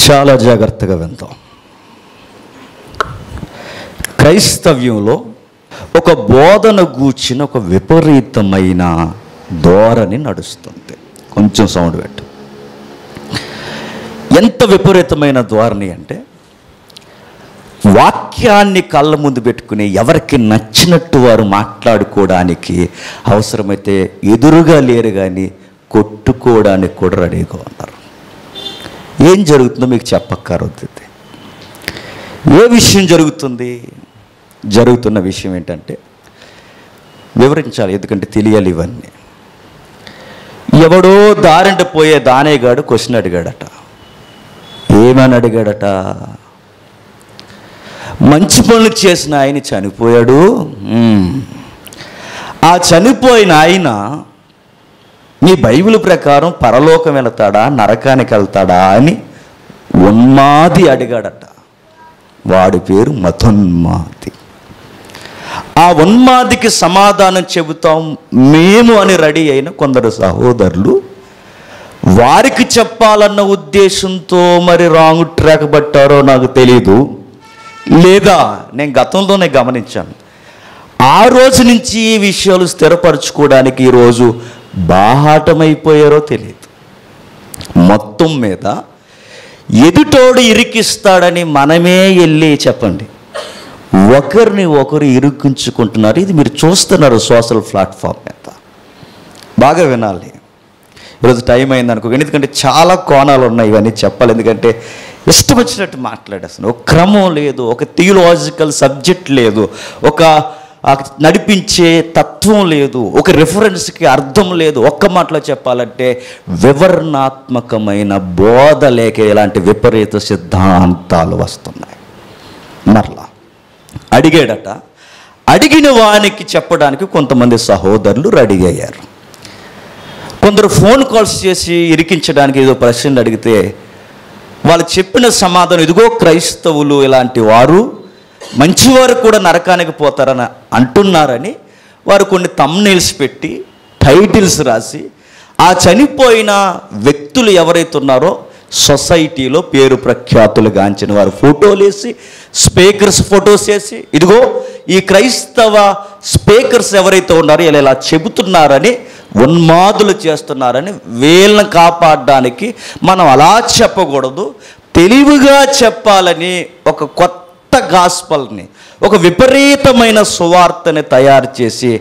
చాలా జాగ్రత్తగా విందాం. క్రైస్తవ్యంలో ఒక బోధన గూర్చిన ఒక విపరీతమైన ధోరణి నడుస్తుంది. కొంచెం సౌండ్ పెట్టు. ఎంత విపరీతమైన ధోరణి అంటే, వాక్యాన్ని కళ్ళ ముందు పెట్టుకుని ఎవరికి నచ్చినట్టు వారు మాట్లాడుకోవడానికి అవసరమైతే ఎదురుగా లేరు, కానీ కొట్టుకోవడానికి కూడా రెడీగా ఉన్నారు. ఏం జరుగుతుందో మీకు చెప్పక్కర్లేదు. ఏ విషయం జరుగుతుంది? జరుగుతున్న విషయం ఏంటంటే, వివరించాలి, ఎందుకంటే తెలియాలి ఇవన్నీ. ఎవడో దారింట పోయే దానేగాడు క్వశ్చన్ అడిగాడట. ఏమని అడిగాడట? మంచి పనులు చేసిన ఆయన చనిపోయాడు, ఆ చనిపోయిన ఆయన మీ బైబిల్ ప్రకారం పరలోకం వెళతాడా, నరకానికి వెళ్తాడా అని ఉన్మాది అడిగాడట. వాడి పేరు మతోన్మాది. ఆ ఉన్మాదికి సమాధానం చెబుతాం మేము అని రెడీ అయిన కొందరు సహోదరులు వారికి చెప్పాలన్న ఉద్దేశంతో మరి రాంగ్ ట్రాక్ పట్టారో నాకు తెలీదు, లేదా నేను గతంలోనే గమనించాను, ఆ రోజు నుంచి ఈ విషయాలు స్థిరపరచుకోవడానికి ఈరోజు బాహాటమైపోయారో తెలియదు. మొత్తం మీద ఎదుటోడు ఇరికిస్తాడని మనమే వెళ్ళి చెప్పండి ఒకరిని ఒకరు ఇరుక్కించుకుంటున్నారు. ఇది మీరు చూస్తున్నారు సోషల్ ప్లాట్ఫామ్ మీద. బాగా వినాలి. ఈరోజు టైం అయింది అనుకో, ఎందుకంటే చాలా కోణాలు ఉన్నాయి, ఇవన్నీ చెప్పాలి. ఎందుకంటే ఇష్టం వచ్చినట్టు మాట్లాడేస్తాను. ఒక క్రమం లేదు, ఒక థియలాజికల్ సబ్జెక్ట్ లేదు, ఒక నడిపించే తత్వం లేదు, ఒక రిఫరెన్స్కి అర్థం లేదు. ఒక్క మాటలో చెప్పాలంటే వివరణాత్మకమైన బోధ లేక ఇలాంటి విపరీత సిద్ధాంతాలు వస్తున్నాయి. మరలా అడిగాడట. అడిగిన వానికి చెప్పడానికి కొంతమంది సహోదరులు రెడీ అయ్యారు. కొందరు ఫోన్ కాల్స్ చేసి ఇరికించడానికి ఏదో ప్రశ్నలు అడిగితే వాళ్ళు చెప్పిన సమాధానం, ఇదిగో క్రైస్తవులు ఇలాంటి వారు మంచివారు కూడా నరకానికి పోతారని అంటున్నారని వారు కొన్ని థంబ్నెయిల్స్ పెట్టి టైటిల్స్ రాసి ఆ చనిపోయిన వ్యక్తులు ఎవరైతే ఉన్నారో సొసైటీలో పేరు ప్రఖ్యాతులు గాంచిన వారు ఫోటోలు వేసి, స్పీకర్స్ ఫొటోస్ వేసి, ఇదిగో ఈ క్రైస్తవ స్పీకర్స్ ఎవరైతే ఉన్నారో ఇలా చెబుతున్నారని ఉన్మాదులు చేస్తున్నారని వీళ్ళని కాపాడడానికి మనం అలా చెప్పకూడదు, తెలివిగా చెప్పాలని ఒక కొత్త గాస్పల్ని, ఒక విపరీతమైన సువార్తని తయారు చేసి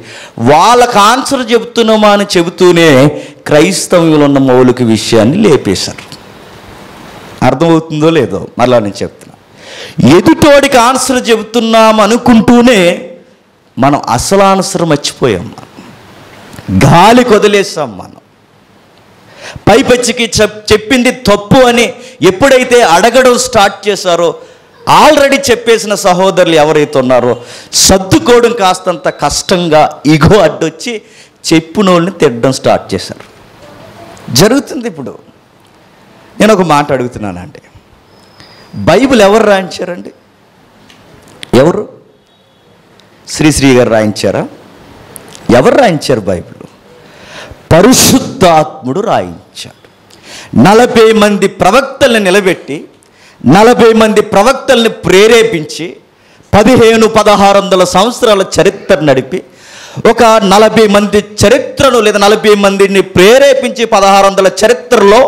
వాళ్ళకు ఆన్సర్ చెబుతున్నామా అని చెబుతూనే క్రైస్తవులు ఉన్న మౌలిక విషయాన్ని లేపేశారు. అర్థమవుతుందో లేదో మరలా నేను చెప్తున్నా. ఎదుటోడికి ఆన్సర్ చెబుతున్నాం అనుకుంటూనే మనం అసలు ఆన్సర్ మర్చిపోయాం. గాలికి వదిలేసాం. మనం పైపెచ్చికి చెప్పింది తప్పు అని ఎప్పుడైతే అడగడం స్టార్ట్ చేశారో, ఆల్రెడీ చెప్పేసిన సహోదరులు ఎవరైతే ఉన్నారో సర్దుకోవడం కాస్తంత కష్టంగా ఇగో అడ్డొచ్చి చెప్పిన వాళ్ళని తిట్టడం స్టార్ట్ చేశారు. జరుగుతుంది. ఇప్పుడు నేను ఒక మాట అడుగుతున్నానండి, బైబిల్ ఎవరు రాయించారండి? ఎవరు? శ్రీశ్రీ గారు రాయించారా? ఎవరు రాయించారు బైబిల్? పరిశుద్ధాత్ముడు రాయించాడు. 40 మంది ప్రవక్తల్ని నిలబెట్టి 40 మంది ప్రవక్తల్ని ప్రేరేపించి 1500-1600 సంవత్సరాల చరిత్ర నడిపి ఒక 40 మంది చరిత్రను లేదా 40 మందిని ప్రేరేపించి 1600 చరిత్రలో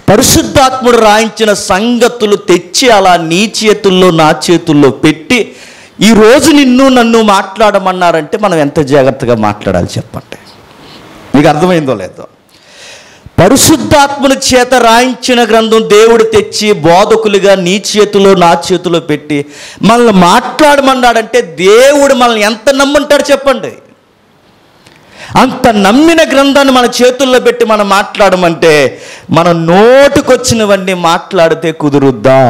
పరిశుద్ధాత్ముడు రాయించిన సంగతులు తెచ్చి అలా నీ చేతుల్లో నా చేతుల్లో పెట్టి ఈరోజు నిన్ను నన్ను మాట్లాడమన్నారంటే మనం ఎంత జాగ్రత్తగా మాట్లాడాలి చెప్పండి. మీకు అర్థమైందో లేదో? పరిశుద్ధాత్ముని చేత రాయించిన గ్రంథం దేవుడు తెచ్చి బోధకులుగా నీ చేతిలో నా చేతిలో పెట్టి మనల్ని మాట్లాడమన్నాడంటే దేవుడు మనల్ని ఎంత నమ్ముంటాడు చెప్పండి. అంత నమ్మిన గ్రంథాన్ని మన చేతుల్లో పెట్టి మనం మాట్లాడమంటే మన నోటుకొచ్చినవన్నీ మాట్లాడితే కుదురుద్దా?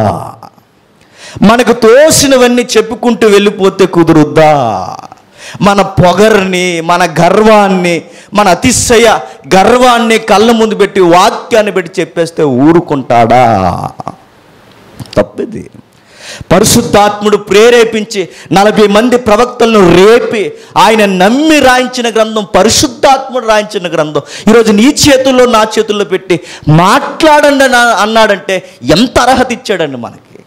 మనకు తోసినవన్నీ చెప్పుకుంటూ వెళ్ళిపోతే కుదురుద్దా? మన పొగర్ని, మన గర్వాన్ని, మన అతిశయ గర్వాన్ని కళ్ళ ముందు పెట్టి వాక్యాన్ని పెట్టి చెప్పేస్తే ఊరుకుంటాడా? తప్పిది. పరిశుద్ధాత్ముడు ప్రేరేపించి 40 మంది ప్రవక్తలను రేపి ఆయన నమ్మి రాయించిన గ్రంథం, పరిశుద్ధాత్ముడు రాయించిన గ్రంథం ఈరోజు నీ చేతుల్లో నా చేతుల్లో పెట్టి మాట్లాడండి అన్నాడంటే ఎంత అర్హత ఇచ్చాడండి మనకి,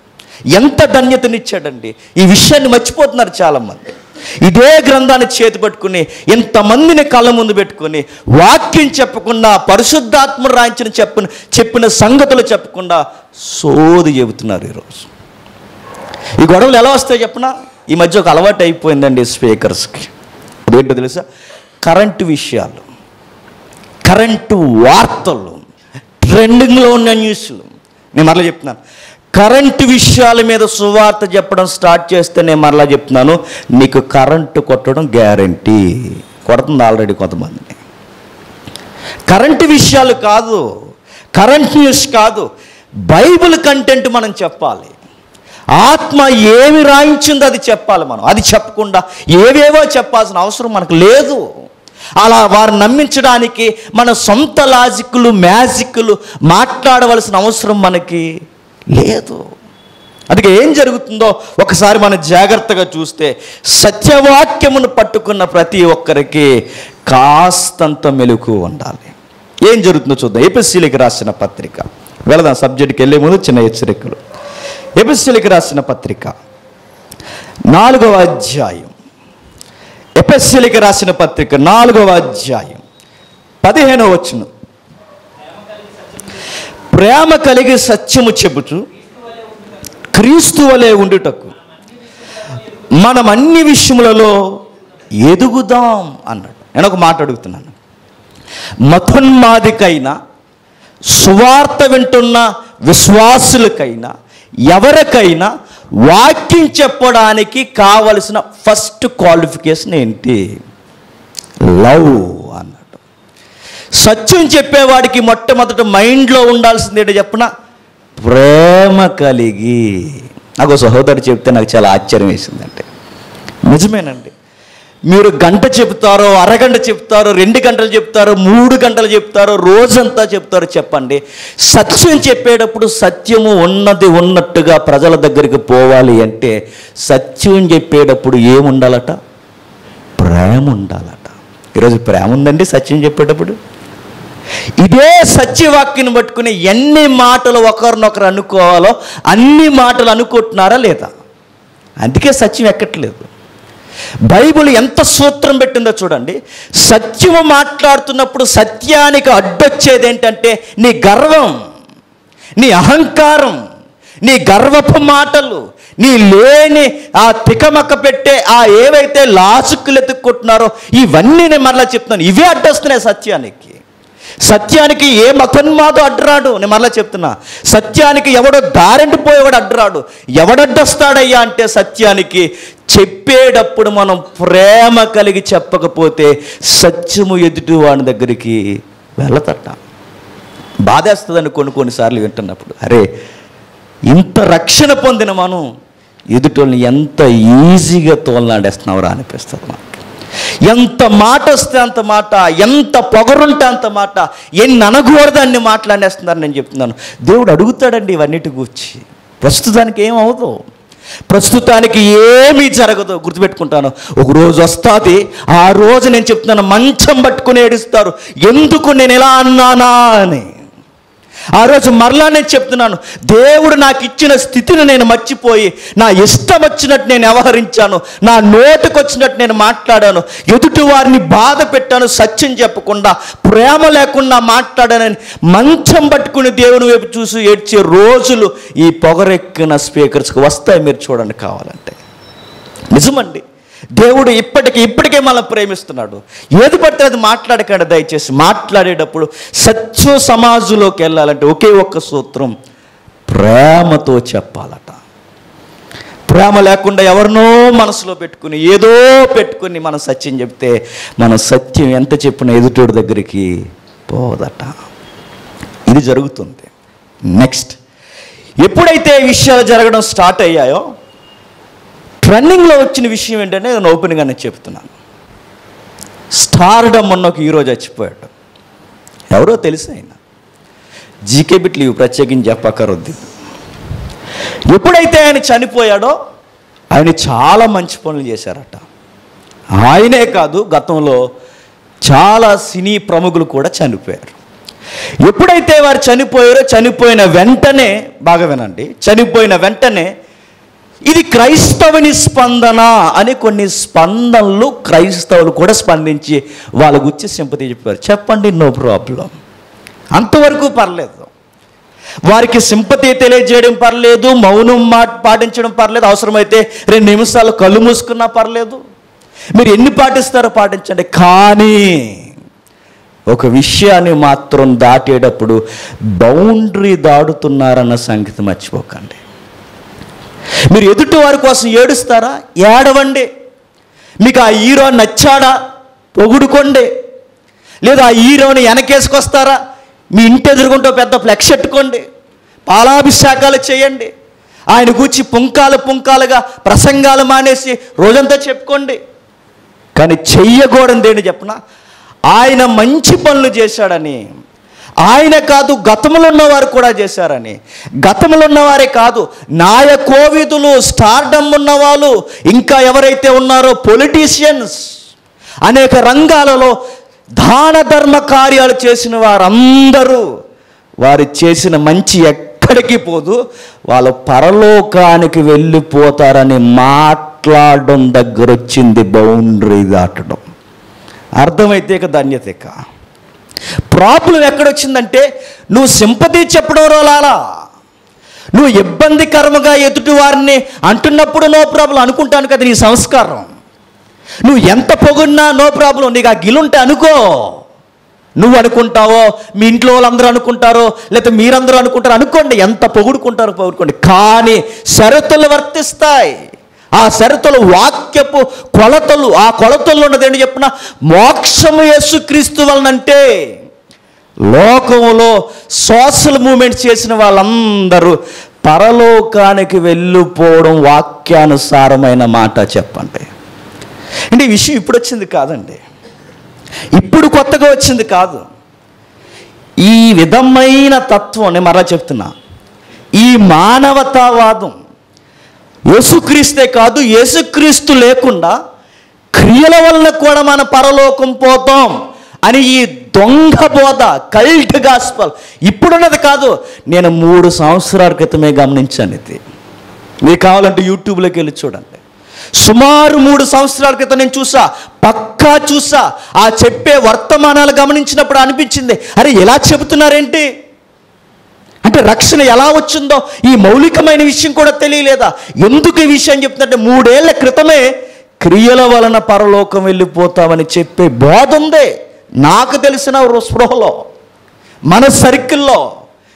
ఎంత ధన్యతనిచ్చాడండి. ఈ విషయాన్ని మర్చిపోతున్నారు చాలామంది. ఇదే గ్రంథాన్ని చేతి పట్టుకుని ఎంతమందిని కళ్ళ ముందు పెట్టుకుని వాక్యం చెప్పకుండా, పరిశుద్ధాత్ముడు రాయించిన చెప్పిన సంగతులు చెప్పకుండా సోది చెబుతున్నారు ఈరోజు. ఈ గొడవలు ఎలా వస్తాయి చెప్పనా? ఈ మధ్య ఒక అలవాటు అయిపోయిందండి స్పీకర్స్కి. అదేంటో తెలుసా? కరెంటు విషయాలు, కరెంటు వార్తలు, ట్రెండింగ్లో ఉన్న న్యూస్లు. నేను మరలా చెప్తున్నాను, కరెంటు విషయాల మీద సువార్త చెప్పడం స్టార్ట్ చేస్తే నేను మరలా చెప్తున్నాను, నీకు కరెంటు కొట్టడం గ్యారంటీ. కొడుతుంది ఆల్రెడీ కొంతమందిని. కరెంటు విషయాలు కాదు, కరెంట్ న్యూస్ కాదు, బైబిల్ కంటెంట్ మనం చెప్పాలి. ఆత్మ ఏమి రాయించిందో అది చెప్పాలి. మనం అది చెప్పకుండా ఏవేవో చెప్పాల్సిన అవసరం మనకు లేదు. అలా వారిని నమ్మించడానికి మన సొంత లాజిక్లు, మ్యాజిక్లు మాట్లాడవలసిన అవసరం మనకి లేదు. అందుకే ఏం జరుగుతుందో ఒకసారి మనం జాగ్రత్తగా చూస్తే, సత్యవాక్యమును పట్టుకున్న ప్రతి ఒక్కరికి కాస్తంత మెలకు ఉండాలి. ఏం జరుగుతుందో చూద్దాం. ఎఫెసీయులకు రాసిన పత్రిక వెళదాం. సబ్జెక్ట్కి వెళ్ళే ముందు చిన్న హెచ్చరికలు. ఎఫెసీయులకు రాసిన పత్రిక 4వ అధ్యాయం, ఎఫెసీయులకు రాసిన పత్రిక 4వ అధ్యాయం 15వ వచనం. ప్రేమ కలిగి సత్యము చెబుతూ క్రీస్తు వలె ఉండుటకు మనం అన్ని విషయములలో ఎదుగుదాం అన్నాడు. నేను ఒక మాట అడుగుతున్నాను. మతోన్మాదికైనా, సువార్త వింటున్న విశ్వాసులకైనా, ఎవరికైనా వాక్యం చెప్పడానికి కావలసిన ఫస్ట్ క్వాలిఫికేషన్ ఏంటి? లవ్ అన్నాడు. సత్యం చెప్పేవాడికి మొట్టమొదట మైండ్లో ఉండాల్సింది ఏంటో చెప్పిన, ప్రేమ కలిగి. నాకు సహోదరుడు చెప్తే నాకు చాలా ఆశ్చర్యం వేసిందంటే, నిజమేనండి. మీరు గంట చెప్తారో, అరగంట చెప్తారో, 2 గంటలు చెప్తారో, 3 గంటలు చెప్తారో, రోజంతా చెప్తారో చెప్పండి, సత్యం చెప్పేటప్పుడు సత్యము ఉన్నది ఉన్నట్టుగా ప్రజల దగ్గరికి పోవాలి అంటే సత్యం చెప్పేటప్పుడు ఏముండాలట? ప్రేమ ఉండాలట. ఈరోజు ప్రేమ ఉందండి సత్యం చెప్పేటప్పుడు? ఇదే సత్యవాక్యం పట్టుకుని ఎన్ని మాటలు ఒకరినొకరు అనుకోవాలో అన్ని మాటలు అనుకుంటున్నారా లేదా? అందుకే సత్యం ఎక్కట్లేదు. బైబిల్ ఎంత సూత్రం పెట్టిందో చూడండి. సత్యము మాట్లాడుతున్నప్పుడు సత్యానికి అడ్డొచ్చేది ఏంటంటే నీ గర్వం, నీ అహంకారం, నీ గర్వపు మాటలు, నీ లేని ఆ తికమక్క పెట్టే ఆ ఏవైతే లాసుకులు ఎత్తుక్కుంటున్నారో ఇవన్నీ నేను మరలా చెప్తున్నాను. ఇవే అడ్డొస్తున్నాయి సత్యానికి. సత్యానికి ఏ మతోన్మాదో అడ్డురాడు. నేను మరలా చెప్తున్నా, సత్యానికి ఎవడో దారిండిపోయేవాడు అడ్డురాడు. ఎవడడ్డొస్తాడయ్యా అంటే సత్యానికి చెప్పేటప్పుడు మనం ప్రేమ కలిగి చెప్పకపోతే సత్యము ఎదుటి వాడి దగ్గరికి వెళ్ళతట. బాధేస్తుందని కొన్నిసార్లు వింటున్నప్పుడు, అరే ఇంత రక్షణ పొందిన మనం ఎదుటోళ్ళని ఎంత ఈజీగా తోలనాడేస్తున్నావురా అనిపిస్తుంది మనకి. ఎంత మాట వస్తే అంత మాట, ఎంత పొగరుంటే అంత మాట, ఎన్ని అనకూడదు అన్ని మాట్లాడేస్తున్నారు. నేను చెప్తున్నాను, దేవుడు అడుగుతాడండి ఇవన్నిటి గురించి. ప్రస్తుతానికి ఏమవుదు, ప్రస్తుతానికి ఏమీ జరగదు. గుర్తుపెట్టుకుంటాను, ఒక రోజు వస్తుంది, ఆ రోజు నేను చెప్తున్నాను మంచం పట్టుకుని ఏడుస్తారు, ఎందుకు నేను ఎలా అన్నానా అని. ఆ రోజు మరలా నేను చెప్తున్నాను, దేవుడు నాకు ఇచ్చిన స్థితిని నేను మర్చిపోయి నా ఇష్టం వచ్చినట్టు నేను వ్యవహరించాను, నా నోటికి వచ్చినట్టు నేను మాట్లాడాను, ఎదుటి వారిని బాధ పెట్టాను, సత్యం చెప్పకుండా ప్రేమ లేకుండా మాట్లాడానని మంచం పట్టుకుని దేవుని వైపు చూసి ఏడ్చే రోజులు ఈ పొగరెక్కిన స్పీకర్స్కి వస్తాయి. మీరు చూడండి కావాలంటే. నిజమండి, దేవుడు ఇప్పటికే మనం ప్రేమిస్తున్నాడు. ఏది పడితే అది మాట్లాడకండి దయచేసి. మాట్లాడేటప్పుడు సత్య సమాజంలోకి వెళ్ళాలంటే ఒకే ఒక్క సూత్రం, ప్రేమతో చెప్పాలట. ప్రేమ లేకుండా ఎవరినో మనసులో పెట్టుకుని ఏదో పెట్టుకుని మనం సత్యం చెప్తే మనం సత్యం ఎంత చెప్పినా ఎదుటోడి దగ్గరికి పోదట. ఇది జరుగుతుంది. నెక్స్ట్, ఎప్పుడైతే ఈ విషయాలు జరగడం స్టార్ట్ అయ్యాయో, ట్రెండింగ్లో వచ్చిన విషయం ఏంటంటే నేను ఓపెన్గానే చెప్తున్నాను. స్టార్డమ్ అన్న ఒక హీరో చచ్చిపోయాడు. ఎవరో తెలుసు ఆయన, జీకే బిట్ లీవ్ ప్రత్యేకించి చెప్పక్కరొద్దు. ఎప్పుడైతే ఆయన చనిపోయాడో ఆయన చాలా మంచి పనులు చేశారట. ఆయనే కాదు, గతంలో చాలా సినీ ప్రముఖులు కూడా చనిపోయారు. ఎప్పుడైతే వారు చనిపోయారో చనిపోయిన వెంటనే, బాగా వినండి, చనిపోయిన వెంటనే ఇది క్రైస్తవుని స్పందన అని కొన్ని స్పందనలు క్రైస్తవులు కూడా స్పందించి వాళ్ళ గురించి సింపతి చెప్పారు. చెప్పండి, నో ప్రాబ్లం, అంతవరకు పర్లేదు. వారికి సింపతి తెలియజేయడం పర్లేదు, మౌనం పాటించడం పర్లేదు, అవసరమైతే 2 నిమిషాలు కళ్ళు మూసుకున్నా పర్లేదు, మీరు ఎన్ని పాటిస్తారో పాటించండి. కానీ ఒక విషయాన్ని మాత్రం దాటేటప్పుడు బౌండరీ దాడుతున్నారన్న సంగతి మర్చిపోకండి. మీరు ఎదుటి వారి కోసం ఏడుస్తారా? ఏడవండి. మీకు ఆ హీరో నచ్చాడా? పొగుడుకోండి. లేదా ఆ హీరోని వెనకేసుకొస్తారా? మీ ఇంటి ఎదురుగుంటూ పెద్ద ఫ్లెక్స్ పెట్టుకోండి, పాలాభిషేకాలు చేయండి, ఆయన గూర్చి పుంకాలుగా ప్రసంగాలు మానేసి రోజంతా చెప్పుకోండి. కానీ చెయ్యకూడదు ఏంటి చెప్పనా? ఆయన మంచి పనులు చేశాడని, ఆయన కాదు గతంలో ఉన్నవారు కూడా చేశారని, గతంలో ఉన్నవారే కాదు నాయకోవిదులు, స్టార్డమ్ ఉన్నవాళ్ళు, ఇంకా ఎవరైతే ఉన్నారో పొలిటీషియన్స్, అనేక రంగాలలో దాన ధర్మ కార్యాలు చేసిన వారందరూ వారు చేసిన మంచి ఎక్కడికి పోదు, వాళ్ళు పరలోకానికి వెళ్ళిపోతారని మాట్లాడడం దగ్గర వచ్చింది బౌండరీ దాటడం. అర్థమైతే ఇక ధన్యత. ఇక ప్రాబ్లం ఎక్కడొచ్చిందంటే, నువ్వు సింపతి చెప్పడం రోలాలా, నువ్వు ఇబ్బందికరంగా ఎదుటి వారిని అంటున్నప్పుడు నో ప్రాబ్లం అనుకుంటాను కదా, నీ సంస్కారం. నువ్వు ఎంత పొగున్నా నో ప్రాబ్లం, నీకు ఆ గిలుంటే అనుకో. నువ్వు అనుకుంటావో, మీ ఇంట్లో వాళ్ళందరూ అనుకుంటారో, లేకపోతే మీరందరూ అనుకుంటారో అనుకోండి, ఎంత పొగుడుకుంటారో పొగుడుకోండి. కానీ షరతులు వర్తిస్తాయి. ఆ షరతులు వాక్యపు కొలతలు. ఆ కొలతల్లో ఉన్నది ఏంటి చెప్పిన, మోక్షము యేసుక్రీస్తు వలనంటే లోకంలో సోషల్ మూమెంట్స్ చేసిన వాళ్ళందరూ పరలోకానికి వెళ్ళిపోవడం వాక్యానుసారమైన మాట. చెప్పండి అంటే ఈ విషయం ఇప్పుడు వచ్చింది కాదండి, ఇప్పుడు కొత్తగా వచ్చింది కాదు. ఈ విధమైన తత్వం నేను మరలా చెప్తున్నా, ఈ మానవతావాదం యేసుక్రీస్తే కాదు, యేసుక్రీస్తు లేకుండా క్రియల వలన కూడా మన పరలోకం పోతాం అని ఈ దొంగ బోధ, కల్ట్ గాస్పల్ ఇప్పుడున్నది కాదు. నేను 3 సంవత్సరాల క్రితమే గమనించాను ఇది. మీకు కావాలంటే యూట్యూబ్లోకి వెళ్ళి చూడండి. సుమారు 3 సంవత్సరాల క్రితం నేను చూసా, పక్కా చూసా. ఆ చెప్పే వర్తమానాలు గమనించినప్పుడు అనిపించింది, అరే ఎలా చెబుతున్నారేంటి అంటే రక్షణ ఎలా వచ్చిందో ఈ మౌలికమైన విషయం కూడా తెలియలేదా? ఎందుకు ఈ విషయం చెప్తుందంటే, 3 ఏళ్ల క్రితమే క్రియల వలన పరలోకం వెళ్ళిపోతామని చెప్పే బోధ ఉంది నాకు తెలిసిన స్పృహలో, మన సర్కిల్లో.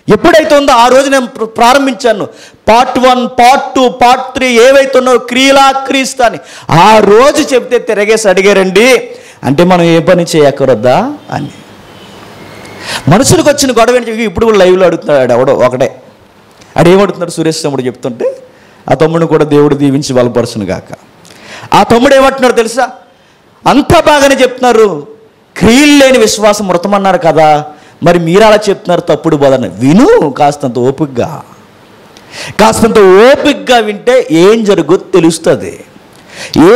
ఎప్పుడైతే ఉందో ఆ రోజు నేను ప్రారంభించాను. పార్ట్ 1, పార్ట్ 2, పార్ట్ 3 ఏవైతే ఉన్నారో క్రియలా క్రీస్తు అని ఆ రోజు చెప్తే తిరగేసి అడిగారండి, అంటే మనం ఏ పని చేయకూడదా అని. మనుషులకు వచ్చిన గొడవ ఏంటి? ఇప్పుడు కూడా లైవ్లో అడుగుతున్నాడు ఎవడో ఒకటే. ఏమడుతున్నాడు? సురేష్ తమ్ముడు చెప్తుంటే ఆ తమ్ముడిని కూడా దేవుడు దీవించి బలపరచును గాక. ఆ తమ్ముడు ఏమంటున్నాడు తెలుసా? అంతా బాగానే చెప్తున్నారు, క్రియలు లేని విశ్వాసం మృతమన్నారు కదా, మరి మీరు అలా చెప్తున్నారు, తప్పుడు బోధన. విను, కాస్తంత ఓపికగా వింటే ఏం జరుగుతుందో తెలుస్తుంది.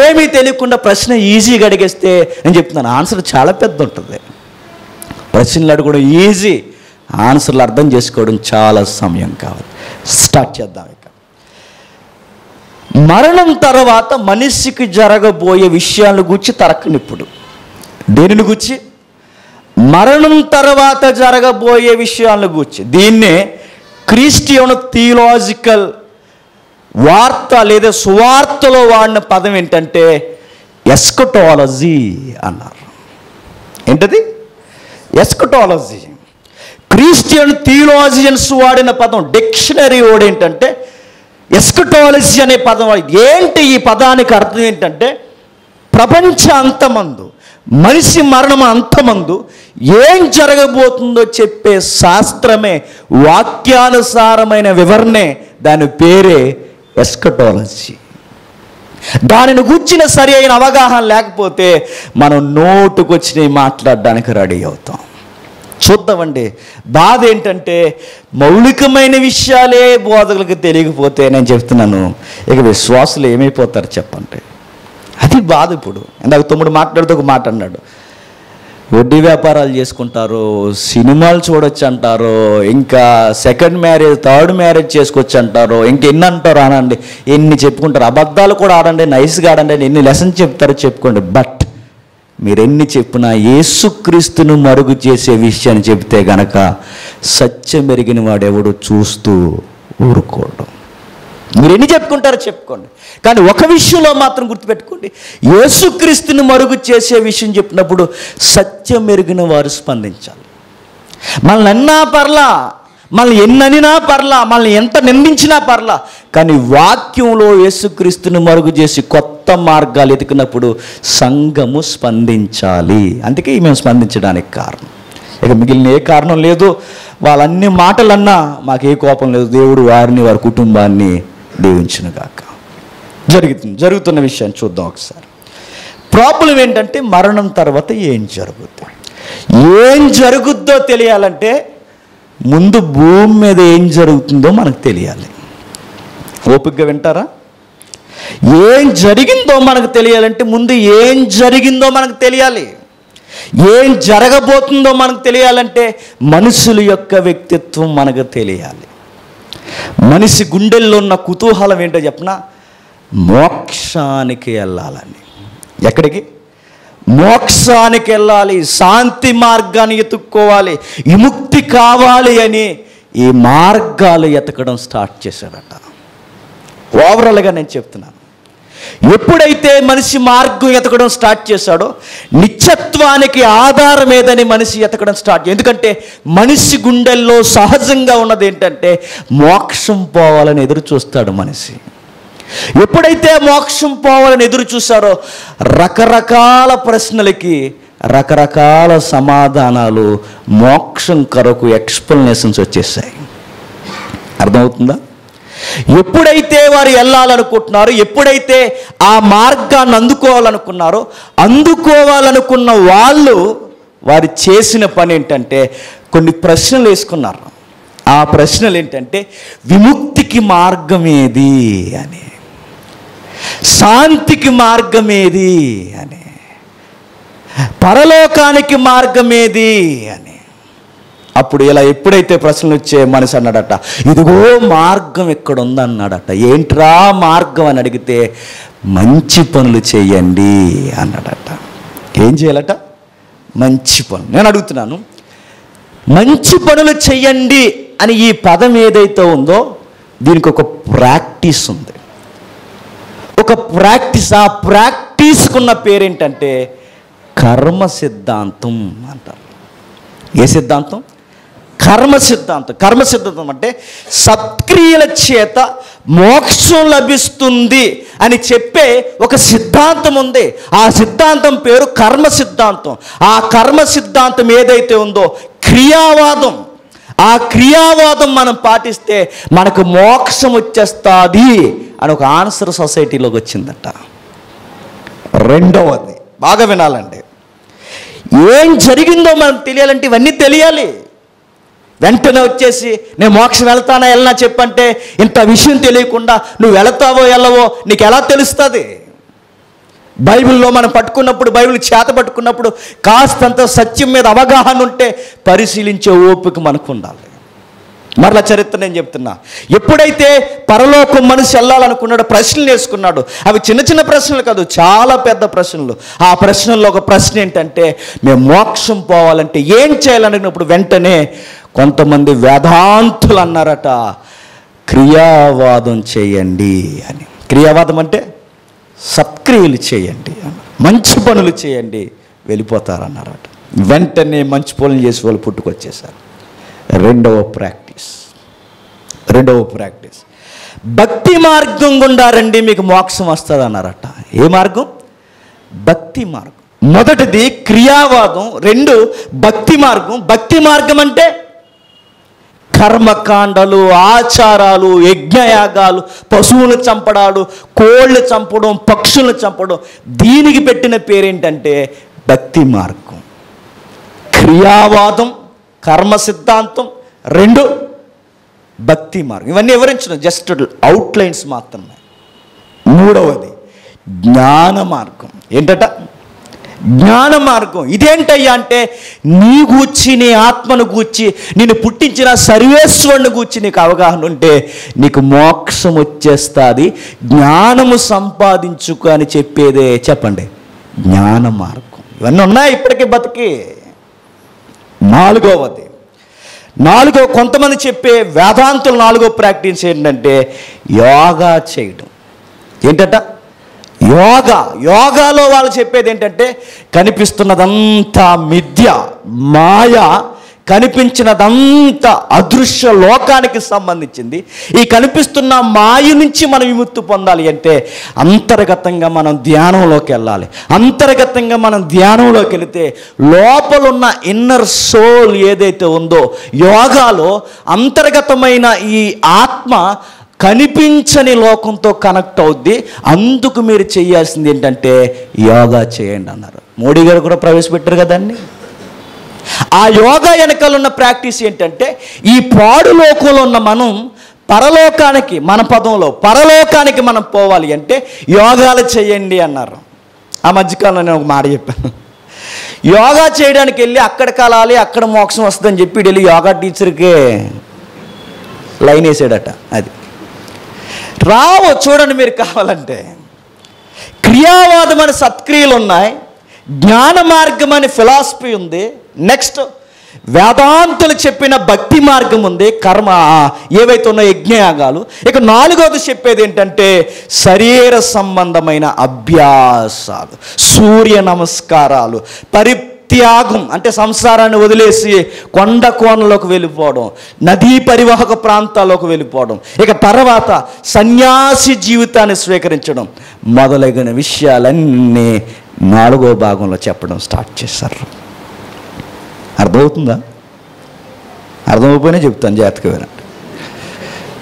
ఏమీ తెలియకుండా ప్రశ్న ఈజీగా అడిగేస్తే నేను చెప్తున్నాను, ఆన్సర్ చాలా పెద్ద ఉంటుంది. ప్రశ్నలు అడగడం ఈజీ, ఆన్సర్లు అర్థం చేసుకోవడం చాలా సమయం కావాలి. స్టార్ట్ చేద్దాం. ఇక మరణం తర్వాత మనిషికి జరగబోయే విషయాల గురించి తరక్కనిప్పుడు. దేనిని గురించి? మరణం తర్వాత జరగబోయే విషయాల గురించి. దీన్నే క్రిస్టియన్ థియలాజికల్ వార్త లేదా సువార్తలో వాడిన పదం ఏంటంటే ఎస్కటాలజీ అన్నారు. ఏంటది? ఎస్కటాలజీ. క్రిస్టియన్ థియలాజియన్స్ వాడిన పదం, డిక్షనరీ వాడు ఏంటంటే ఎస్కటాలజీ అనే పదం. ఏంటి ఈ పదానికి అర్థం ఏంటంటే, ప్రపంచ అంతమందు, మనిషి మరణం అంతమందు ఏం జరగబోతుందో చెప్పే శాస్త్రమే, వాక్యానుసారమైన వివరణే, దాని పేరే ఎస్కటాలజీ. దానిని గుర్చిన సరి అయిన అవగాహన లేకపోతే మనం నోటుకొచ్చినవి మాట్లాడడానికి రెడీ అవుతాం. చూద్దామండి. బాధ ఏంటంటే మౌలికమైన విషయాలే బోధకులకు తెలియకపోతే నేను చెప్తున్నాను, ఇక విశ్వాసులు ఏమైపోతారు చెప్పండి. అది బాధ. ఇప్పుడు ఇందాక తమ్ముడు మాట్లాడుతూ ఒక మాట అన్నాడు, వడ్డీ వ్యాపారాలు చేసుకుంటారు, సినిమాలు చూడొచ్చు అంటారు, ఇంకా సెకండ్ మ్యారేజ్ థర్డ్ మ్యారేజ్ చేసుకోవచ్చు అంటారు, ఇంకెన్ని అంటారు అనండి, ఎన్ని చెప్పుకుంటారు. అబద్ధాలు కూడా ఆడండి, నైస్గా ఆడండి, ఎన్ని లెసన్స్ చెప్తారో చెప్పుకోండి. బట్ మీరెన్ని చెప్పినా యేసుక్రీస్తును మరుగు చేసే విషయాన్ని చెబితే గనక సత్యం ఎరిగిన వాడెవడు చూస్తూ ఊరుకోవడం. మీరు ఎన్ని చెప్పుకుంటారో చెప్పుకోండి, కానీ ఒక విషయంలో మాత్రం గుర్తుపెట్టుకోండి, యేసుక్రీస్తుని మరుగు చేసే విషయం చెప్పినప్పుడు సత్యం ఎరిగిన వారు స్పందించాలి. మనల్ని అన్నా పర్లా, మనల్ని ఎన్ననినా పర్లా, మనల్ని ఎంత నిందించినా పర్లా, కానీ వాక్యంలో యేసుక్రీస్తుని మరుగు చేసి కొత్త మార్గాలు ఎతికినప్పుడు సంఘము స్పందించాలి. అందుకే మేము స్పందించడానికి కారణం. ఇక మిగిలిన ఏ కారణం లేదు. వాళ్ళన్ని మాటలన్నా మాకే కోపం లేదు. దేవుడు వారిని వారి కుటుంబాన్ని దీవించునుగాక. జరుగుతున్న విషయాన్ని చూద్దాం ఒకసారి. ప్రాబ్లం ఏంటంటే మరణం తర్వాత ఏం జరుగుతుంది, ఏం జరుగుద్దో తెలియాలంటే ముందు భూమి మీద ఏం జరుగుతుందో మనకు తెలియాలి. ఓపికగా వింటారా? ఏం జరిగిందో మనకు తెలియాలంటే ముందు ఏం జరిగిందో మనకు తెలియాలి. ఏం జరగబోతుందో మనకు తెలియాలంటే మనుషుల యొక్క వ్యక్తిత్వం మనకు తెలియాలి. మనిషి గుండెల్లో ఉన్న కుతూహలం ఏంటో చెప్పనా? మోక్షానికి వెళ్ళాలని. ఎక్కడికి? మోక్షానికి వెళ్ళాలి, శాంతి మార్గాన్ని ఎత్తుక్కోవాలి, విముక్తి కావాలి అని ఈ మార్గాలు ఎతకడం స్టార్ట్ చేశాడట. ఓవరాల్గా నేను చెప్తున్నాను, ఎప్పుడైతే మనిషి మార్గం ఎతకడం స్టార్ట్ చేశాడో నిత్యత్వానికి ఆధారం ఏదని మనిషి ఎతకడం స్టార్ట్. ఎందుకంటే మనిషి గుండెల్లో సహజంగా ఉన్నది ఏంటంటే మోక్షం పోవాలని ఎదురు చూస్తాడు మనిషి. ఎప్పుడైతే మోక్షం పోవాలని ఎదురు చూశారో రకరకాల ప్రశ్నలకి రకరకాల సమాధానాలు, మోక్షం కొరకు ఎక్స్ప్లెనేషన్స్ వచ్చేసాయి. అర్థమవుతుందా? ఎప్పుడైతే వారు వెళ్ళాలనుకుంటున్నారో, ఎప్పుడైతే ఆ మార్గాన్ని అందుకోవాలనుకున్న వాళ్ళు వారు చేసిన పని ఏంటంటే కొన్ని ప్రశ్నలు వేసుకున్నారు. ఆ ప్రశ్నలు ఏంటంటే విముక్తికి మార్గం ఏది అని, శాంతికి మార్గం ఏది అని, పరలోకానికి మార్గం ఏది అని. అప్పుడు ఇలా ఎప్పుడైతే ప్రశ్నలు వచ్చే మనిషి అన్నాడట, ఇదిగో మార్గం ఇక్కడ ఉందన్నాడట. ఏంట్రా మార్గం అని అడిగితే మంచి పనులు చేయండి అన్నాడట. ఏం చేయాలట? మంచి పనులు. నేను అడుగుతున్నాను, మంచి పనులు చెయ్యండి అని ఈ పదం ఏదైతే ఉందో దీనికి ఒక ప్రాక్టీస్ ఉంది, ఒక ప్రాక్టీస్. ఆ ప్రాక్టీస్కున్న పేరేంటంటే కర్మ సిద్ధాంతం అంటారు. ఏ సిద్ధాంతం? కర్మ సిద్ధాంతం. కర్మ సిద్ధాంతం అంటే సత్క్రియల చేత మోక్షం లభిస్తుంది అని చెప్పే ఒక సిద్ధాంతం ఉంది. ఆ సిద్ధాంతం పేరు కర్మ సిద్ధాంతం. ఆ కర్మ సిద్ధాంతం ఏదైతే ఉందో క్రియావాదం. ఆ క్రియావాదం మనం పాటిస్తే మనకు మోక్షం వచ్చేస్తుంది అని ఒక ఆన్సర్ సొసైటీలోకి వచ్చిందట. రెండవది బాగా వినాలండి, ఏం జరిగిందో మనకు తెలియాలంటే ఇవన్నీ తెలియాలి. వెంటనే వచ్చేసి నేను మోక్షం వెళ్తానా వెళ్ళనా చెప్పంటే ఇంత విషయం తెలియకుండా నువ్వు వెళతావో వెళ్ళవో నీకు ఎలా తెలుస్తుంది? బైబిల్లో మనం పట్టుకున్నప్పుడు, బైబిల్ చేత పట్టుకున్నప్పుడు కాస్తంత సత్యం మీద అవగాహన ఉంటే పరిశీలించే ఓపిక మనకు ఉండాలి. మరలా చరిత్ర నేను చెప్తున్నా. ఎప్పుడైతే పరలోకం మనిషి వెళ్ళాలనుకున్నాడో ప్రశ్నలు వేసుకున్నాడు. అవి చిన్న చిన్న ప్రశ్నలు కాదు, చాలా పెద్ద ప్రశ్నలు. ఆ ప్రశ్నల్లో ఒక ప్రశ్న ఏంటంటే మేము మోక్షం పోవాలంటే ఏం చేయాలనుకున్నప్పుడు వెంటనే కొంతమంది వేదాంతులు అన్నారట, క్రియావాదం చేయండి అని. క్రియావాదం అంటే సత్క్రియలు చేయండి, మంచి పనులు చేయండి, వెళ్ళిపోతారన్నారట. వెంటనే మంచి పనులు చేసి వాళ్ళు పుట్టుకొచ్చేసారు. రెండవ ప్రాక్టీస్ భక్తి మార్గం గుండా రండి మీకు మోక్షం వస్తుంది అన్నారట. ఏ మార్గం? భక్తి మార్గం. మొదటిది క్రియావాదం, రెండు భక్తి మార్గం. భక్తి మార్గం అంటే కర్మకాండలు, ఆచారాలు, యజ్ఞయాగాలు, పశువులు చంపడాలు, కోళ్ళు చంపడం, పక్షులను చంపడం, దీనికి పెట్టిన పేరేంటంటే భక్తి మార్గం. క్రియావాదం, కర్మ సిద్ధాంతం, 2 భక్తి మార్గం. ఇవన్నీ వివరించడం జస్ట్ అవుట్లైన్స్ మాత్రమే. 3వది జ్ఞాన మార్గం. ఏంటట? జ్ఞాన మార్గం. ఇదేంటయ్యా అంటే నీ గూర్చి, నీ ఆత్మను గూర్చి, నిన్ను పుట్టించిన సర్వేశ్వరుని గూర్చి నీకు అవగాహన ఉంటే నీకు మోక్షం వచ్చేస్తుంది. జ్ఞానము సంపాదించుకు అని చెప్పేదే చెప్పండి జ్ఞాన మార్గం. ఇవన్నీ ఉన్నాయి ఇప్పటికీ బతికి. 4వది కొంతమంది చెప్పే వేదాంతులు 4వ ప్రాక్టీస్ ఏంటంటే యోగా చేయడం. ఏంటట? యోగాలో వాళ్ళు చెప్పేది ఏంటంటే కనిపిస్తున్నదంతా మిథ్య, మాయ, కనిపించినదంతా అదృశ్య లోకానికి సంబంధించింది. ఈ కనిపిస్తున్న మాయ నుంచి మనం విముక్తి పొందాలి అంటే అంతర్గతంగా మనం ధ్యానంలోకి వెళ్ళాలి. అంతర్గతంగా మనం ధ్యానంలోకి వెళితే లోపలున్న ఇన్నర్ సోల్ ఏదైతే ఉందో యోగాలో అంతర్గతమైన ఈ ఆత్మ కనిపించని లోకంతో కనెక్ట్ అవుద్ది. అందుకు మీరు చేయాల్సింది ఏంటంటే యోగా చేయండి అన్నారు. మోడీ గారు కూడా ప్రవేశపెట్టారు కదండి. ఆ యోగా వెనకాల ఉన్న ప్రాక్టీస్ ఏంటంటే ఈ పాడు లోకంలో ఉన్న మనం పరలోకానికి, మన పదంలో పరలోకానికి మనం పోవాలి అంటే యోగాలు చేయండి అన్నారు. ఆ మధ్యకాలంలో నేను ఒక మాట చెప్పాను. యోగా చేయడానికి వెళ్ళి అక్కడ కలాలి, అక్కడ మోక్షం వస్తుందని చెప్పి వెళ్ళి యోగా టీచర్కే లైన్ వేసాడట. అది రావు. చూడండి మీరు కావాలంటే క్రియావాదం అని సత్క్రియలు ఉన్నాయి, జ్ఞాన మార్గం అని ఫిలాసఫీ ఉంది, నెక్స్ట్ వేదాంతులు చెప్పిన భక్తి మార్గం ఉంది, కర్మ ఏవైతే ఉన్నాయో యజ్ఞయాగాలు. ఇక 4వది చెప్పేది ఏంటంటే శరీర సంబంధమైన అభ్యాసాలు, సూర్య నమస్కారాలు, త్యాగం అంటే సంసారాన్ని వదిలేసి కొండ కోనలోకి వెళ్ళిపోవడం, నదీ పరివాహక ప్రాంతాల్లోకి వెళ్ళిపోవడం, ఇక తర్వాత సన్యాసి జీవితాన్ని స్వీకరించడం మొదలైన విషయాలన్నీ 4వ భాగంలో చెప్పడం స్టార్ట్ చేశారు. అర్థమవుతుందా? అర్థమైపోయినా చెప్తాను, జాగ్రత్తగా వినండి.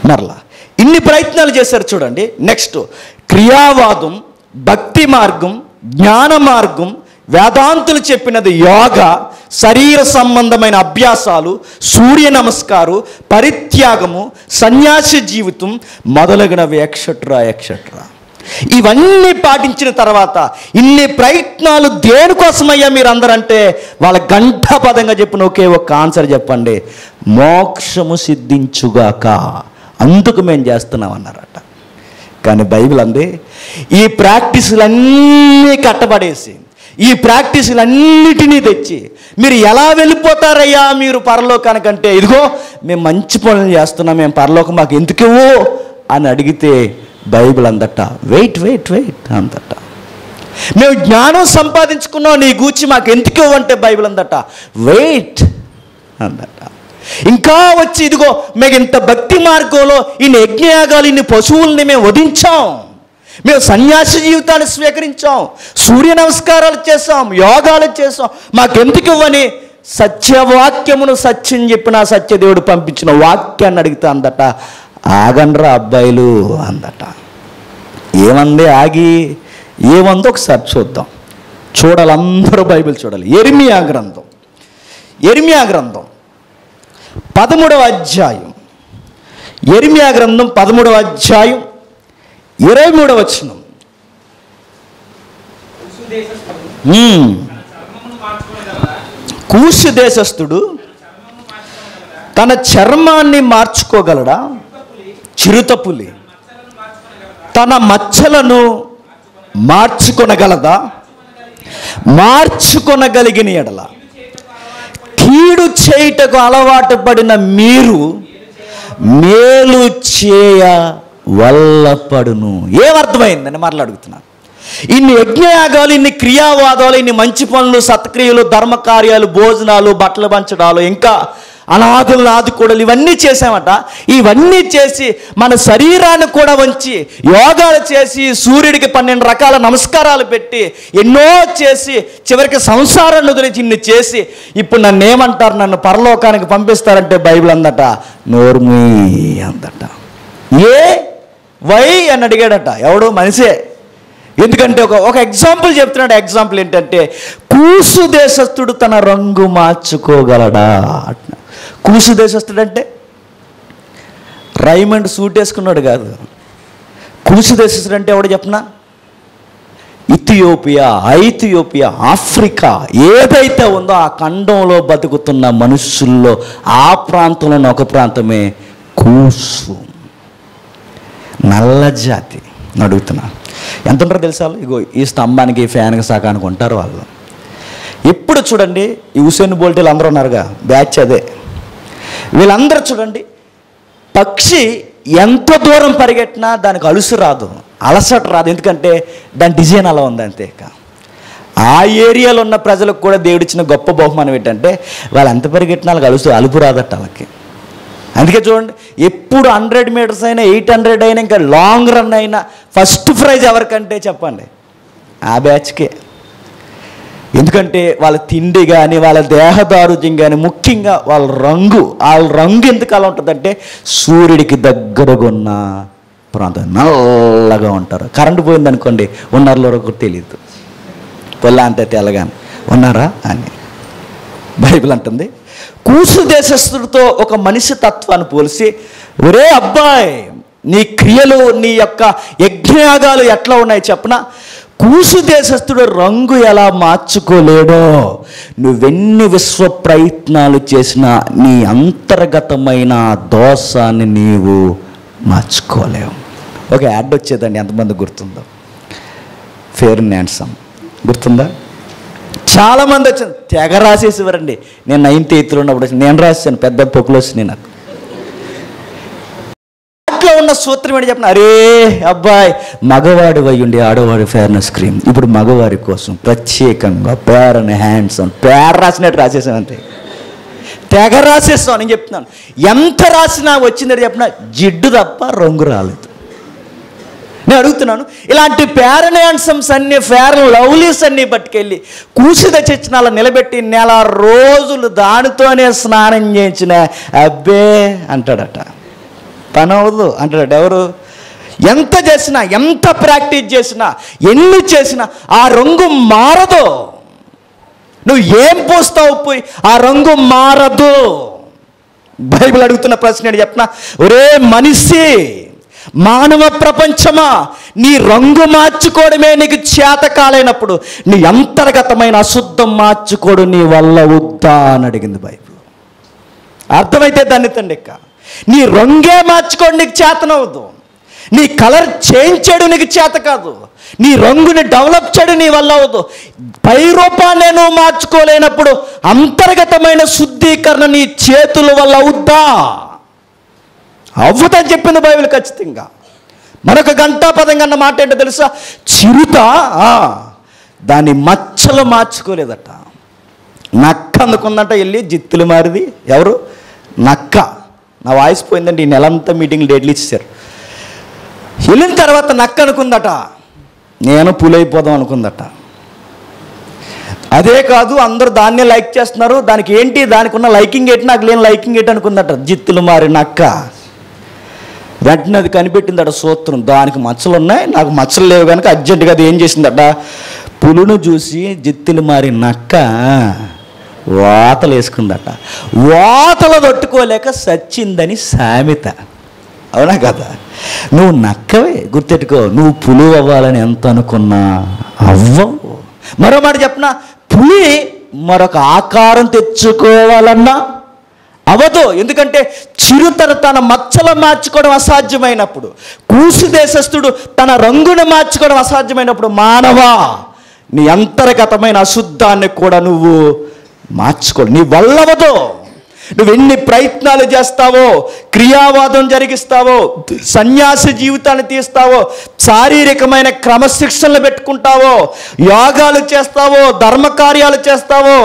మరలా ఇన్ని ప్రయత్నాలు చేశారు చూడండి. నెక్స్ట్ క్రియావాదం, భక్తి మార్గం, జ్ఞాన మార్గం, వేదాంతులు చెప్పినది యోగా, శరీర సంబంధమైన అభ్యాసాలు, సూర్య నమస్కారం, పరిత్యాగము, సన్యాసి జీవితం మొదలగునవి ఎక్సెట్రా. ఇవన్నీ పాటించిన తర్వాత ఇన్ని ప్రయత్నాలు దేనికోసమయ్యా మీరు అందరంటే వాళ్ళ గంటాపదంగా చెప్పిన ఒకే ఒక ఆన్సర్ చెప్పండి, మోక్షము సిద్ధించుగాక, అందుకు మేము చేస్తున్నాం అన్నారట. కానీ బైబిల్ అంది ఈ ప్రాక్టీసులన్నీ కట్టబడేసి, ఈ ప్రాక్టీసులన్నిటినీ తెచ్చి మీరు ఎలా వెళ్ళిపోతారయ్యా మీరు పరలోకానికంటే, ఇదిగో మేము మంచి పనులు చేస్తున్నాం, మేము పరలోకం మాకు ఎందుకేవో అని అడిగితే బైబిల్ అందట వెయిట్ అందట. మేము జ్ఞానం సంపాదించుకున్నాం, నీ గూర్చి మాకు ఎందుకు అంటే బైబిల్ అందట వెయిట్ అందట. ఇంకా వచ్చి ఇదిగో మేము ఇంత భక్తి మార్గంలో ఇన్ని యజ్ఞయాగాలు, ఇన్ని పశువుల్ని మేము వధించాం, మేము సన్యాసి జీవితాన్ని స్వీకరించాం, సూర్య నమస్కారాలు చేసాం, యోగాలు చేసాం, మాకెందుకు ఇవ్వని సత్యవాక్యమును సత్యం చెప్పిన సత్యదేవుడు పంపించిన వాక్యాన్ని అడిగితే అందట ఆగండ్రా అబ్బాయిలు అందట. ఏమంది ఆగి, ఏమందో ఒకసారి చూద్దాం. చూడాలి, అందరూ బైబిల్ చూడాలి. యెరెమీయా గ్రంథం 13వ అధ్యాయం, యెరెమీయా గ్రంథం 13వ అధ్యాయం 23వ వచనం. కూషు దేశస్థుడు తన చర్మాన్ని మార్చుకోగలడా? చిరుతపులి తన మచ్చలను మార్చుకొనగలదా? మార్చుకొనగలిగిన ఎడల కీడు చేయుటకు అలవాటు పడిన మీరు మేలు చేయ వల్లపడును. ఏమర్థమైందని మాట్లాడుతున్నాను. ఇన్ని యజ్ఞయాగాలు, ఇన్ని క్రియావాదాలు, ఇన్ని మంచి పనులు, సత్క్రియలు, ధర్మకార్యాలు, భోజనాలు, బట్టలు పంచడాలు, ఇంకా అనాథులను ఆదుకోవడాలు, ఇవన్నీ చేసామట. ఇవన్నీ చేసి మన శరీరాన్ని కూడా వంచి యోగాలు చేసి సూర్యుడికి 12 రకాల నమస్కారాలు పెట్టి ఎన్నో చేసి చివరికి సంసారాన్ని వదిలేసి ఇన్ని చేసి ఇప్పుడు నన్ను ఏమంటారు, నన్ను పరలోకానికి పంపిస్తారంటే బైబిల్ అందట నోర్మీ అందట. వై అని అడిగాడట. ఎవడు? మనిషే. ఎందుకంటే ఒక ఎగ్జాంపుల్ చెప్తున్నాడు. ఎగ్జాంపుల్ ఏంటంటే కూసు దేశస్థుడు తన రంగు మార్చుకోగలడా? కూసు దేశస్థుడు అంటే రైమండ్ సూట్ వేసుకున్నాడు కాదు. కూసు దేశస్థుడు అంటే ఎవడు చెప్పనా? ఐథియోపియా, ఆఫ్రికా ఏదైతే ఉందో ఆ ఖండంలో బతుకుతున్న మనుషుల్లో ఆ ప్రాంతంలోని ఒక ప్రాంతమే కూసు. నల్ల జాతి. అడుగుతున్నా, ఎంత ఉంటారో తెలుసా? ఇగో ఈ స్తంభానికి, ఫ్యాన్కి, సగానికి ఉంటారు వాళ్ళు. ఇప్పుడు చూడండి, ఈ హుసేన్ బోల్ట్ వీళ్ళందరూ ఉన్నారుగా, బ్యాచ్ అదే. వీళ్ళందరూ చూడండి, పక్షి ఎంత దూరం పరిగెట్టినా దానికి అలుసు రాదు, అలసట రాదు. ఎందుకంటే దాని డిజైన్ అలా ఉంది అంతే. ఆ ఏరియాలో ఉన్న ప్రజలకు కూడా దేవుడిచ్చిన గొప్ప బహుమానం ఏంటంటే వాళ్ళు ఎంత పరిగెట్టినా వాళ్ళకి అలుపు రాదట వాళ్ళకి. అందుకే చూడండి, ఎప్పుడు 100 మీటర్స్ అయినా, 800 అయినా, ఇంకా లాంగ్ రన్ అయినా ఫస్ట్ ప్రైజ్ ఎవరికంటే చెప్పండి? ఆ బ్యాచ్కే. ఎందుకంటే వాళ్ళ తిండి కానీ, వాళ్ళ దేహదారుజ్యం కానీ, ముఖ్యంగా వాళ్ళ రంగు ఎందుకు అలా ఉంటుందంటే సూర్యుడికి దగ్గరగా ఉన్న ప్రాంతం, నల్లగా ఉంటారు. కరెంటు పోయిందనుకోండి, ఉన్నారో కూడా తెలియదు, పొల్లా అంతే తెల్లగాని ఉన్నారా అని. బైబిల్ అంటుంది, కూసు దేశస్థుడితో ఒక మనిషి తత్వాన్ని పోల్చి, ఒరే అబ్బాయి, నీ క్రియలు, నీ యొక్క యజ్ఞయాగాలు ఎట్లా ఉన్నాయి చెప్పనా? కూసు దేశస్థుడు రంగు ఎలా మార్చుకోలేడో నువ్వెన్ని విశ్వ ప్రయత్నాలు చేసినా నీ అంతర్గతమైన దోషాన్ని నీవు మార్చుకోలేవు. ఒక యాడ్ వచ్చేదండి, ఎంతమంది గుర్తుందో? ఫెయిర్ అండ్ హ్యాండ్సమ్ గుర్తుందా? చాలామంది వచ్చింది, తెగ రాసేసేవారండి. నేను 9th 8th ఉన్నప్పుడు నేను రాశాను, పెద్ద పొక్కులు వచ్చినాయి నాకు. దాంట్లో ఉన్న సూత్రం ఏంటి చెప్పిన? అరే అబ్బాయి, మగవాడి అయ్యుండి ఆడవాడి ఫెయిర్నెస్ క్రీమ్, ఇప్పుడు మగవారి కోసం ప్రత్యేకంగా ఫెయిర్ అండ్ హ్యాండ్సమ్, పేరు రాసినట్టు రాసేసాను అంతే. తెగ రాసేస్తాను. నేను చెప్తున్నాను, ఎంత రాసినా వచ్చిందని చెప్పిన జిడ్డు తప్ప రంగు రాలేదు. నేను అడుగుతున్నాను, ఇలాంటి ఫెయిర్ అండ్ హ్యాండ్సమ్స్ అన్ని, ఫెయిర్ అండ్ లవ్లీస్ అన్ని పట్టుకెళ్ళి కూసిద చచ్చినాల నిలబెట్టి 1 నెల రోజులు దానితోనే స్నానం చేయించిన అబ్బే అంటాడట, పని అవ్వదు అంటాడట. ఎవరు? ఎంత చేసినా, ఎంత ప్రాక్టీస్ చేసినా, ఎన్ని చేసినా ఆ రంగు మారదు. నువ్వు ఏం పోస్తావు పోయి, ఆ రంగు మారదు. బైబిల్ అడుగుతున్న ప్రశ్న ఏంటి చెప్పనా? ఒరే మనిషి, మానవ ప్రపంచమా, నీ రంగు మార్చుకోవడమే నీకు చేత కాలేనప్పుడు నీ అంతర్గతమైన అశుద్ధం మార్చుకోవడం నీ వల్ల వద్దా అని అడిగింది బైబిల్. అర్థమైతే దాన్ని తండ్రి, నీ రంగే మార్చుకోవడం నీకు చేతనవద్దు, నీ కలర్ చేంజ్ చేయడం నీకు చేత కాదు, నీ రంగుని డెవలప్ చేయడం నీ వల్ల అవ్వదు. పై రూపాన్ని నువ్వు మార్చుకోలేనప్పుడు అంతర్గతమైన శుద్ధీకరణ నీ చేతుల వల్ల అవుద్దా? అవ్వదని చెప్పింది బైబిల్ ఖచ్చితంగా. మరొక గంటా పదంగా అన్న మాట ఏంటో తెలుసా? చిరుత దాని మచ్చలు మార్చుకోలేదట. నక్క అందుకుందంట, వెళ్ళి జిత్తులు మారిది. ఎవరు? నక్క. నా వాయిస్ పోయిందంటే ఈ నెలంతా మీటింగ్ డేట్లు ఇచ్చేసారు. వెళ్ళిన తర్వాత నక్క అనుకుందట, నేను పులైపోదాం అనుకుందట. అదే కాదు, అందరూ దాన్నే లైక్ చేస్తున్నారు, దానికి ఏంటి, దానికి ఉన్న లైకింగ్ ఏంటి, నాకు లేని లైకింగ్ ఏంటి అనుకుందట. జిత్తులు మారి నక్క. వెంటనే అది కనిపెట్టిందట సూత్రం, దానికి మచ్చలు ఉన్నాయి, నాకు మచ్చలు లేవు కనుక అర్జెంటుగా అది ఏం చేసిందట, పులును చూసి జిత్తులు మారి నక్క వాతలు వేసుకుందట. వాతలు తట్టుకోలేక సచ్చిందని సామెత. అవునా కదా? నువ్వు నక్కవే, గుర్తెట్టుకో. నువ్వు పులి అవ్వాలని ఎంత అనుకున్నా అవ్వవు. మరో మాట చెప్పనా, పులి మరొక ఆకారం తెచ్చుకోవాలన్నా అవదు. ఎందుకంటే చిరుత తన మచ్చలు మార్చుకోవడం అసాధ్యమైనప్పుడు, కూసు దేశస్థుడు తన రంగును మార్చుకోవడం అసాధ్యమైనప్పుడు, మానవా, నీ అంతర్గతమైన అశుద్ధాన్ని కూడా నువ్వు మార్చుకో, నీ వల్లవదు. నువ్వు ఎన్ని ప్రయత్నాలు చేస్తావో, క్రియావాదం జరిగిస్తావో, సన్యాసి జీవితాన్ని తీస్తావో, శారీరకమైన క్రమశిక్షణలు పెట్టుకుంటావో, యోగాలు చేస్తావో, ధర్మకార్యాలు చేస్తావో,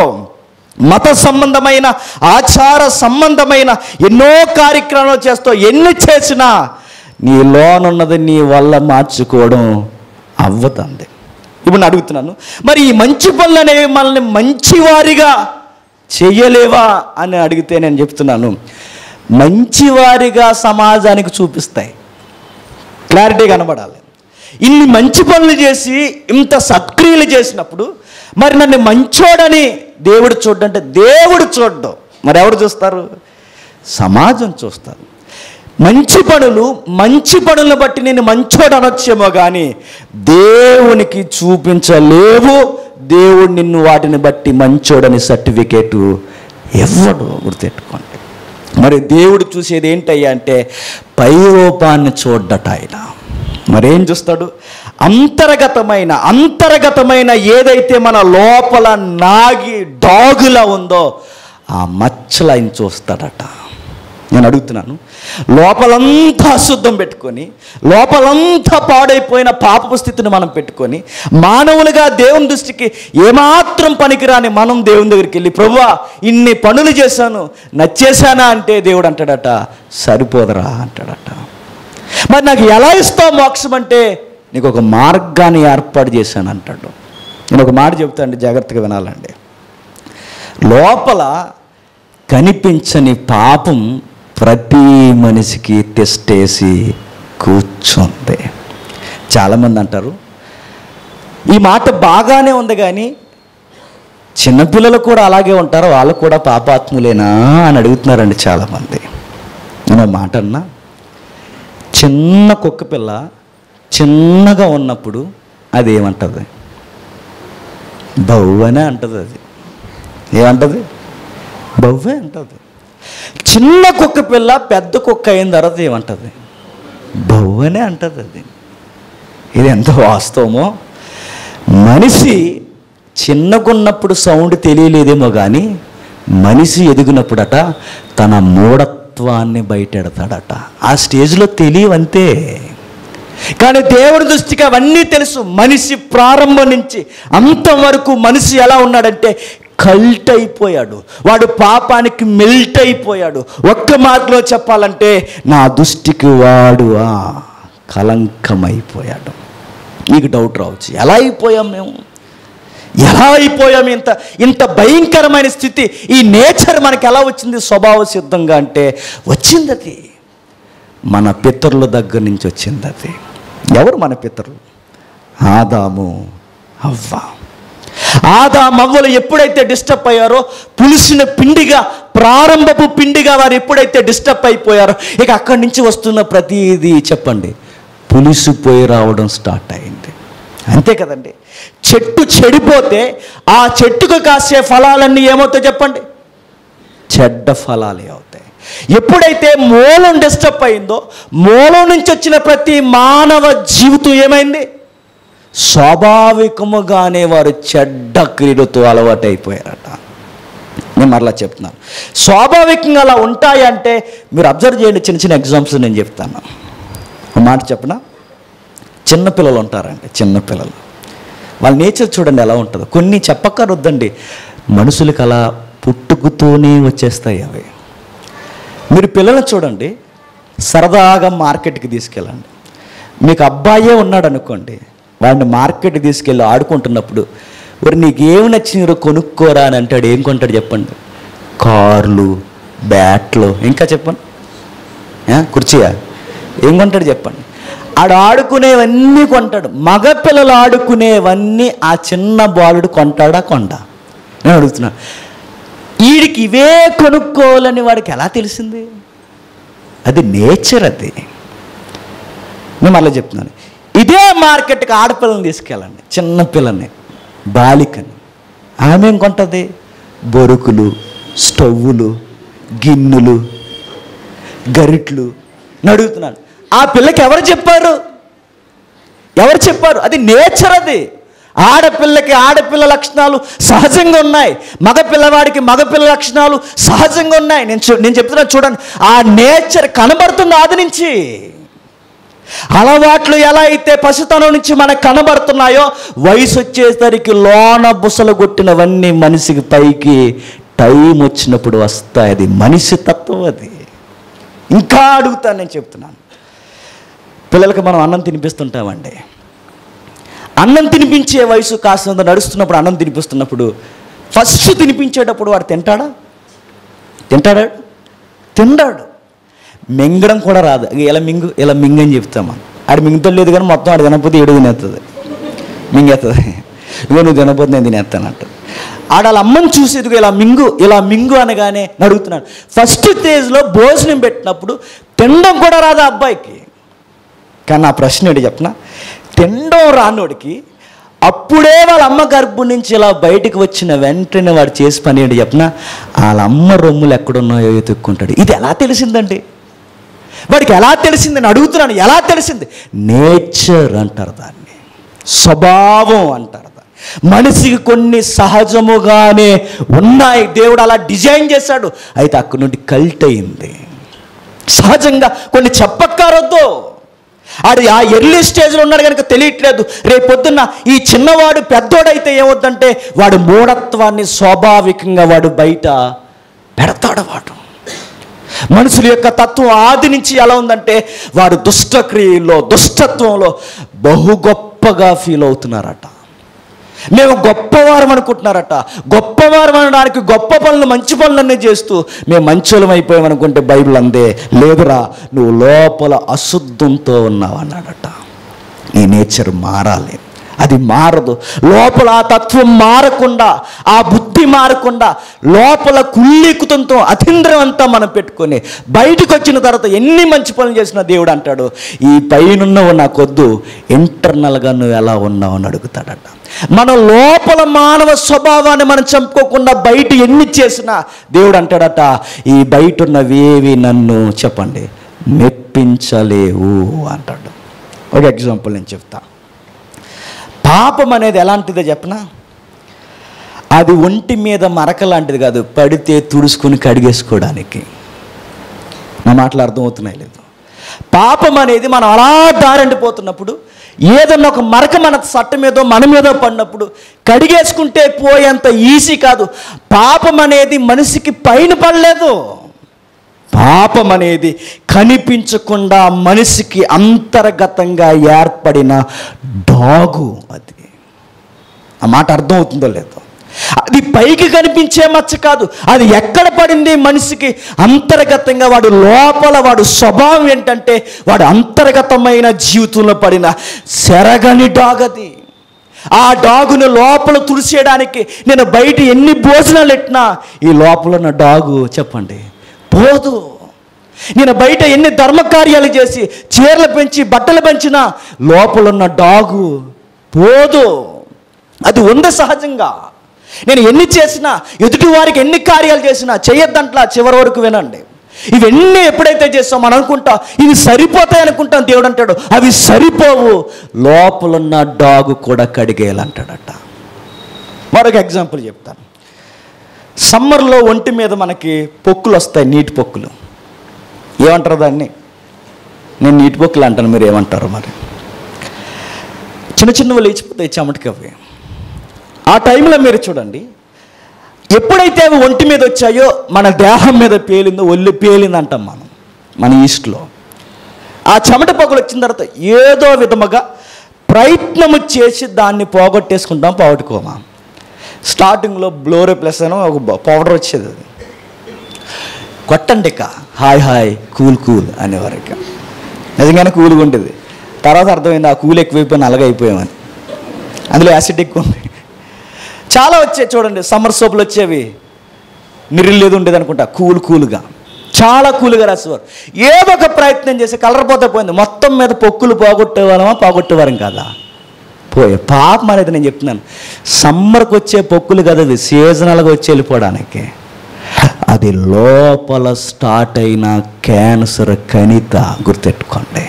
మత సంబంధమైన ఆచార సంబంధమైన ఎన్నో కార్యక్రమాలు చేస్తావు, ఎన్ని చేసినా నీ లోనున్నది నీ వల్ల మార్చుకోవడం అవ్వదండి. ఇప్పుడు నేను అడుగుతున్నాను, మరి ఈ మంచి పనులు అనేవి మనల్ని మంచివారిగా చెయ్యలేవా అని అడిగితే నేను చెప్తున్నాను, మంచివారిగా సమాజానికి చూపిస్తాయి. క్లారిటీ కనబడాలి. ఇన్ని మంచి పనులు చేసి ఇంత సత్క్రియలు చేసినప్పుడు మరి నన్ను మంచోడని దేవుడు చూడంటే దేవుడు చూడడం, మరి ఎవరు చూస్తారు? సమాజం చూస్తారు. మంచి పనులను బట్టి నేను మంచోడు అనొచ్చేమో కానీ దేవునికి చూపించలేవు. దేవుడు నిన్ను వాటిని బట్టి మంచోడని సర్టిఫికేటు ఇవ్వడు, గుర్తెట్టుకోండి. మరి దేవుడు చూసేది ఏంటయ్యా అంటే పై రూపాన్ని చూడ్డట. ఆయన మరేం చూస్తాడు? అంతర్గతమైన ఏదైతే మన లోపల నాగి డాగులా ఉందో ఆ మచ్చలు ఆయన చూస్తాడట. నేను అడుగుతున్నాను, లోపలంతా అశుద్ధం పెట్టుకొని, లోపలంతా పాడైపోయిన పాపపు స్థితిని మనం పెట్టుకొని, మానవులుగా దేవుని దృష్టికి ఏమాత్రం పనికిరాని మనం దేవుని దగ్గరికి వెళ్ళి, ప్రభువా ఇన్ని పనులు చేశాను, నచ్చేశానా అంటే దేవుడు అంటాడట, సరిపోదరా అంటాడట. మరి నాకు ఎలా ఇస్తావు మోక్షం అంటే, నీకు ఒక మార్గాన్ని ఏర్పాటు చేశాను అంటాడు. నేను ఒక మాట చెప్తానండి, జాగ్రత్తగా వినాలండి. లోపల కనిపించని పాపం ప్రతి మనిషికి టెస్టేసి కూర్చుంది. చాలామంది అంటారు, ఈ మాట బాగానే ఉంది కానీ చిన్నపిల్లలు కూడా అలాగే ఉంటారు, వాళ్ళు కూడా పాపాత్ములేనా అని అడుగుతున్నారండి చాలామంది. నేను మాట అన్నా, చిన్న కుక్క పిల్ల చిన్నగా ఉన్నప్పుడు అది ఏమంటుంది? బవ్వనే అంటుంది. అది ఏమంటుంది? బవ్వే అంటుంది. చిన్న కుక్క పిల్ల పెద్ద కుక్క అయిన తర్వాత ఏమంటుంది? బవ్వనే అంటుంది. అది ఇది ఎంత వాస్తవమో. మనిషి చిన్నగున్నప్పుడు సౌండ్ తెలియలేదేమో కానీ మనిషి ఎదిగినప్పుడట తన మూఢత్వాన్ని బయటెడతాడట. ఆ స్టేజ్లో తెలియవంతే, కానీ దేవుడి దృష్టికి అవన్నీ తెలుసు. మనిషి ప్రారంభం నుంచి అంతవరకు మనిషి ఎలా ఉన్నాడంటే కల్ట్ అయిపోయాడు. వాడు పాపానికి మెల్ట్ అయిపోయాడు. ఒక్క మాటలో చెప్పాలంటే నా దృష్టికి వాడు కలంకమైపోయాడు. మీకు డౌట్ రావచ్చు, ఎలా అయిపోయాం మేము? ఎలా అయిపోయాం? ఇంత భయంకరమైన స్థితి, ఈ నేచర్ మనకి ఎలా వచ్చింది స్వభావ సిద్ధంగా అంటే వచ్చింది అది మన పితరుల దగ్గర నుంచి వచ్చింది. అది ఎవరు మన పితరులు? ఆదాము హవ్వ. ఆదామవ్వలు ఎప్పుడైతే డిస్టర్బ్ అయ్యారో, పులిసిన పిండిగా, ప్రారంభపు పిండిగా వారు ఎప్పుడైతే డిస్టర్బ్ అయిపోయారో, ఇక అక్కడి నుంచి వస్తున్న ప్రతిదీ చెప్పండి పులిసిపోయి రావడం స్టార్ట్ అయింది. అంతే కదండి. చెట్టు చెడిపోతే ఆ చెట్టుకు కాసే ఫలాలన్నీ ఏమవుతాయి చెప్పండి? చెడ్డ ఫలాలే అవుతాయి. ఎప్పుడైతే మూలం డిస్టర్బ్ అయిందో, మూలం నుంచి వచ్చిన ప్రతి మానవ జీవితం ఏమైంది? స్వాభావికముగానే వారు చెడ్డ క్రియలతో అలవాటు అయిపోయారట. నేను మరలా చెప్తున్నాను, స్వాభావికంగా అలా ఉంటాయంటే మీరు అబ్జర్వ్ చేయండి. చిన్న చిన్న ఎగ్జాంపుల్స్ నేను చెప్తాను. ఒక మాట చెప్పనా? చిన్నపిల్లలు ఉంటారండి, చిన్నపిల్లలు వాళ్ళ నేచర్ చూడండి ఎలా ఉంటుందో. కొన్ని చెప్పక్కర్వద్దండి, మనుషులకు అలా పుట్టుకుతూనే వచ్చేస్తాయి అవి. మీరు పిల్లలను చూడండి, సరదాగా మార్కెట్కి తీసుకెళ్ళండి. మీకు అబ్బాయే ఉన్నాడు అనుకోండి, వాడిని మార్కెట్కి తీసుకెళ్ళి ఆడుకుంటున్నప్పుడు, మరి నీకేమి నచ్చినారో కొనుక్కోరా అని అంటాడు. ఏం కొంటాడు చెప్పండి? కార్లు, బ్యాట్లు, ఇంకా చెప్పండి, కుర్చీయా, ఏం కొంటాడు చెప్పండి? ఆడు ఆడుకునేవన్నీ కొంటాడు. మగపిల్లలు ఆడుకునేవన్నీ ఆ చిన్న బాలుడు కొంటాడా? కొండా? నేను అడుగుతున్నా, వీడికి ఇవే కొనుక్కోవాలని వాడికి ఎలా తెలిసింది? అది నేచర్. అది నేను మళ్ళీ చెప్తున్నాను, ఇదే మార్కెట్కి ఆడపిల్లని తీసుకెళ్ళండి, చిన్న పిల్లని, బాలికని. ఆమె ఏం కొంటుంది? బొరుకులు, స్టవ్వులు, గిన్నెలు, గరిట్లు. అడుగుతున్నాను, ఆ పిల్లకి ఎవరు చెప్పారు? ఎవరు చెప్పారు? అది నేచర్. అది ఆడపిల్లకి ఆడపిల్ల లక్షణాలు సహజంగా ఉన్నాయి, మగపిల్లవాడికి మగపిల్ల లక్షణాలు సహజంగా ఉన్నాయి. నేను చెప్తున్నాను చూడండి, ఆ నేచర్ కనబడుతుంది ఆది నుంచి. అలవాట్లు ఎలా అయితే పసితనం నుంచి మనకు కనబడుతున్నాయో, వయసు వచ్చేసరికి లోన బుసలు కొట్టినవన్నీ మనిషికి పైకి టైం వచ్చినప్పుడు వస్తాయి. అది మనిషి తత్వం. అది ఇంకా అడుగుతాను, నేను చెప్తున్నాను. పిల్లలకి మనం అన్నం తినిపిస్తుంటామండి. అన్నం తినిపించే వయసు కాస్త నడుస్తున్నప్పుడు, అన్నం తినిపిస్తున్నప్పుడు ఫస్ట్ తినిపించేటప్పుడు వాడు తింటాడా? తింటాడు? మింగడం కూడా రాదు. ఇలా మింగు అని చెప్తాం మనం. ఆడు మింగుతలేదు కానీ మొత్తం ఆడు తినకపోతే ఏడు తినేస్తుంది, మింగేస్తుంది. ఇగో నువ్వు తినకపోతే నేను తినేస్తానంట. ఆడ వాళ్ళ అమ్మని చూసి ఇదిగో ఇలా మింగు అనగానే అడుగుతున్నాడు. ఫస్ట్ స్టేజ్లో భోజనం పెట్టినప్పుడు తినడం కూడా రాదు ఆ అబ్బాయికి. కానీ నా ప్రశ్న ఏంటి చెప్పనా, తినడం రానోడికి అప్పుడే వాళ్ళ అమ్మ గర్భం నుంచి ఇలా బయటకు వచ్చిన వెంటనే వాడు చేసి పని ఏంటి చెప్పనా, వాళ్ళ అమ్మ రొమ్ములు ఎక్కడున్నాయో ఎత్తుక్కుంటాడు. ఇది ఎలా తెలిసిందండి వాడికి? ఎలా తెలిసిందని అడుగుతున్నాను. ఎలా తెలిసింది? నేచర్ అంటారు దాన్ని, స్వభావం అంటారు. మనిషికి కొన్ని సహజముగానే ఉన్నాయి, దేవుడు అలా డిజైన్ చేశాడు. అయితే అక్కడి నుండి కల్ట్ అయింది. సహజంగా కొన్ని చెప్పక్కరొద్దు. ఆడు ఆ ఎర్లీ స్టేజ్లో ఉన్నాడు కనుక తెలియట్లేదు. రేపొద్దున్న ఈ చిన్నవాడు పెద్దోడైతే ఏమవుద్దంటే వాడు మూఢత్వాన్ని స్వాభావికంగా వాడు బయట పెడతాడు. వాడు మనుషుల యొక్క తత్వం ఆది నుంచి ఎలా ఉందంటే వాడు దుష్టక్రియల్లో దుష్టత్వంలో బహు గొప్పగా ఫీల్ అవుతున్నారట. మేము గొప్పవారం అనుకుంటున్నారట. గొప్పవారం అనడానికి గొప్ప పనులు మంచి పనులన్నీ చేస్తూ మేము మంచోళం అయిపోయామనుకుంటే బైబిల్ అందే, లేదురా నువ్వు లోపల అశుద్ధంతో ఉన్నావు అన్నాడట. నీ నేచర్ మారాలి, అది మారదు. లోపల ఆ తత్వం మారకుండా, ఆ బుద్ధి మారకుండా లోపల కుళ్ళీకుతంతో అతీంద్రం అంతా మనం పెట్టుకొని బయటకు వచ్చిన తర్వాత ఎన్ని మంచి పనులు చేసినా దేవుడు అంటాడు, ఈ పైనున్నవు నాకొద్దు, ఇంటర్నల్గా నువ్వు ఎలా ఉన్నావు అని అడుగుతాడట. మన లోపల మానవ స్వభావాన్ని మనం చంపుకోకుండా బయట ఎన్ని చేసినా దేవుడు అంటాడట, ఈ బయట ఉన్నవేవి నన్ను చెప్పండి మెప్పించలేవు అంటాడు. ఒక ఎగ్జాంపుల్ నేను చెప్తా. పాపం అనేది ఎలాంటిదో చెప్పనా, అది ఒంటి మీద మరక లాంటిది కాదు, పడితే తుడుచుకుని కడిగేసుకోవడానికి. నా మాటలు అర్థమవుతున్నాయి లేదు? పాపం అనేది మనం అలా దారండిపోతున్నప్పుడు ఏదన్నా ఒక మరక మన సట్ట మీదో మన మీదో పడినప్పుడు కడిగేసుకుంటే పోయేంత ఈజీ కాదు. పాపం అనేది మనిషికి పైన పడలేదు. పాపం అనేది కనిపించకుండా మనిషికి అంతర్గతంగా ఏర్పడిన డాగు. అది ఆ మాట అర్థమవుతుందో లేదో? అది పైకి కనిపించే మచ్చ కాదు, అది ఎక్కడ పడింది మనిషికి అంతర్గతంగా. వాడు లోపల వాడు స్వభావం ఏంటంటే వాడు అంతర్గతమైన జీవితంలో పడిన సెరగని డాగ్ అది. ఆ డాగును లోపల తుడిచేయడానికి నేను బయట ఎన్ని భోజనాలు ఎట్టినా ఈ లోపల ఉన్న డాగు చెప్పండి పోదు. నేను బయట ఎన్ని ధర్మకార్యాలు చేసి చీరలు పెంచి బట్టలు పెంచినా లోపల ఉన్న డాగు పోదు. అది ఉంది సహజంగా. నేను ఎన్ని చేసినా, ఎదుటి వారికి ఎన్ని కార్యాలు చేసినా చేయొద్దంట్లా, చివరి వరకు వినండి. ఇవన్నీ ఎప్పుడైతే చేస్తాం మనం అనుకుంటాం ఇవి సరిపోతాయి అనుకుంటాం. దేవుడు అంటాడు అవి సరిపోవు, లోపలున్న డాగు కూడా కడిగేయాలంటాడట. మరొక ఎగ్జాంపుల్ చెప్తాను. సమ్మర్లో ఒంటి మీద మనకి పొక్కులు వస్తాయి, నీటి పొక్కులు. ఏమంటారు దాన్ని? నేను నీటి పొక్కులు అంటాను, మీరు ఏమంటారు మరి? చిన్న చిన్నవి లేచిపోతాయి చెమటకి అవి. ఆ టైంలో మీరు చూడండి, ఎప్పుడైతే అవి ఒంటి మీద వచ్చాయో మన దేహం మీద పేలిందో, ఒళ్ళు పేలింది అంటాం మన ఈస్ట్లో. ఆ చెమట పొగలు వచ్చిన తర్వాత ఏదో విధముగా ప్రయత్నము చేసి దాన్ని పోగొట్టుకోమా. స్టార్టింగ్లో బ్లోరో ప్లస్ అని ఒక పౌడర్ వచ్చేది, అది కొట్టండి ఇక హాయ్ హాయ్ కూల్ అనేవారు. ఇక నిజంగానే కూల్గా ఉండేది. తర్వాత అర్థమైంది ఆ కూల్ ఎక్కువైపోయి నల్లగా అయిపోయామని. అందులో యాసిడ్ ఎక్కువ ఉంది. చాలా వచ్చాయి చూడండి, సమ్మర్ సోపులు వచ్చేవి, నిరిల్లేదు ఉండేది అనుకుంటా, కూల్గా చాలా కూల్గా రాసేవారు. ఏదో ఒక ప్రయత్నం చేసి కలర్ పోతే పోయింది. మొత్తం మీద పొక్కులు పోగొట్టేవారం కదా, పోయే పాపం అనేది. నేను చెప్తున్నాను, సమ్మర్కి వచ్చే పొక్కులు కదా, అది సీజనల్గా వచ్చి వెళ్ళిపోవడానికి. అది లోపల స్టార్ట్ అయిన క్యాన్సర్ కణిత, గుర్తెట్టుకోండి.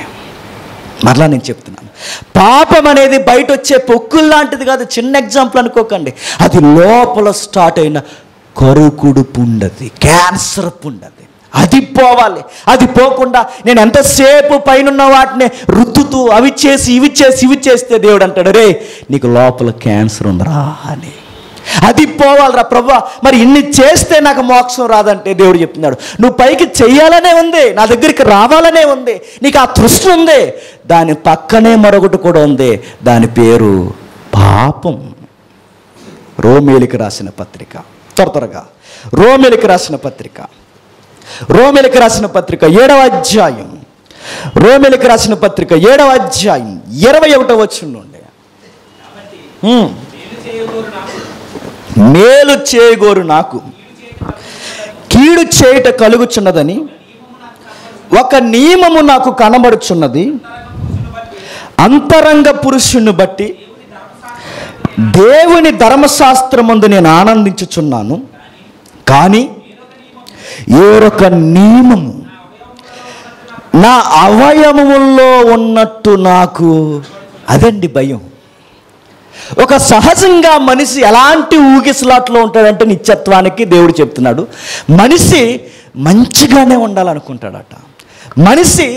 మరలా నేను చెప్తున్నాను, పాపం అనేది బయట వచ్చే పొక్కులు లాంటిది కాదు. చిన్న ఎగ్జాంపుల్ అనుకోకండి, అది లోపల స్టార్ట్ అయిన కరుకుడు పుండది, క్యాన్సర్ పుండది. అది పోవాలి. అది పోకుండా నేను ఎంతసేపు పైన వాటిని రుద్దుతూ అవి చేసి ఇవి చేస్తే దేవుడు అంటాడు రే నీకు లోపల క్యాన్సర్ ఉందిరా అని. అది పోవాలిరా ప్రభా, మరి ఇన్ని చేస్తే నాకు మోక్షం రాదంటే దేవుడు చెప్తున్నాడు నువ్వు పైకి చెయ్యాలనే ఉంది, నా దగ్గరికి రావాలనే ఉంది, నీకు ఆ తృష్ణ ఉంది. దాని పక్కనే మరొకటి కూడా ఉంది, దాని పేరు పాపం. రోమేలికి రాసిన పత్రిక, త్వరగా రోమేలికి రాసిన పత్రిక 7వ అధ్యాయం రోమీయులకు రాసిన పత్రిక 7వ అధ్యాయం 21వ వచనం నుండి, మేలు చేయగోరు నాకు కీడు చేయుట కలుగుచున్నదని ఒక నియమము నాకు కనబడుచున్నది. అంతరంగ పురుషుని బట్టి దేవుని ధర్మశాస్త్రమందు నేను ఆనందించుచున్నాను, కానీ ఏరొక నియమము నా అవయవముల్లో ఉన్నట్టు నాకు, అదండి భయం. ఒక సహజంగా మనిషి ఎలాంటి ఊగిసలాట్లో ఉంటాడంటే, నిత్యత్వానికి దేవుడు చెప్తున్నాడు, మనిషి మంచిగానే ఉండాలనుకుంటాడట, మనిషి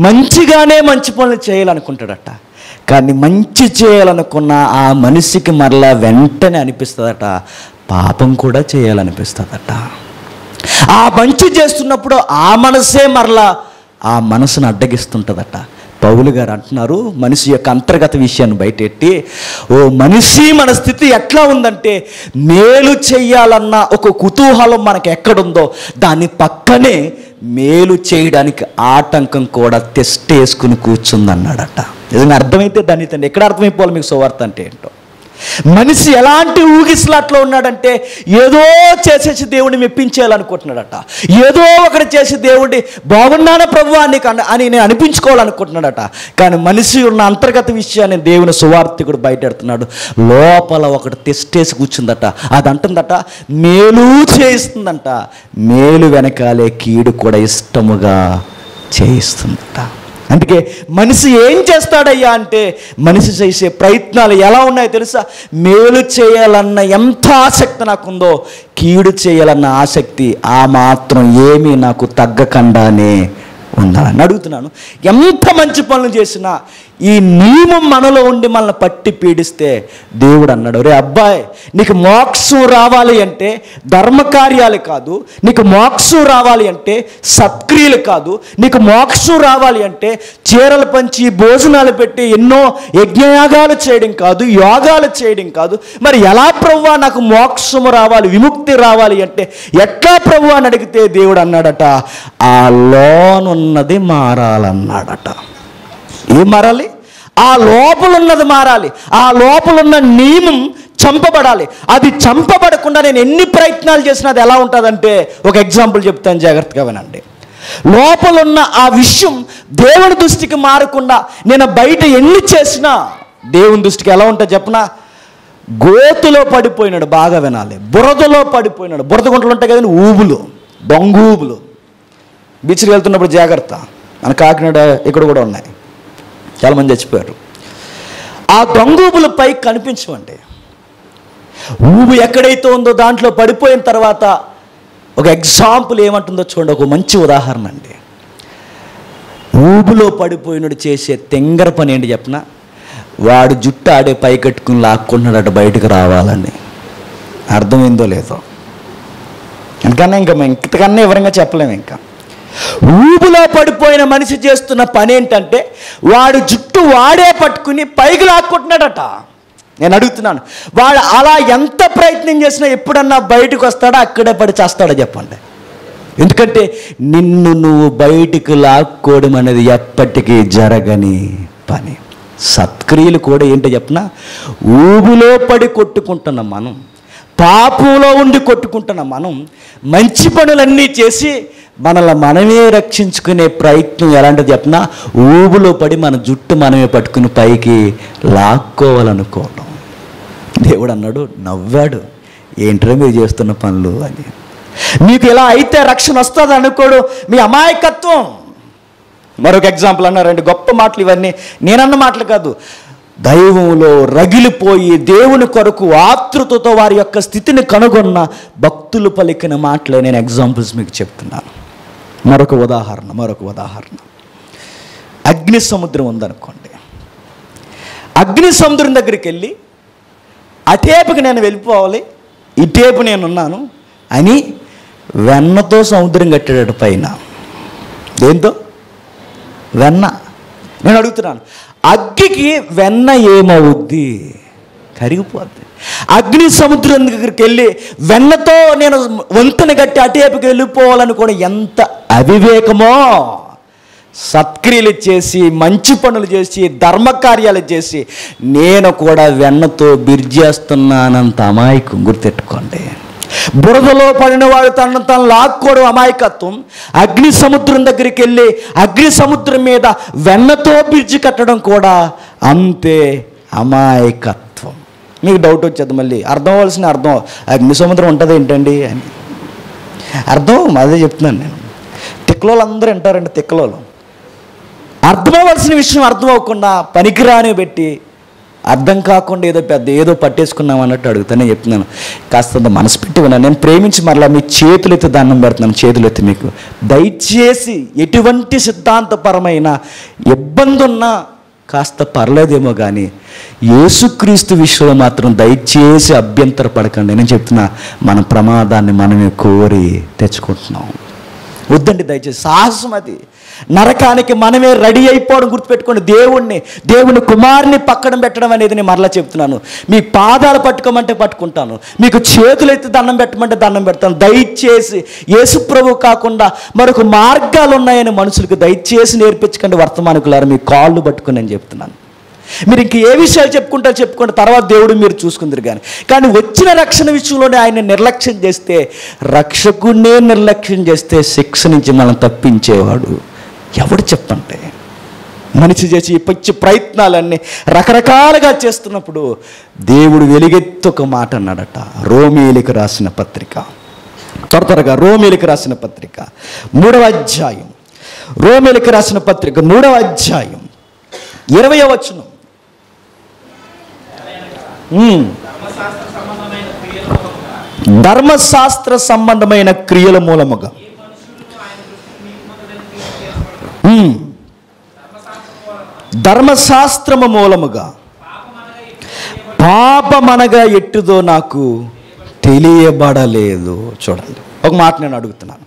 మంచిగానే మంచి పనులు చేయాలనుకుంటాడట. కానీ మంచి చేయాలనుకున్న ఆ మనిషికి మరలా వెంటనే అనిపిస్తుందట పాపం కూడా చేయాలనిపిస్తుందట. ఆ మంచి చేస్తున్నప్పుడు ఆ మనసే మరలా ఆ మనసును అడ్డగిస్తుంటుందట. పౌలు గారు అంటున్నారు, మనిషి యొక్క అంతర్గత విషయాన్ని బయటెట్టి, ఓ మనిషి మన స్థితి ఎట్లా ఉందంటే, మేలు చెయ్యాలన్న ఒక కుతూహలం మనకు ఎక్కడుందో దాని పక్కనే మేలు చేయడానికి ఆటంకం కూడా తెస్టేసుకుని కూర్చుందన్నాడట. నిజంగా అర్థమైతే దాన్ని తండ్రి ఎక్కడ అర్థమైపోవాలి మీకు సువార్త అంటే ఏంటో. మనిషి ఎలాంటి ఊగిసలాట్లో ఉన్నాడంటే, ఏదో చేసేసి దేవుడిని మెప్పించేయాలనుకుంటున్నాడట, ఏదో ఒకటి చేసి దేవుడిని బాగున్నాను ప్రభువా అని నేను అనిపించుకోవాలనుకుంటున్నాడట. కానీ మనిషి ఉన్న అంతర్గత విషయాన్ని దేవుని సువార్తికుడు బయటెడుతున్నాడు. లోపల ఒకటి తెస్టేసి కూర్చుందట, అది అంటుందట మేలు చేయిస్తుందంట, మేలు వెనకాలే కీడు కూడా ఇష్టముగా చేయిస్తుందట. అందుకే మనిషి ఏం చేస్తాడయ్యా అంటే, మనిషి చేసే ప్రయత్నాలు ఎలా ఉన్నాయో తెలుసా? మేలు చేయాలన్న ఎంత ఆసక్తి నాకుందో, కీడు చేయాలన్న ఆసక్తి ఆ మాత్రం ఏమీ నాకు తగ్గకుండానే ఉండాలని అడుగుతున్నాను. ఎంత మంచి పనులు చేసినా ఈ నియమం మనలో ఉండి మనల్ని పట్టి పీడిస్తే దేవుడు అన్నాడు, రే అబ్బాయి, నీకు మోక్షం రావాలి అంటే ధర్మకార్యాలు కాదు, నీకు మోక్షం రావాలి అంటే సత్క్రియలు కాదు, నీకు మోక్షం రావాలి అంటే చీరలు పంచి భోజనాలు పెట్టి ఎన్నో యజ్ఞయాగాలు చేయడం కాదు, యోగాలు చేయడం కాదు. మరి ఎలా ప్రభువా నాకు మోక్షము రావాలి, విముక్తి రావాలి అంటే ఎట్లా ప్రభువా అని అడిగితే దేవుడు అన్నాడట, ఆ లోనున్నది మారాలన్నాడట. ఏం మారాలి? ఆ లోపలున్నది మారాలి. ఆ లోపలున్న నియమం చంపబడాలి. అది చంపబడకుండా నేను ఎన్ని ప్రయత్నాలు చేసినా అది ఎలా ఉంటుందంటే, ఒక ఎగ్జాంపుల్ చెప్తాను, జాగ్రత్తగా వినండి. లోపలున్న ఆ విషయం దేవుని దృష్టికి మారకుండా నేను బయట ఎన్ని చేసినా దేవుని దృష్టికి ఎలా ఉంటుంది చెప్పనా? గోతులో పడిపోయినాడు, బాగా వినాలి, బురదలో పడిపోయినాడు. బురద గుంటలు ఉంటాయి కదండి, ఊబులు, దొంగూబులు. బీచ్కి వెళ్తున్నప్పుడు జాగ్రత్త, మన కాకినాడ ఇక్కడ కూడా ఉన్నాయి, చాలామంది చచ్చిపోయారు. ఆ దొంగూబులు పైకి కనిపించవండి. ఊబు ఎక్కడైతే ఉందో దాంట్లో పడిపోయిన తర్వాత ఒక ఎగ్జాంపుల్ ఏమంటుందో చూడండి, ఒక మంచి ఉదాహరణ అండి. ఊబులో పడిపోయినడు చేసే తెంగర పని ఏంటి చెప్పిన? వాడు జుట్టు ఆడే పైకట్టుకుని లాక్కుంటున్నాడట బయటకు రావాలని. అర్థమైందో లేదో, ఎందుకన్నా ఇంకా ఇంతకన్నా వివరంగా చెప్పలేము. ఇంకా ఊబులో పడిపోయిన మనిషి చేస్తున్న పని ఏంటంటే, వాడు జుట్టు వాడే పట్టుకుని పైకి లాక్కుంటున్నాడట. నేను అడుగుతున్నాను, వాడు అలా ఎంత ప్రయత్నం చేసినా ఎప్పుడన్నా బయటకు వస్తాడా? అక్కడే పడి చేస్తాడా చెప్పండి? ఎందుకంటే నిన్ను నువ్వు బయటికి లాక్కోవడం అనేది ఎప్పటికీ జరగని పని. సత్క్రియలు కూడా ఏంటో చెప్పినా, ఊబులో పడి కొట్టుకుంటున్నాం మనం, పాపంలో ఉండి కొట్టుకుంటున్నాం మనం. మంచి పనులన్నీ చేసి మనల్ని మనమే రక్షించుకునే ప్రయత్నం ఎలాంటిది చెప్పినా, ఊబులో పడి మన జుట్టు మనమే పట్టుకుని పైకి లాక్కోవాలనుకోవడం. దేవుడు అన్నాడు, నవ్వాడు, ఏంటో మీరు చేస్తున్న పనులు అని. మీకు ఇలా అయితే రక్షణ వస్తుంది అనుకోడు, మీ అమాయకత్వం. మరొక ఎగ్జాంపుల్ అన్నారండి, గొప్ప మాటలు ఇవన్నీ, నేనన్న మాటలు కాదు. దైవంలో రగిలిపోయి దేవుని కొరకు ఆతృతతో వారి యొక్క స్థితిని కనుగొన్న భక్తులు పలికిన మాటలే నేను ఎగ్జాంపుల్స్ మీకు చెప్తున్నాను. మరొక ఉదాహరణ, అగ్ని సముద్రం ఉందనుకోండి. అగ్ని సముద్రం దగ్గరికి వెళ్ళి అటేపుకి నేను వెళ్ళిపోవాలి, ఇటేపు నేనున్నాను అని వెన్నతో సముద్రం కట్టాడు పైన. దేంతో? వెన్న. నేను అడుగుతున్నాను, అగ్గికి వెన్న ఏమవుద్ది? కరిగిపోద్ది. అగ్ని సముద్రం దగ్గరికి వెళ్ళి వెన్నతో నేను వంతెన కట్టి అటేపుకి వెళ్ళిపోవాలనుకోని ఎంత అవివేకమో. సత్క్రియలు చేసి, మంచి పనులు చేసి, ధర్మకార్యాలు చేసి నేను కూడా వెన్నతో బిర్జేస్తున్నానంత అమాయకం. గుర్తెట్టుకోండి. బురదలో పడిన వాడు తను లాక్కోవడం అమాయకత్వం. అగ్ని సముద్రం దగ్గరికి వెళ్ళి అగ్ని సముద్రం మీద వెన్నతో బ్రిడ్జి కట్టడం కూడా అంతే అమాయకత్వం. మీకు డౌట్ వచ్చేది మళ్ళీ, అర్థం అవ్వాల్సిన అర్థం, అగ్ని సముద్రం ఉంటుంది ఏంటండి అని అర్థం. అదే చెప్తున్నాను నేను. తిక్కలోళ్ళు అందరూ వింటారండి. తిక్కలోళ్ళు అర్థం అవ్వాల్సిన విషయం అర్థం అవ్వకుండా పనికిరాని పెట్టి అర్థం కాకుండా ఏదో పట్టేసుకున్నాం అన్నట్టు అడుగుతానే చెప్తున్నాను. కాస్త మనసు పెట్టి ఉన్నాను. నేను ప్రేమించి మరలా మీ చేతులెత్తి దండం పెడుతున్నాను. చేతులెత్తి మీకు దయచేసి ఎటువంటి సిద్ధాంతపరమైన ఇబ్బంది ఉన్నా కాస్త పర్లేదేమో కానీ యేసుక్రీస్తు విషయంలో మాత్రం దయచేసి అభ్యంతర పడకండి. నేను చెప్తున్నా, మన ప్రమాదాన్ని మనమే కోరి తెచ్చుకుంటున్నాం. వద్దండి దయచేసి. సాహసం అది. నరకానికి మనమే రెడీ అయిపోవడం గుర్తుపెట్టుకోండి. దేవుని కుమారుని పక్కన పెట్టడం అనేది నేను మరలా చెప్తున్నాను. మీ పాదాలు పట్టుకోమంటే పట్టుకుంటాను, మీకు చేతులు ఎత్తి దండం పెట్టమంటే దండం పెడతాను. దయచేసి యేసుప్రభు కాకుండా మరొక మార్గాలు ఉన్నాయని మనుషులకు దయచేసి నేర్పించకండి. వర్తమానికులారా, మీ కాళ్ళు పట్టుకుని నేను చెప్తున్నాను. మీరు ఇంక ఏ విషయాలు చెప్పుకుంటే తర్వాత దేవుడు మీరు చూసుకుందరు. కానీ వచ్చిన రక్షణ విషయంలోనే ఆయన నిర్లక్ష్యం చేస్తే, రక్షకునే నిర్లక్ష్యం చేస్తే శిక్ష నుంచి మనం తప్పించేవాడు ఎవడు చెప్పండి. మనిషి చేసి పిచ్చి ప్రయత్నాలన్నీ రకరకాలుగా చేస్తున్నప్పుడు దేవుడు వెలుగెత్తి ఒక మాట అన్నాడట. రోమీయులకు రాసిన పత్రిక, త్వరగా రోమీయులకు రాసిన పత్రిక 3వ అధ్యాయం, రోమీయులకు రాసిన పత్రిక 3వ అధ్యాయం 20వ వచనం. ధర్మశాస్త్ర సంబంధమైన క్రియల మూలముగా ధర్మశాస్త్రము మూలముగా పాపమనగా ఎట్టుదో నాకు తెలియబడలేదు. చూడండి, ఒక మాట నేను అడుగుతున్నాను.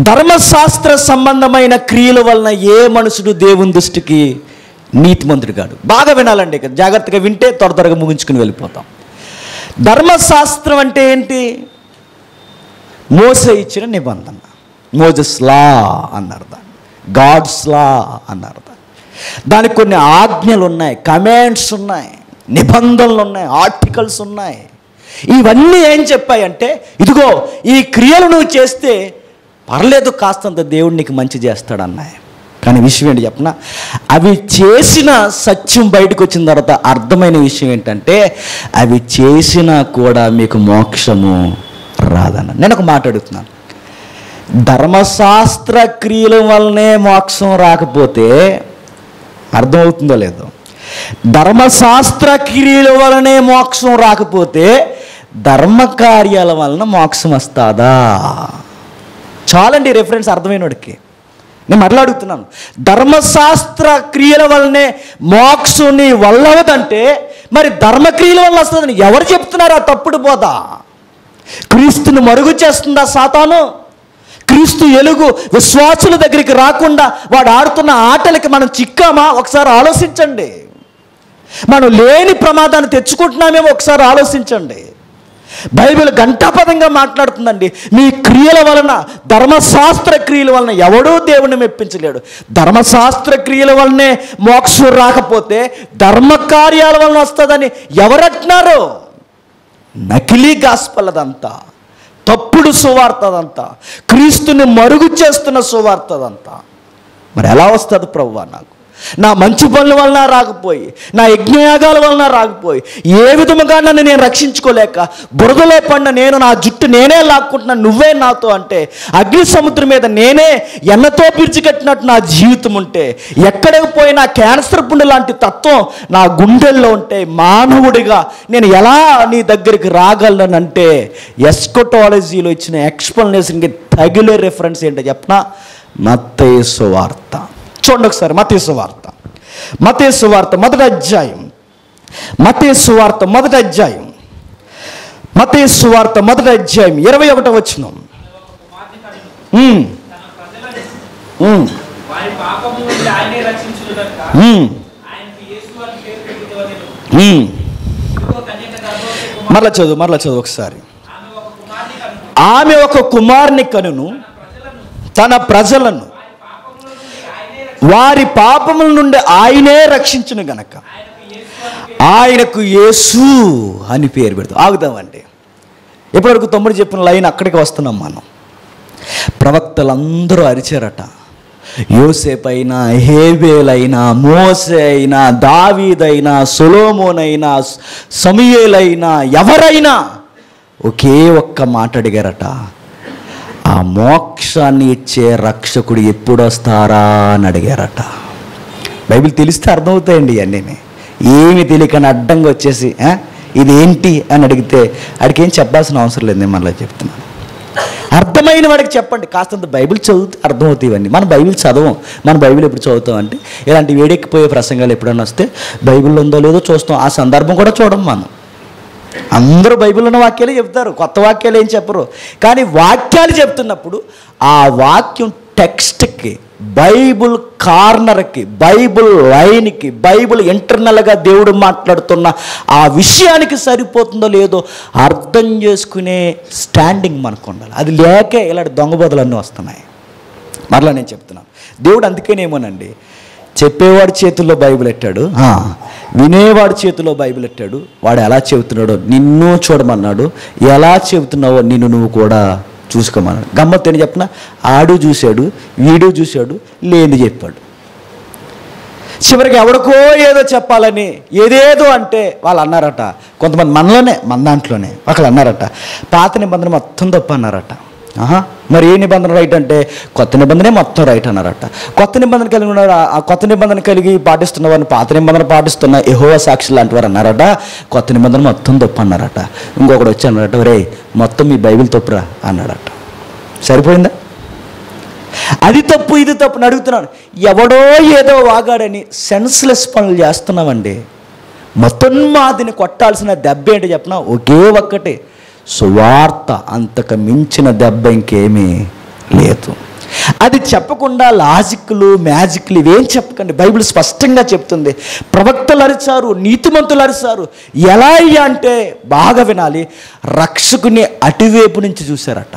ధర్మశాస్త్ర సంబంధమైన క్రియల వలన ఏ మనుషుడు దేవుని దృష్టికి నీతిమంతుడు కాడు. బాగా వినాలండి, జాగ్రత్తగా వింటే త్వరగా ముగించుకుని వెళ్ళిపోతాం. ధర్మశాస్త్రం అంటే ఏంటి? మోసే ఇచ్చిన నిబంధన. మోజెస్ లా అన్నారు దాన్ని, గాడ్స్ లా అన్నారు దాన్ని. దానికి కొన్ని ఆజ్ఞలు ఉన్నాయి, కమాండ్స్ ఉన్నాయి, నిబంధనలు ఉన్నాయి, ఆర్టికల్స్ ఉన్నాయి. ఇవన్నీ ఏం చెప్పాయంటే, ఇదిగో ఈ క్రియలు నువ్వు చేస్తే పర్లేదు, కాస్తంత దేవుడు నీకు మంచి చేస్తాడన్నాయి. కానీ విషయం ఏంటి చెప్పనా, అవి చేసిన సత్యం బయటకు వచ్చిన తర్వాత అర్థమైన విషయం ఏంటంటే, అవి చేసినా కూడా మీకు మోక్షము రాదన్న. నేను ఒక మాట అడుగుతున్నాను, ధర్మశాస్త్ర క్రియల వల్లనే మోక్షం రాకపోతే అర్థమవుతుందో లేదో, ధర్మశాస్త్ర క్రియల వలనే మోక్షం రాకపోతే ధర్మకార్యాల వలన మోక్షం వస్తుందా? చాలండి రెఫరెన్స్ అర్థమైనోడికి. నేను మరలా అడుగుతున్నాను, ధర్మశాస్త్ర క్రియల వల్లనే మోక్షం నీ వల్ల అవదంటే మరి ధర్మక్రియల వల్ల వస్తుందని ఎవరు చెప్తున్నారు? ఆ తప్పుడు బోధ. క్రీస్తుని మరుగు చేస్తుందా సాతాను? క్రీస్తు ఎలుగు విశ్వాసుల దగ్గరికి రాకుండా వాడు ఆడుతున్న ఆటలకి మనం చిక్కామా? ఒకసారి ఆలోచించండి. మనం లేని ప్రమాదాన్ని తెచ్చుకుంటున్నామేమో ఒకసారి ఆలోచించండి. బైబిల్ ఘంటాపదంగా మాట్లాడుతుందండి, మీ క్రియల వలన, ధర్మశాస్త్ర క్రియల వలన ఎవడూ దేవుని మెప్పించలేడు. ధర్మశాస్త్ర క్రియల వలనే మోక్షం రాకపోతే ధర్మకార్యాల వలన వస్తుందని ఎవరంటున్నారు? నకిలీ గాస్పల్ అదంతా, తప్పుడు సువార్త అదంతా, క్రీస్తుని మరుగు చేస్తున్న సువార్త అదంతా. మరి ఎలా వస్తుంది ప్రభువా? నాకు నా మంచి పనుల వలన రాకపోయి, నా యజ్ఞయాగాల వలన రాకపోయి, ఏ విధముగా నన్ను నేను రక్షించుకోలేక బురదలో పడిన నేను, నా జుట్టు నేనే లాక్కుంటున్నాను, నువ్వే నాతో అంటే, అగ్ని సముద్రం మీద నేనే ఎన్నతో పిరిచికట్టినట్టు నా జీవితం ఉంటే, ఎక్కడికి పోయినా క్యాన్సర్ పుండు లాంటి తత్వం నా గుండెల్లో ఉంటే, మానవుడిగా నేను ఎలా నీ దగ్గరికి రాగలనంటే, ఎస్కోటాలజీలో ఇచ్చిన ఎక్స్ప్లెనేషన్కి తగిలే రెఫరెన్స్ ఏంటో చెప్పనా? మత్తయి సువార్త. చూడండి ఒకసారి, మత్తయి సువార్త, మత్తయి సువార్త మొదటి అధ్యాయం, మత్తయి సువార్త మొదటి అధ్యాయం, మత్తయి సువార్త మొదటి అధ్యాయం 21వ వచనం. మరలా చదువు ఒకసారి. ఆమె ఒక కుమారుని కనును, తన ప్రజలను వారి పాపముల నుండి ఆయనే రక్షించును గనక ఆయనకు యేసు అని పేరు పెడతాం. ఆగుదామండి. ఇప్పటివరకు తమ్ముడు చెప్పిన లైన్ అక్కడికి వస్తున్నాం మనం. ప్రవక్తలందరూ అరిచారట. యోసేపు అయినా, హేబేల్ అయినా, మోసే అయినా, దావీదైనా, సొలొమోనైనా, సమూయేలైనా, ఎవరైనా ఒకే ఒక్క మాట అడిగారట, ఆ మోక్షాన్ని ఇచ్చే రక్షకుడు ఎప్పుడు వస్తారా అని అడిగారట. బైబిల్ తెలిస్తే అర్థమవుతాయండి ఇవన్నీ. ఏమి తెలియకని అడ్డంగా వచ్చేసి ఇదేంటి అని అడిగితే వాడికి ఏం చెప్పాల్సిన అవసరం లేదు. నేను మళ్ళీ చెప్తున్నాను, అర్థమైన వాడికి చెప్పండి. కాస్తంత బైబిల్ చదివితే అర్థమవుతాయి ఇవన్నీ. మన బైబిల్ చదవం. మన బైబిల్ ఎప్పుడు చదువుతాం అంటే ఇలాంటి వేడెక్కిపోయే ప్రసంగాలు ఎప్పుడైనా వస్తే బైబిల్లో ఉందో లేదో చూస్తాం. ఆ సందర్భం కూడా చూడం మనం. అందరూ బైబిల్లో ఉన్న వాక్యాలే చెప్తారు, కొత్త వాక్యాలు ఏం చెప్పరు. కానీ వాక్యాలు చెప్తున్నప్పుడు ఆ వాక్యం టెక్స్ట్కి, బైబుల్ కార్నర్కి, బైబుల్ లైన్కి, బైబుల్ ఇంటర్నల్గా దేవుడు మాట్లాడుతున్న ఆ విషయానికి సరిపోతుందో లేదో అర్థం చేసుకునే స్టాండింగ్ మనకు ఉండాలి. అది లేకే ఇలాంటి దొంగబోధలన్నీ వస్తున్నాయి. మరలా నేను చెప్తున్నాను, దేవుడు అందుకేనేమోనండి చెప్పేవాడి చేతుల్లో బైబిల్ పెట్టాడు, వినేవాడి చేతిలో బైబిల్ పెట్టాడు. వాడు ఎలా చెబుతున్నాడో నిన్ను చూడమన్నాడు, ఎలా చెబుతున్నావో నిన్ను నువ్వు కూడా చూసుకోమన్నాడు. గమ్మత్తు ఏంటి చెప్పిన, ఆడు చూశాడు, వీడు చూశాడు, లేని చెప్పాడు. చివరికి ఎవరికో ఏదో చెప్పాలని ఏదేదో అంటే వాళ్ళు అన్నారట. కొంతమంది మన దాంట్లోనే ఒకళ్ళు అన్నారట, పాత నిబంధన మొత్తం తప్పు అన్నారట. మరి ఏ నిబంధన రైట్ అంటే కొత్త నిబంధనే మొత్తం రైట్ అన్నారట. కొత్త నిబంధన కలిగి ఉన్నారు, ఆ కొత్త నిబంధన కలిగి పాటిస్తున్న వారిని పాత నిబంధన పాటిస్తున్న యెహోవా సాక్షి లాంటి వారు అన్నారట, కొత్త నిబంధన మొత్తం తప్పు అన్నారట. ఇంకొకటి వచ్చి అన్నారట, రే మొత్తం మీ బైబిల్ తప్పురా అన్నాడట. సరిపోయిందా? అది తప్పు ఇది తప్పు అని అడుగుతున్నాను. ఎవడో ఏదో వాగాడని సెన్స్లెస్ పనులు చేస్తున్నామండి. మొత్తన్మాదిని కొట్టాల్సిన దెబ్బ ఏంటి చెప్పినా ఒకే ఒక్కటే, సువార్త. అంతకు మించిన దెబ్బ ఇంకేమీ లేదు. అది చెప్పకుండా లాజిక్లు, మ్యాజిక్లు ఇవేం చెప్పకండి. బైబిల్ స్పష్టంగా చెప్తుంది. ప్రవక్తలు అరిచారు, నీతిమంతులు అరిచారు. ఎలా అయ్యా అంటే బాగా వినాలి, రక్షకుని అటువైపు నుంచి చూశారట.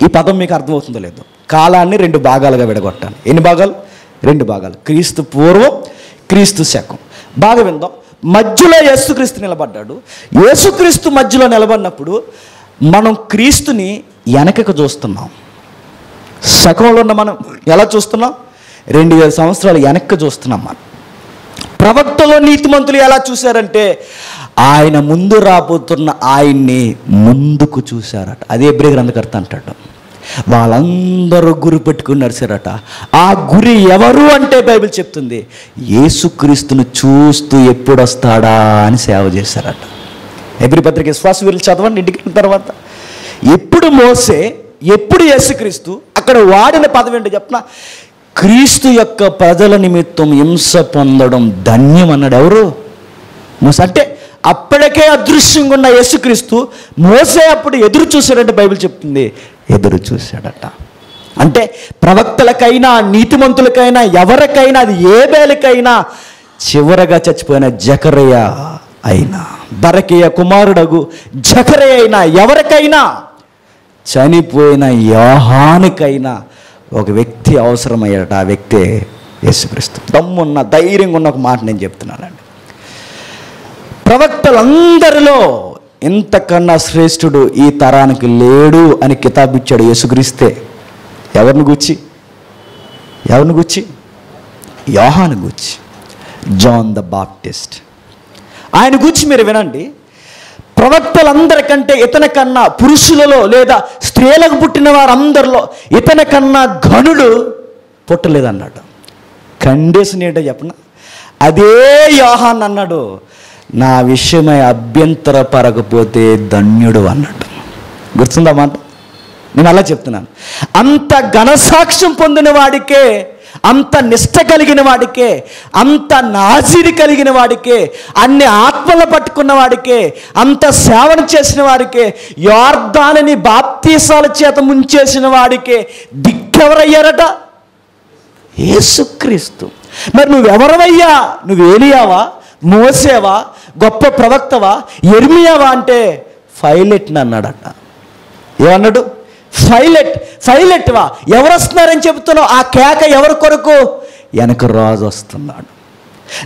ఈ పదం మీకు అర్థమవుతుందో లేదో, కాలాన్ని 2 భాగాలుగా విడగొట్టాను. ఎన్ని భాగాలు? 2 భాగాలు. క్రీస్తు పూర్వం, క్రీస్తు శకం. బాగా విందాం. మధ్యలో యేసుక్రీస్తు నిలబడ్డాడు. యేసుక్రీస్తు మధ్యలో నిలబడినప్పుడు మనం క్రీస్తుని వెనకకు చూస్తున్నాం. శకంలో ఉన్న మనం ఎలా చూస్తున్నాం? 2000 సంవత్సరాలు వెనక్కి చూస్తున్నాం. మనం ప్రవక్తలో నీతిమంతులు ఎలా చూశారంటే ఆయన ముందు రాబోతున్న ఆయన్ని ముందుకు చూశారట. అదే హెబ్రీ గ్రంథకర్త అంటాడు. వాళ్ళందరూ గురి పెట్టుకుని నడిచారట. ఆ గురి ఎవరు అంటే బైబిల్ చెప్తుంది, యేసుక్రీస్తును చూస్తూ ఎప్పుడు వస్తాడా అని సేవ చేశారట. హెబ్రీ పత్రిక విశ్వాస వీరులు చదవండి ఇంటికి వెళ్ళిన తర్వాత. ఎప్పుడు మోసే, ఎప్పుడు యేసుక్రీస్తు. అక్కడ వాడిన పదం ఏంటో చెప్పిన, క్రీస్తు యొక్క ప్రజల నిమిత్తం హింస పొందడం ధన్యం అన్నాడు. ఎవరు? మోసే. అంటే అప్పటికే అదృశ్యంగా ఉన్న యేసుక్రీస్తు మోసే అప్పుడు ఎదురు చూశాడంటే బైబిల్ చెప్తుంది, ఎదురు చూశాడట. అంటే ప్రవక్తలకైనా, నీతిమంతులకైనా, ఎవరికైనా, అది ఏబేలుకైనా, చివరగా చచ్చిపోయిన జకరయ్య అయినా, బరకీయ కుమారుడగు జకరయ్య అయినా, ఎవరికైనా, చనిపోయిన యోహానుకైనా ఒక వ్యక్తి అవసరమయ్యాడట. ఆ వ్యక్తే యేసుక్రీస్తు. దమ్మున్న, ధైర్యంగా ఉన్న ఒక మాట నేను చెప్తున్నానండి. ప్రవక్తలందరిలో ఇంతకన్నా శ్రేష్ఠుడు ఈ తరానికి లేడు అని కితాబు ఇచ్చాడు యేసుక్రీస్తే. ఎవరిని గూర్చి? యోహాను గూర్చి, జాన్ ద బాప్టిస్ట్. ఆయన గూర్చి మీరు వినండి. ప్రవక్తలందరికంటే ఇతని కన్నా, పురుషులలో లేదా స్త్రీలకు పుట్టిన వారందరిలో ఇతని కన్నా ఘనుడు పుట్టలేదన్నాడు. కండిషన్ ఏంటో చెప్పన, అదే యోహాన్ అన్నాడు, నా విషయమై అభ్యంతరపరకపోతే ధన్యుడు అన్నాడు. గుర్తుందా మాట? నేను అలా చెప్తున్నాను. అంత ఘనసాక్ష్యం పొందిన వాడికే, అంత నిష్ట కలిగిన వాడికే, అంత నాజీరి కలిగిన వాడికే, అన్ని ఆత్మలు పట్టుకున్న వాడికే, అంత సేవన చేసిన వాడికే, యొర్దానుని బాప్తీసాల చేత ముంచేసిన వాడికే దిక్కెవరయ్యారట? యేసుక్రీస్తు. మరి నువ్వెవరవయ్యా? నువ్వు ఏలియావా, మోసేవా, గొప్ప ప్రవక్తవా, యెర్మీయావా అంటే పైలట్ని అన్నాడట. ఏమన్నాడు? పైలట్వా. ఎవరు వస్తున్నారని చెబుతున్నావు? ఆ కేక ఎవరి కొరకు? వెనక రాజు వస్తున్నాడు.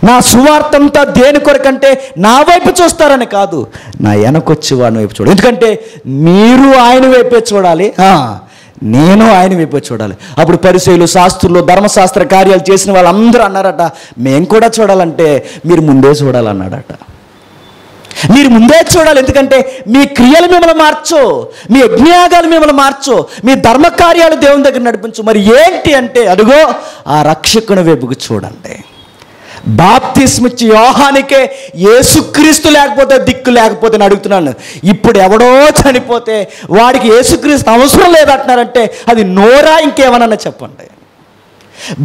నా సువార్తంతా దేని కొరకంటే నా వైపు చూస్తారని కాదు, నా వెనకొచ్చి వాడిని వైపు చూడాలి. ఎందుకంటే మీరు ఆయన వైపే చూడాలి, నేను ఆయన వైపు చూడాలి. అప్పుడు పరిసయ్యులు, శాస్త్రులు, ధర్మశాస్త్ర కార్యాలు చేసిన వాళ్ళందరూ అన్నారట, మేము కూడా చూడాలంటే మీరు ముందే చూడాలన్నాడట. మీరు ముందే చూడాలి. ఎందుకంటే మీ క్రియలు మిమ్మల్ని మార్చు, మీ యజ్ఞయాగాలు మిమ్మల్ని మార్చు, మీ ధర్మకార్యాలు దేవుని దగ్గర నడిపించు. మరి ఏంటి అంటే అడుగో ఆ రక్షకుని వైపుకు చూడండి. బాప్తిస్మిచ్చి యోహానికే యేసుక్రీస్తు లేకపోతే దిక్కు లేకపోతే అని అడుగుతున్నాను. ఇప్పుడు ఎవడో చనిపోతే వాడికి యేసుక్రీస్తు అవసరం లేదంటున్నారంటే అది నోరా ఇంకేమన్నా చెప్పండి.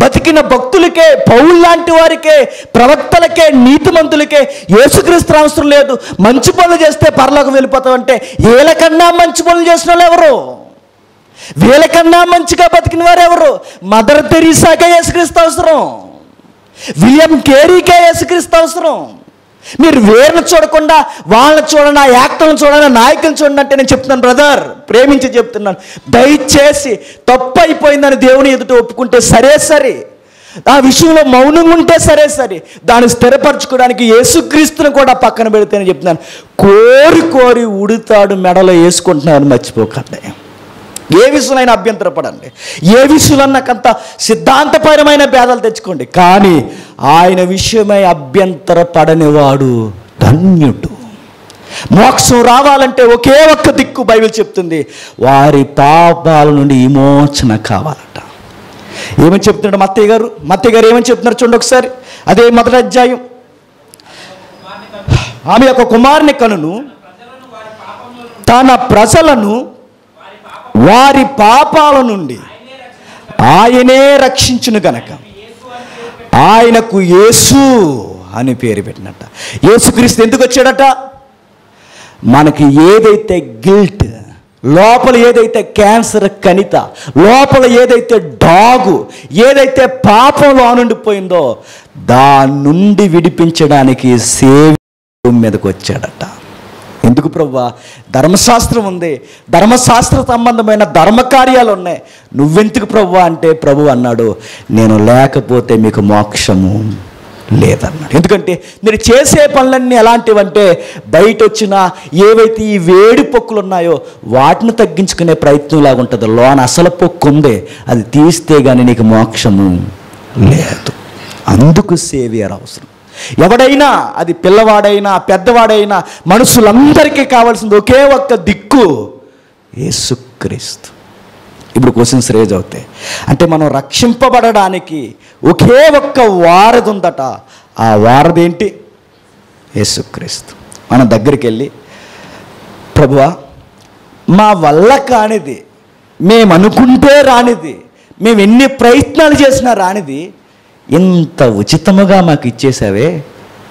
బతికిన భక్తులకే, పౌలు లాంటి వారికే, ప్రవక్తలకే, నీతిమంతులకే యేసుక్రీస్తు అవసరం లేదు. మంచి పనులు చేస్తే పరలోకం వెళ్ళిపోతామంటే వీళ్ళకన్నా మంచి పనులు చేసిన వాళ్ళు ఎవరు? వీళ్ళకన్నా మంచిగా బతికిన వారు ఎవరు? మదర్ తెరీసాకే యేసుక్రీస్తు అవసరం, విలియం కేరీకే యేసుక్రీస్తు అవసరం. మీరు వేరును చూడకుండా వాళ్ళని చూడండి, ఆ యాక్టర్లను చూడండి, నాయకులను చూడండి అంటే నేను చెప్తున్నాను బ్రదర్, ప్రేమించి చెప్తున్నాను, దయచేసి తప్పు అయిపోయిందని దేవుని ఎదుట ఒప్పుకుంటే సరే, ఆ విషయంలో మౌనంగా ఉంటే సరే, దాన్ని స్థిరపరచుకోవడానికి యేసుక్రీస్తుని కూడా పక్కన పెడితేనే చెప్తున్నాను. కోరి ఉడుతాడు మెడలో వేసుకుంటున్నారని మర్చిపోకండి. ఏ విషయంలో అభ్యంతరపడండి, ఏ విషయంలో నాకంత సిద్ధాంతపరమైన భేదాలు తెచ్చుకోండి, కానీ ఆయన విషయమై అభ్యంతరపడని వాడు ధన్యుడు. మోక్షం రావాలంటే ఒకే ఒక్క దిక్కు బైబిల్ చెప్తుంది, వారి పాపాల నుండి విమోచన కావాలట. ఏమని చెప్తున్నాడు మత్తయ్య గారు ఏమని చెప్తున్నారు చూడండి ఒకసారి. అదే మొదటి అధ్యాయం. ఆమె యొక్క కుమారుని కనును తన ప్రజలను వారి పాపాల నుండి ఆయనే రక్షించును గనక ఆయనకు యేసు అని పేరు పెట్టినట్ట. యేసుక్రీస్తు ఎందుకు వచ్చాడట? మనకి ఏదైతే గిల్ట్, లోపల ఏదైతే క్యాన్సర్ కణిత, లోపల ఏదైతే డాగు, ఏదైతే పాపంలో ఆనుండిపోయిందో దాని నుండి విడిపించడానికి సేవ మీదకి వచ్చాడట. ఎందుకు ప్రభువా? ధర్మశాస్త్రం ఉంది, ధర్మశాస్త్ర సంబంధమైన ధర్మకార్యాలు ఉన్నాయి, నువ్వెందుకు ప్రభువా అంటే ప్రభు అన్నాడు, నేను లేకపోతే మీకు మోక్షము లేదన్నాడు. ఎందుకంటే మీరు చేసే పనులన్నీ ఎలాంటివంటే బయట వచ్చిన ఏవైతే ఈ వేడి పొక్కులు ఉన్నాయో వాటిని తగ్గించుకునే ప్రయత్నం లాగా ఉంటుంది. లోన అసలు పొక్కు ఉంది, అది తీస్తే కానీ నీకు మోక్షము లేదు. అందుకు సేవియర్ అవసరం. ఎవడైనా, అది పిల్లవాడైనా పెద్దవాడైనా, మనుషులందరికీ కావాల్సింది ఒకే ఒక్క దిక్కు, యేసుక్రీస్తు. ఇప్పుడు క్వశ్చన్స్ రేజ్ అవుతాయి. అంటే మనం రక్షింపబడడానికి ఒకే ఒక్క వారధి ఉందట. ఆ వారధి ఏంటి? యేసుక్రీస్తు. మనం దగ్గరికి వెళ్ళి, ప్రభువా మా వల్ల కానిది, మేము అనుకుంటే రానిది, మేము ఎన్ని ప్రయత్నాలు చేసినా రానిది ఇంత ఉచితముగా మాకు ఇచ్చేసావే,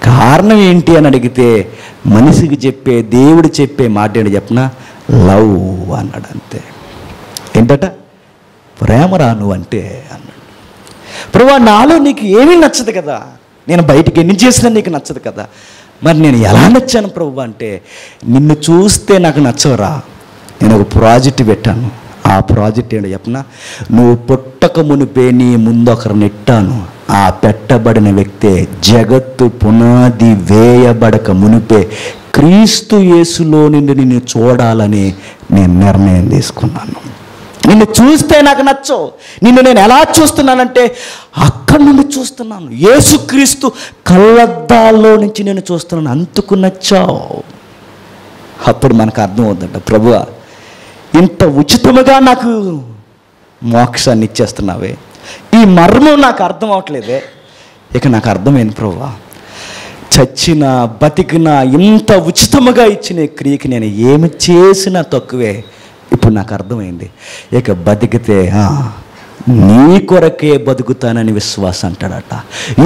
కారణం ఏంటి అని అడిగితే మనిషికి చెప్పే, దేవుడు చెప్పే మాట ఏంటి చెప్పిన? లవ్ అన్నాడు. అంతే. ఏంటట? ప్రేమరా నువ్వు అంటే అన్నాడు. ప్రభువా నాలో నీకు ఏమీ నచ్చదు కదా, నేను బయటికి ఎన్ని చేసినా నీకు నచ్చదు కదా, మరి నేను ఎలా నచ్చాను ప్రభు అంటే, నిన్ను చూస్తే నాకు నచ్చవరా, నేను ఒక ప్రాజెక్ట్ పెట్టాను. ఆ ప్రాజెక్ట్ ఏంటో చెప్పనా? నువ్వు పుట్టక మునిపే నీ ముందు ఒకరు నెట్టాను, ఆ పెట్టబడిన వ్యక్తే జగత్తు పునాది వేయబడక మునిపే క్రీస్తు యేసులో నుండి నిన్ను చూడాలని నేను నిర్ణయం తీసుకున్నాను. నిన్ను చూస్తే నాకు నచ్చవు. నిన్ను నేను ఎలా చూస్తున్నానంటే అక్కడి నుండి చూస్తున్నాను. యేసుక్రీస్తు కళ్ళద్దాల్లో నుంచి నేను చూస్తున్నాను, అంతకు నచ్చావు. అప్పుడు మనకు అర్థం అవుతుందంట, ప్రభువా ఇంత ఉచితముగా నాకు మోక్షాన్ని ఇచ్చేస్తున్నావే, ఈ మర్మం నాకు అర్థం అవట్లేదే. ఇక నాకు అర్థమైంది ప్రభువా, చచ్చిన బతికిన ఇంత ఉచితముగా ఇచ్చిన క్రియకి నేను ఏమి చేసినా తక్కువే. ఇప్పుడు నాకు అర్థమైంది, ఇక బతికితే నీ కొరకే బతుకుతానని విశ్వాసం అంటాడట.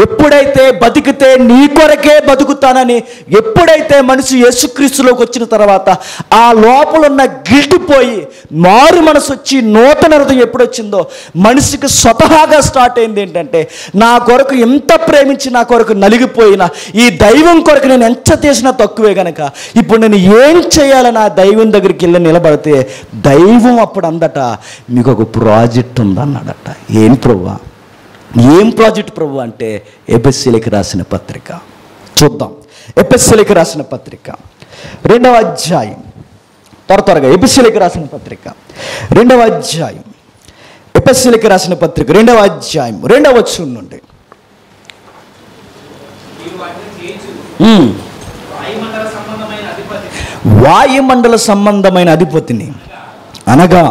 ఎప్పుడైతే బతికితే నీ కొరకే బతుకుతానని, ఎప్పుడైతే మనిషి యేసుక్రీస్తులోకి వచ్చిన తర్వాత ఆ లోపల ఉన్న గిల్ట్ పోయి మారు మనసు వచ్చి నూతన హృదయం ఎప్పుడొచ్చిందో మనిషికి స్వతహాగా స్టార్ట్ అయింది ఏంటంటే, నా కొరకు ఎంత ప్రేమించి నా కొరకు నలిగిపోయినా ఈ దైవం కొరకు నేను ఎంత చేసినా తక్కువే కనుక ఇప్పుడు నేను ఏం చేయాలని ఆ దైవం దగ్గరికి వెళ్ళి నిలబడితే దైవం అప్పుడు అందట, మీకు ఒక ప్రాజెక్ట్ ఉందన్నాడట. ఏం ప్రభువా? ఏం ప్రాజెక్ట్ ప్రభు అంటే ఎఫెసీయులకు రాసిన పత్రిక. చూద్దాం. ఎఫెసీయులకు రాసిన పత్రిక 2వ అధ్యాయం. త్వరగా ఎఫెసీయులకు రాసిన పత్రిక 2వ అధ్యాయం. ఎఫెసీయులకు రాసిన పత్రిక 2వ అధ్యాయం 2వ వచనం నుండి. వాయుమండల సంబంధమైన అధిపతిని అనగా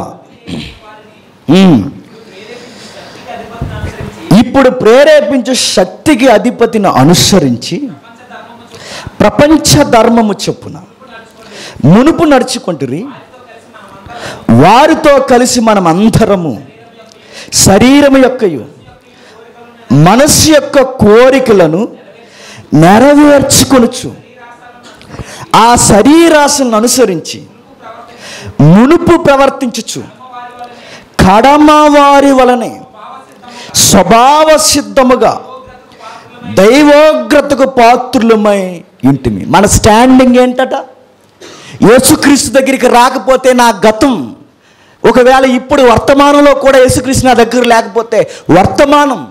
ఇప్పుడు ప్రేరేపించు శక్తికి అధిపతిని అనుసరించి ప్రపంచ ధర్మము చొప్పున మునుపు నడుచుకుంటురి. వారితో కలిసి మనం అందరము శరీరము యొక్కయు మనస్సు యొక్క కోరికలను నెరవేర్చుకొనుచు ఆ శరీరాశలను అనుసరించి మునుపు ప్రవర్తించుచు కడమవారి వలనే స్వభావ సిద్ధముగా దైవోగ్రతకు పాత్రులమై ఇంటిమి. మన స్టాండింగ్ ఏంటట? యేసుక్రీస్తు దగ్గరికి రాకపోతే నా గతం, ఒకవేళ ఇప్పుడు వర్తమానంలో కూడా యేసుక్రీస్తు నా దగ్గర లేకపోతే, వర్తమానం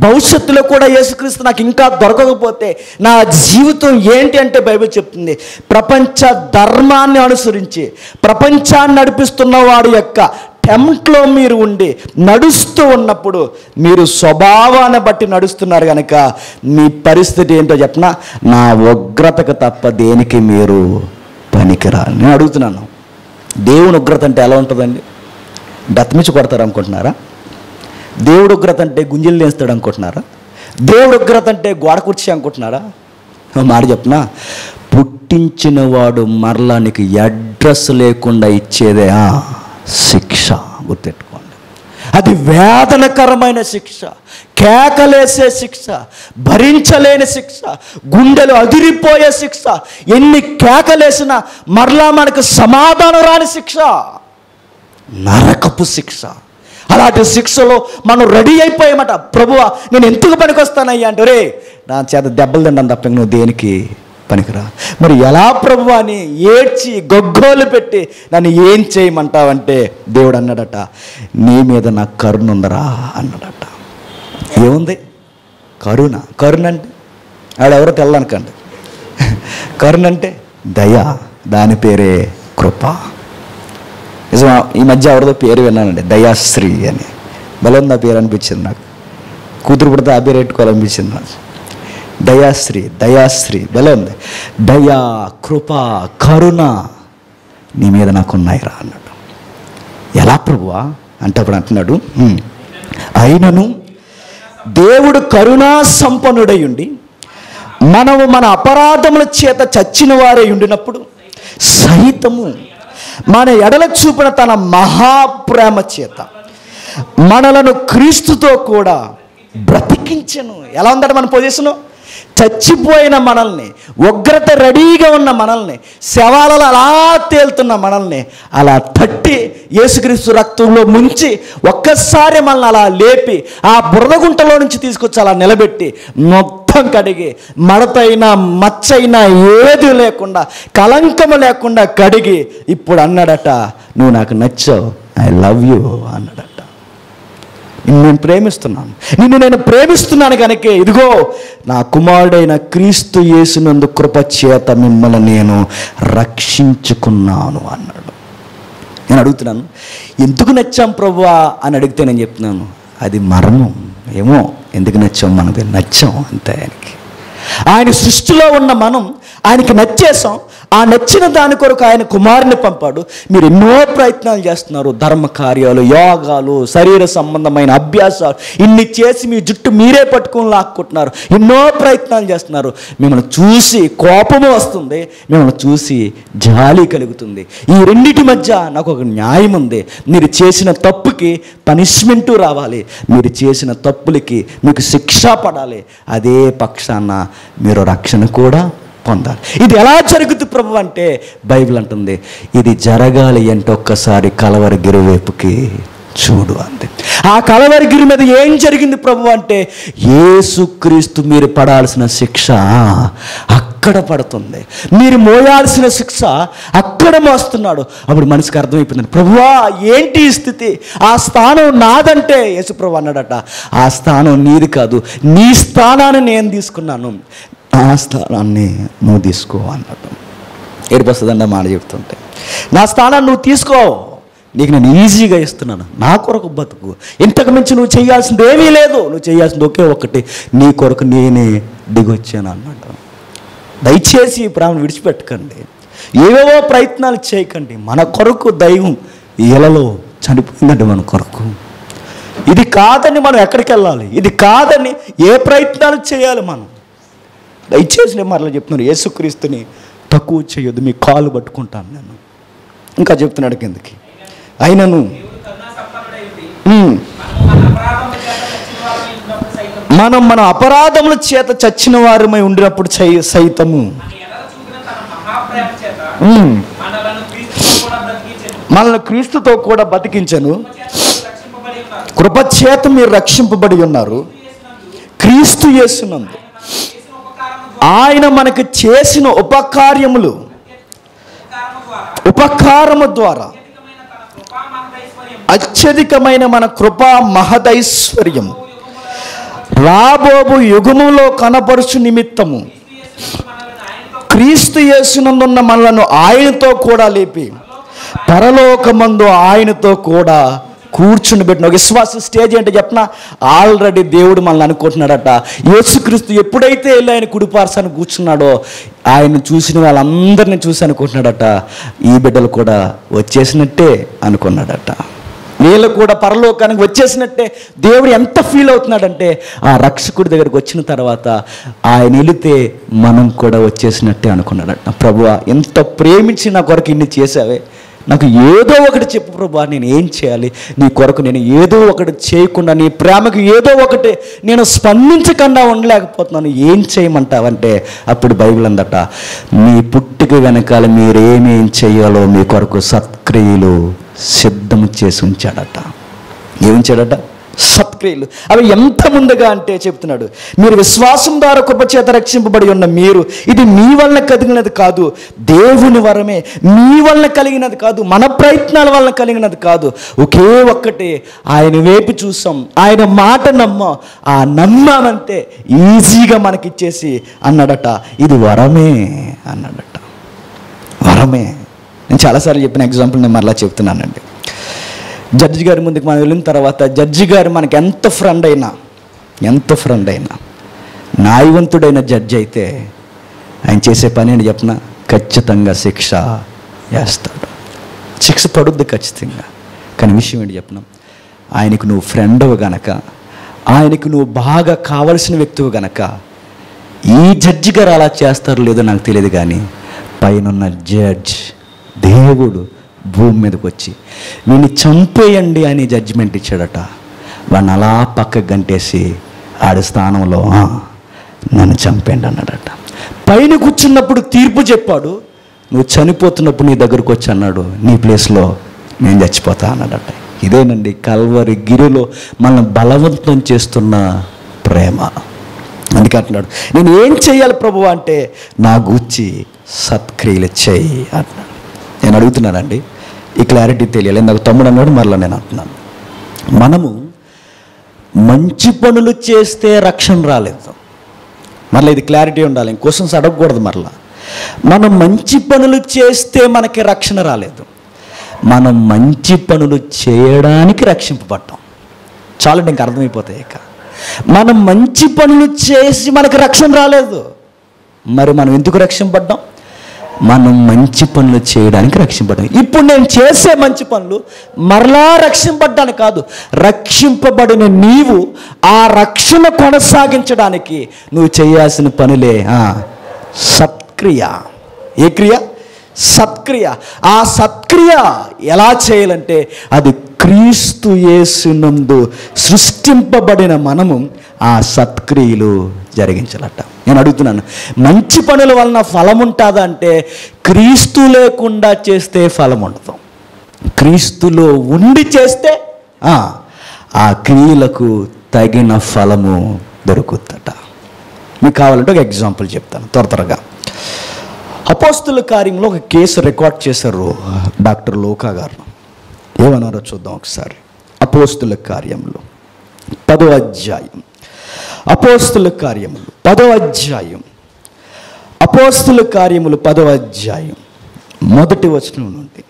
భవిష్యత్తులో కూడా యేసుక్రీస్తు నాకు ఇంకా దొరకకపోతే నా జీవితం ఏంటి అంటే బైబిల్ చెప్తుంది, ప్రపంచ ధర్మాన్ని అనుసరించి ప్రపంచాన్ని నడిపిస్తున్న వాడి యొక్క టెంప్ట్లో మీరు ఉండి నడుస్తూ ఉన్నప్పుడు మీరు స్వభావాన్ని బట్టి నడుస్తున్నారు కనుక మీ పరిస్థితి ఏంటో చెప్పనా, నా ఉగ్రతకు తప్ప దేనికి మీరు పనికిరా. నేను అడుగుతున్నాను, దేవుని ఉగ్రత అంటే ఎలా ఉంటుందండి? డత్మిచ్చి కొడతారు అనుకుంటున్నారా? దేవుడు ఉగ్రత అంటే గుంజలు లేస్తాడు అనుకుంటున్నారా? దేవుడు ఉగ్రత అంటే గోడ కుర్చీ అనుకుంటున్నారా? మాట చెప్పనా, పుట్టించిన వాడు మరలా నీకు అడ్రస్ లేకుండా ఇచ్చేదే శిక్ష. గుర్తెట్టుకోండి, అది వేదనకరమైన శిక్ష, కేకలేసే శిక్ష, భరించలేని శిక్ష, గుండెలు అదిరిపోయే శిక్ష, ఎన్ని కేకలేసినా మరలా మనకు సమాధానం రాని శిక్ష, నరకపు శిక్ష. అలాంటి శిక్షలో మనం రెడీ అయిపోయామట. ప్రభువా నేను ఎందుకు పనికొస్తానయ్యా అంటే, రే నా చేత దెబ్బలు తిన్నాను తప్ప నువ్వు దేనికి పనికిరా. మరి ఎలా ప్రభువా అని ఏడ్చి గొగ్గోలు పెట్టి నన్ను ఏం చేయమంటావంటే దేవుడు అన్నాడట, నీ మీద నాకు కరుణ ఉందరా అన్నాడట. ఏముంది? కరుణ. కరుణ అంటే ఆడెవరో తెల్లనకండి. కరుణ అంటే దయ, దాని పేరే కృప. నిజమా? ఈ మధ్య ఎవరిదో పేరు విన్నానండి, దయాశ్రీ అని. బలం ఆ పేరు అనిపించింది నాకు. కూతురు పుడితే ఆ పేరు పెట్టుకోవాలనిపించింది నాకు. దయాశ్రీ, దయాశ్రీ బలం ఉంది. దయా, కృప, కరుణ నీ మీద నాకున్నాయిరా అన్నాడు. ఎలా ప్రభువా అంటే అప్పుడు అంటున్నాడు, అయినను దేవుడు కరుణా సంపన్నుడై ఉండి మనము మన అపరాధముల చేత చచ్చిన వారై ఉండినప్పుడు సహితము మన ఎడల చూపిన తన మహాప్రేమ చేత మనలను క్రీస్తుతో కూడా బ్రతికించెను. ఎలా ఉందట మన పొజిషను? చచ్చిపోయిన మనల్ని, ఉగ్రత రెడీగా ఉన్న మనల్ని, శవాలలో అలా తేలుతున్న మనల్ని అలా తట్టి యేసుక్రీస్తు రక్తంలో ముంచి ఒక్కసారి మనల్ని అలా లేపి ఆ బురదగుంటలో నుంచి తీసుకొచ్చి అలా నిలబెట్టి మొత్తం కడిగి మడతైనా మచ్చైనా ఏది లేకుండా కలంకము లేకుండా కడిగి ఇప్పుడు అన్నాడట, నువ్వు నాకు నచ్చావు, ఐ లవ్ యూ అన్నాడట. నేను ప్రేమిస్తున్నాను, నిన్ను నేను ప్రేమిస్తున్నాను కనుకే ఇదిగో నా కుమారుడైన క్రీస్తు యేసునందు కృప చేత మిమ్మల్ని నేను రక్షించుకున్నాను అన్నాడు. నేను అడుగుతున్నాను, ఎందుకు నచ్చాం ప్రభువా అని అడిగితే నేను చెప్తున్నాను, అది మర్మం. ఏమో ఎందుకు నచ్చాం, మనకు నచ్చాం అంతే. ఆయన సృష్టిలో ఉన్న మనం ఆయనకి నచ్చేసాం. ఆ నచ్చిన దాని కొరకు ఆయన కుమారుని పంపాడు. మీరు ఎన్నో ప్రయత్నాలు చేస్తున్నారు, ధర్మ కార్యాలు, యోగాలు, శరీర సంబంధమైన అభ్యాసాలు ఇన్ని చేసి మీ జుట్టు మీరే పట్టుకొని లాక్కుంటున్నారు, ఎన్నో ప్రయత్నాలు చేస్తున్నారు. మిమ్మల్ని చూసి కోపము వస్తుంది, మిమ్మల్ని చూసి జాలి కలుగుతుంది. ఈ రెండిటి మధ్య నాకు ఒక న్యాయం ఉంది. మీరు చేసిన తప్పుకి పనిష్మెంటు రావాలి, మీరు చేసిన తప్పులకి మీకు శిక్ష పడాలి. అదే పక్షాన మీరు రక్షణ కూడా పొందాలి. ఇది ఎలా జరుగుతుంది ప్రభు అంటే బైబిల్ అంటుంది, ఇది జరగాలి అంటే ఒక్కసారి కలవరగిరి వైపుకి చూడు అంతే. ఆ కలవరగిరి మీద ఏం జరిగింది ప్రభు అంటే యేసుక్రీస్తు మీరు పడాల్సిన శిక్ష అక్కడ పడుతుంది. మీరు మోయాల్సిన శిక్ష అక్కడ మోస్తున్నాడు. అప్పుడు మనిషికి అర్థమైపోయింది, ప్రభువా ఏంటి ఈ స్థితి? ఆ స్థానం నాదంటే యేసుప్రభు అన్నాడట, ఆ స్థానం నీది కాదు, నీ స్థానాన్ని నేను తీసుకున్నాను, ఆ స్థానాన్ని నువ్వు తీసుకో అన్నాడు. ఏడిపోస్తుందండి మాట చెప్తుంటే. నా స్థానాన్ని నువ్వు తీసుకో, నీకు నేను ఈజీగా ఇస్తున్నాను, నా కొరకు బతుకు, ఇంతకు మించి నువ్వు చేయాల్సింది ఏమీ లేదు, నువ్వు చేయాల్సింది ఒకే ఒక్కటి, నీ కొరకు నేనే దిగొచ్చాను అన్నాడు. దయచేసి ఈ ప్రేమను విడిచిపెట్టకండి, ఏవేవో ప్రయత్నాలు చేయకండి. మన కొరకు దైవం ఇలలో చనిపోయిందండి మన కొరకు. ఇది కాదని మనం ఎక్కడికి వెళ్ళాలి? ఇది కాదని ఏ ప్రయత్నాలు చేయాలి మనం? దయచేసి నేను మరలా చెప్తున్నాను, యేసుక్రీస్తుని తక్కువ చేయొద్దు, మీ కాలు పట్టుకుంటాను నేను. ఇంకా చెప్తున్నాడు కిందకి, అయినను మనం మన అపరాధముల చేత చచ్చిన వారమై ఉండినప్పుడు సైతము మనల్ని క్రీస్తుతో కూడా బతికించను. కృపచేత మీరు రక్షింపబడి ఉన్నారు క్రీస్తు యేసునందు. ఆయన మనకు చేసిన ఉపకారము ద్వారా అత్యధికమైన మన కృపా మహదైశ్వర్యం రాబోబు యుగములో కనపరుచు నిమిత్తము క్రీస్తు యేసునందున్న మనలను ఆయనతో కూడా లేపి పరలోకమందు ఆయనతో కూడా కూర్చుని పెట్టిన ఒక విశ్వాస స్టేజ్ ఏంటో చెప్పిన, ఆల్రెడీ దేవుడు మనల్ని అనుకుంటున్నాడట. యేసుక్రీస్తు ఎప్పుడైతే వెళ్ళి ఆయన కుడిపార్శాన్ని కూర్చున్నాడో ఆయన చూసిన వాళ్ళందరినీ చూసి అనుకుంటున్నాడట, ఈ బిడ్డలు కూడా వచ్చేసినట్టే అనుకున్నాడట, వీళ్ళు కూడా పరలోకానికి వచ్చేసినట్టే. దేవుడు ఎంత ఫీల్ అవుతున్నాడంటే ఆ రక్షకుడి దగ్గరికి వచ్చిన తర్వాత ఆయన వెళితే మనం కూడా వచ్చేసినట్టే అనుకున్నాడట. ప్రభువా ఎంత ప్రేమించి నా కొరకు ఇన్ని చేసావే, నాకు ఏదో ఒకటి చెప్పు ప్రభువా, నేను ఏం చేయాలి నీ కొరకు? నేను ఏదో ఒకటి చేయకుండా నీ ప్రేమకు ఏదో ఒకటి నేను స్పందించకుండా ఉండలేకపోతున్నాను, ఏం చేయమంటావంటే అప్పుడు బైబిల్ అందట, మీ పుట్టుక వెనకాల మీరేమేం చేయాలో మీ కొరకు సత్క్రియలు సిద్ధం చేసి ఉంచాడట. ఏముంచాడట? సత్క్రియలు. అవి ఎంత ముందుగా అంటే చెప్తున్నాడు, మీరు విశ్వాసం ద్వారా కృపచేత రక్షింపబడి ఉన్న మీరు, ఇది మీ వలన కలిగినది కాదు, దేవుని వరమే, మీ వలన కలిగినది కాదు, మన ప్రయత్నాల వలన కలిగినది కాదు, ఒకే ఒక్కటే ఆయన వైపు చూసాం, ఆయన మాట నమ్మాం, ఆ నమ్మామంతే ఈజీగా మనకిచ్చేసి అన్నాడట, ఇది వరమే అన్నాడట. వరమే. నేను చాలాసార్లు చెప్పిన ఎగ్జాంపుల్ నేను మరలా చెప్తున్నానండి. జడ్జి గారి ముందుకు మనం వెళ్ళిన తర్వాత జడ్జి గారు మనకి ఎంత ఫ్రెండ్ అయినా న్యాయవంతుడైన జడ్జి అయితే ఆయన చేసే పని ఏంటి చెప్పిన, ఖచ్చితంగా శిక్ష వేస్తాడు, శిక్ష పడుద్ది ఖచ్చితంగా. కానీ విషయం ఏంటి చెప్పిన, ఆయనకు నువ్వు ఫ్రెండ్వు గనక, ఆయనకు నువ్వు బాగా కావలసిన వ్యక్తివి గనక ఈ జడ్జి గారు అలా చేస్తారో లేదో నాకు తెలియదు, కానీ పైనున్న జడ్జ్ దేవుడు భూమి మీదకి వచ్చి వీడిని చంపేయండి అని జడ్జిమెంట్ ఇచ్చాడట. వాడిని అలా పక్కకు గంటేసి ఆడి స్థానంలో నన్ను చంపేయండి అన్నాడట. పైన కూర్చున్నప్పుడు తీర్పు చెప్పాడు, నువ్వు చనిపోతున్నప్పుడు నీ దగ్గరకు వచ్చి అన్నాడు, నీ ప్లేస్లో నేను చచ్చిపోతా అన్నాడట. ఇదేనండి కల్వరి గిరిలో మనల్ని బలవంతం చేస్తున్న ప్రేమ. అందుకే అంటున్నాడు, నేను ఏం చేయాలి ప్రభు అంటే నా గూర్చి సత్క్రియలు చేయి అన్నాడు. నేను అడుగుతున్నానండి, ఈ క్లారిటీ తెలియాలి. నాకు తమ్ముడు అన్నాడు, మరలా నేను అంటున్నాను, మనము మంచి పనులు చేస్తే రక్షణ రాలేదు. మరలా ఇది క్లారిటీ ఉండాలి, క్వశ్చన్స్ అడగకూడదు. మరలా మనం మంచి పనులు చేస్తే మనకి రక్షణ రాలేదు, మనం మంచి పనులు చేయడానికి రక్షింపబడ్డాం. చాలండి, ఇంక అర్థమైపోతాయి. ఇక మనం మంచి పనులు చేసి మనకి రక్షణ రాలేదు, మరి మనం ఎందుకు రక్షింపబడ్డాం? మనం మంచి పనులు చేయడానికి రక్షింపబడ్డాం. ఇప్పుడు నేను చేసే మంచి పనులు మరలా రక్షింపబడ్డాను కాదు, రక్షింపబడిన నీవు ఆ రక్షణ కొనసాగించడానికి నువ్వు చేయాల్సిన పనులే సత్క్రియ. ఏ క్రియ? సత్క్రియ. ఆ సత్క్రియ ఎలా చేయాలంటే అది క్రీస్తు యేసునందు సృష్టింపబడిన మనము ఆ సత్క్రియలు జరిగించాలట. నేను అడుగుతున్నాను, మంచి పనుల వలన ఫలం ఉంటుందా అంటే క్రీస్తు లేకుండా చేస్తే ఫలం ఉండదు, క్రీస్తులో ఉండి చేస్తే ఆ క్రియలకు తగిన ఫలము దొరుకుతుందట. మీకు కావాలంటే ఒక ఎగ్జాంపుల్ చెప్తాను త్వరగా. అపోస్తుల కార్యంలో ఒక కేసు రికార్డ్ చేశారు డాక్టర్ లోకా గారు. ఏమన్నారో చూద్దాం ఒకసారి. అపోస్తుల కార్యంలో 10వ అధ్యాయం, అపోస్తుల కార్యములు 10వ అధ్యాయం, అపోస్తుల కార్యములు 10వ అధ్యాయం మొదటి వచనం నుండి.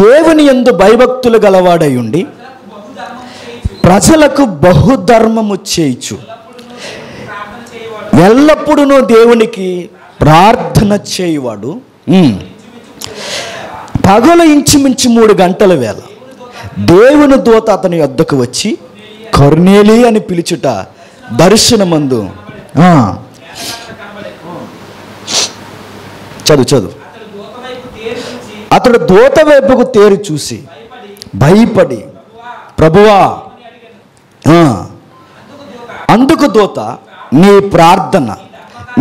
దేవుని యందు భయభక్తులు గలవాడై ఉండి ప్రజలకు బహుధర్మము చేయుచు ఎల్లప్పుడూ దేవునికి ప్రార్థన చేయువాడు. పగలు ఇంచుమించు 3 గంటల వేళ దేవుని దూత అతని వద్దకు వచ్చి కొర్నేలి అని పిలుచుట దర్శనమందు. చదువు. అతడు దూత వైపుకు తేరి చూసి భయపడి, ప్రభువా, అందుకు దూత, నీ ప్రార్థన,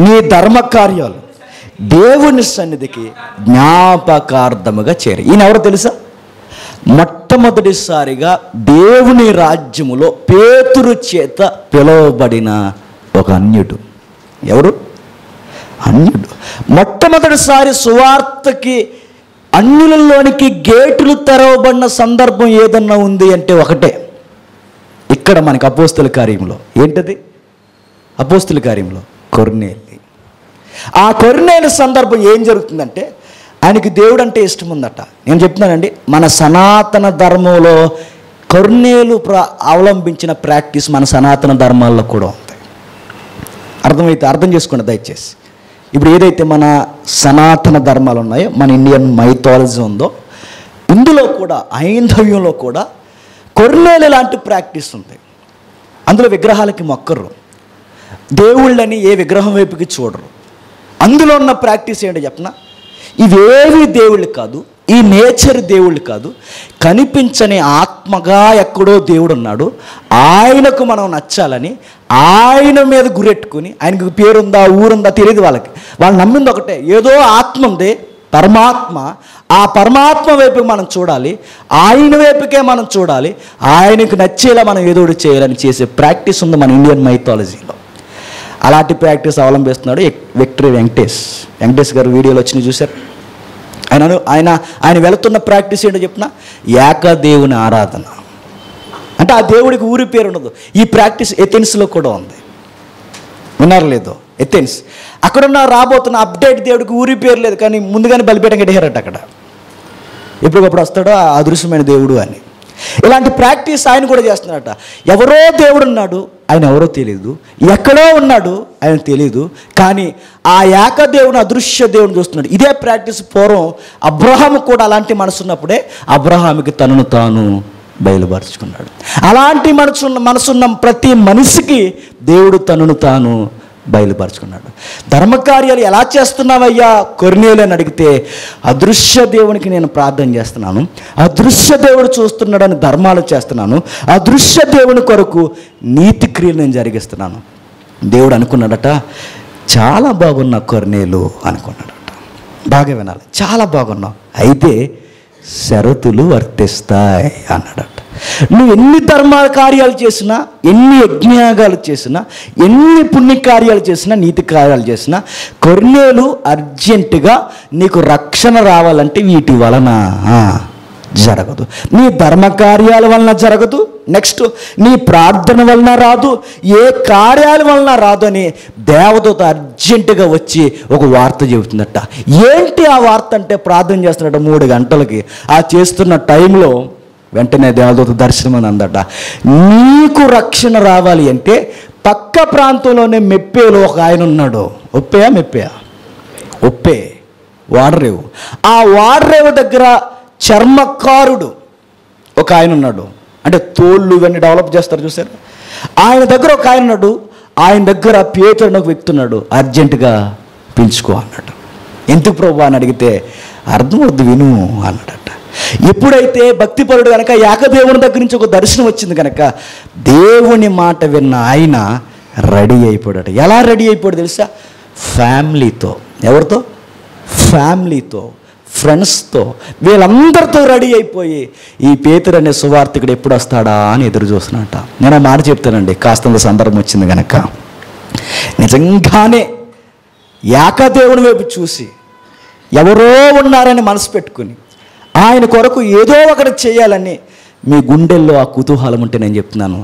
నీ ధర్మకార్యాలు దేవుని సన్నిధికి జ్ఞాపకార్థముగా చేరి. ఈయన ఎవరో తెలుసా? మొట్టమొదటిసారిగా దేవుని రాజ్యములో పేతురు చేత పిలువబడిన ఒక అన్యుడు. ఎవరు? అన్యుడు. మొట్టమొదటిసారి సువార్తకి అన్యులలోనికి గేటులు తెరవబడిన సందర్భం ఏదన్నా ఉంది అంటే ఒకటే, ఇక్కడ మనకి అపోస్తుల కార్యంలో. ఏంటది? అపోస్తుల కార్యంలో కొర్నేలి. ఆ కొర్నేలి సందర్భం ఏం జరుగుతుందంటే, ఆయనకి దేవుడు అంటే ఇష్టం ఉందట. నేను చెప్తున్నానండి, మన సనాతన ధర్మంలో కొర్నేలు అవలంబించిన ప్రాక్టీస్ మన సనాతన ధర్మాల్లో కూడా ఉంది. అర్థం చేసుకోండి దయచేసి. ఇప్పుడు ఏదైతే మన సనాతన ధర్మాలు ఉన్నాయో, మన ఇండియన్ మైథాలజీ ఉందో, ఇందులో కూడా ఐంధవ్యంలో కూడా కొర్నేలు లాంటి ప్రాక్టీస్ ఉంది. అందులో విగ్రహాలకి మొక్కరు, దేవుళ్ళని ఏ విగ్రహం వైపుకి చూడరు. అందులో ఉన్న ప్రాక్టీస్ ఏంటో చెప్పనా? ఇవేవి దేవుళ్ళు కాదు, ఈ నేచర్ దేవుళ్ళు కాదు, కనిపించని ఆత్మగా ఎక్కడో దేవుడు ఉన్నాడు. ఆయనకు మనం నచ్చాలని ఆయన మీద గురెట్టుకుని, ఆయనకు పేరుందా ఊరుందా తెలియదు వాళ్ళకి. వాళ్ళు నమ్మింది ఒకటే, ఏదో ఆత్మ ఉంది, పరమాత్మ. ఆ పరమాత్మ వైపు మనం చూడాలి, ఆయన వైపుకే మనం చూడాలి, ఆయనకు నచ్చేలా మనం ఏదో ఒకటి చేయాలని చేసే ప్రాక్టీస్ ఉంది మన ఇండియన్ మైథాలజీలో. అలాంటి ప్రాక్టీస్ అవలంబిస్తున్నాడు విక్టరీ వెంకటేష్ గారు. వీడియోలో వచ్చినాయి చూశారు. ఆయన వెళుతున్న ప్రాక్టీస్ ఏంటో చెప్పిన, ఏకదేవుని ఆరాధన. అంటే ఆ దేవుడికి ఊరి పేరు ఉండదు. ఈ ప్రాక్టీస్ ఎథెన్స్లో కూడా ఉంది. విన్నారు లేదో? ఎథెన్స్ అక్కడున్న రాబోతున్న అప్డేట్ దేవుడికి ఊరి పేరు లేదు, కానీ ముందుగానే బలిపీఠం కట్టేశారట అక్కడ. ఎప్పటికప్పుడు వస్తాడో ఆ అదృశ్యమైన దేవుడు అని. ఇలాంటి ప్రాక్టీస్ ఆయన కూడా చేస్తున్నారట. ఎవరో దేవుడు ఉన్నాడు, ఆయన ఎవరో తెలియదు. ఎక్కడో ఉన్నాడు, ఆయన తెలియదు. కానీ ఆ ఏకదేవుని అదృశ్య దేవుని చూస్తున్నాడు. ఇదే ప్రాక్టీస్ పూర్వం అబ్రహాము కూడా అలాంటి మనసు ఉన్నప్పుడే అబ్రహాముకి తనను తాను బయలుపరుచుకున్నాడు. అలాంటి మనసున్న ప్రతి మనిషికి దేవుడు తనను తాను బయలుపరుచుకున్నాడు. ధర్మకార్యాలు ఎలా చేస్తున్నావయ్యా కొర్నేలు అని అడిగితే, అదృశ్య దేవునికి నేను ప్రార్థన చేస్తున్నాను, అదృశ్య దేవుడు చూస్తున్నాడని ధర్మాలు చేస్తున్నాను, అదృశ్య దేవుని కొరకు నీతి క్రియలు నేను జరిగిస్తున్నాను. దేవుడు అనుకున్నాడట, చాలా బాగున్నా కొర్నేలు అనుకున్నాడట. బాగా వినాలి, చాలా బాగున్నావు, అయితే షరతులు వర్తిస్తాయి అన్నాడట. నువ్వు ఎన్ని ధర్మ కార్యాలు చేసినా, ఎన్ని యజ్ఞయాగాలు చేసినా, ఎన్ని పుణ్యకార్యాలు చేసినా, నీతి కార్యాలు చేసినా, కొర్నేలు అర్జెంటుగా నీకు రక్షణ రావాలంటే వీటి వలన జరగదు. నీ ధర్మకార్యాల వలన జరగదు, నెక్స్ట్ నీ ప్రార్థన వలన రాదు, ఏ కార్యాల వలన రాదు అని దేవదూత అర్జెంటుగా వచ్చి ఒక వార్త చెబుతుందట. ఏంటి ఆ వార్త అంటే, ప్రార్థన చేస్తున్నట్ట 3 గంటలకి. ఆ చేస్తున్న టైంలో వెంటనే దేవదూత దర్శనం అని అందట, నీకు రక్షణ రావాలి అంటే పక్క ప్రాంతంలోనే మెప్పేలో ఒక ఆయన ఉన్నాడు. ఒప్పే వాడరేవు. ఆ వాడరేవు దగ్గర చర్మకారుడు ఒక ఆయన ఉన్నాడు. అంటే తోళ్ళు ఇవన్నీ డెవలప్ చేస్తారు చూసారు. ఆయన దగ్గర ఒక ఆయన ఉన్నాడు. ఆయన దగ్గర పేతురు ఒక వ్యక్తి ఉన్నాడు. అర్జెంటుగా పిలుచుకో అన్నాడు. ఎందుకు ప్రభు అని అడిగితే, అర్థమవుద్దు విను అన్నాడట. ఎప్పుడైతే భక్తిపరుడు కనుక ఏకదేవుని దగ్గర నుంచి ఒక దర్శనం వచ్చింది కనుక దేవుని మాట విన్న ఆయన రెడీ అయిపోయాడట. ఎలా రెడీ అయిపోయాడు తెలుసా? ఫ్యామిలీతో. ఎవరితో? ఫ్యామిలీతో. ఫ్రెండ్స్తో వీళ్ళందరితో రెడీ అయిపోయి ఈ పేతురు అనే సువార్తికుడు ఎప్పుడు వస్తాడా అని ఎదురు చూస్తున్నట్ట. నేను ఆ మాట చెప్తానండి, కాస్తంత సందర్భం వచ్చింది కనుక. నిజంగానే ఏకదేవుని వైపు చూసి ఎవరో ఉన్నారని మనసు పెట్టుకుని ఆయన కొరకు ఏదో ఒకటి చేయాలని మీ గుండెల్లో ఆ కుతూహలం ఉంటే నేను చెప్తున్నాను,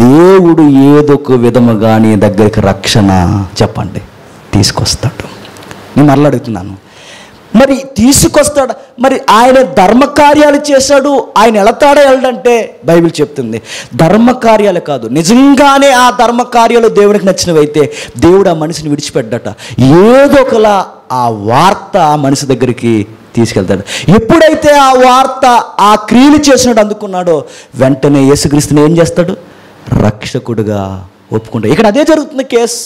దేవుడు ఏదో ఒక విధముగా నీ దగ్గరికి రక్షణ చెప్పండి తీసుకొస్తాడు. నేను మరలా అడుగుతున్నాను, మరి తీసుకొస్తాడు, మరి ఆయన ధర్మకార్యాలు చేశాడు, ఆయన వెళతాడా వెళ్ళడంటే బైబిల్ చెప్తుంది ధర్మకార్యాలు కాదు, నిజంగానే ఆ ధర్మకార్యాలు దేవునికి నచ్చినవైతే దేవుడు ఆ మనిషిని విడిచిపెట్టట. ఏదో ఒకలా ఆ వార్త ఆ మనిషి దగ్గరికి తీసుకెళ్తాడు. ఎప్పుడైతే ఆ వార్త ఆ క్రియలు చేసినట్టు అందుకున్నాడో వెంటనే యేసుక్రీస్తుని ఏం చేస్తాడు? రక్షకుడుగా ఒప్పుకుంటాడు. ఇక్కడ అదే జరుగుతుంది కేసు.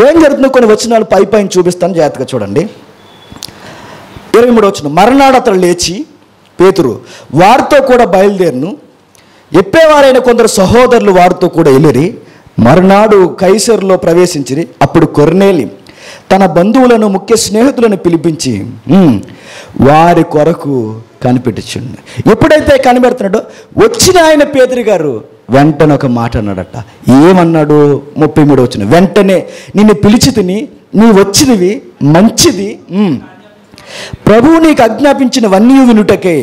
ఏం జరుగుతుందో కొన్ని వచనాలు పైన చూపిస్తాను, జాగ్రత్తగా చూడండి. 23వ వచనం, మరునాడు అతడు లేచి పేతురు వారితో కూడా బయలుదేరును, ఎప్పేవారైన కొందరు సహోదరులు వారితో కూడా వెళ్ళిరి. మరునాడు కైసరులో ప్రవేశించిరి. అప్పుడు కొర్నేలి తన బంధువులను ముఖ్య స్నేహితులను పిలిపించి వారి కొరకు కనిపెట్టుచుండు. ఎప్పుడైతే కనిపెడుతున్నాడో వచ్చిన ఆయన పేతురు గారు వెంటనే ఒక మాట అన్నాడట. ఏమన్నాడు? 33వ వచనం, వెంటనే నిన్ను పిలిచి తిని నీ వచ్చినవి మంచిది, ప్రభువు నీకు ఆజ్ఞాపించినవన్నీ వినుటకే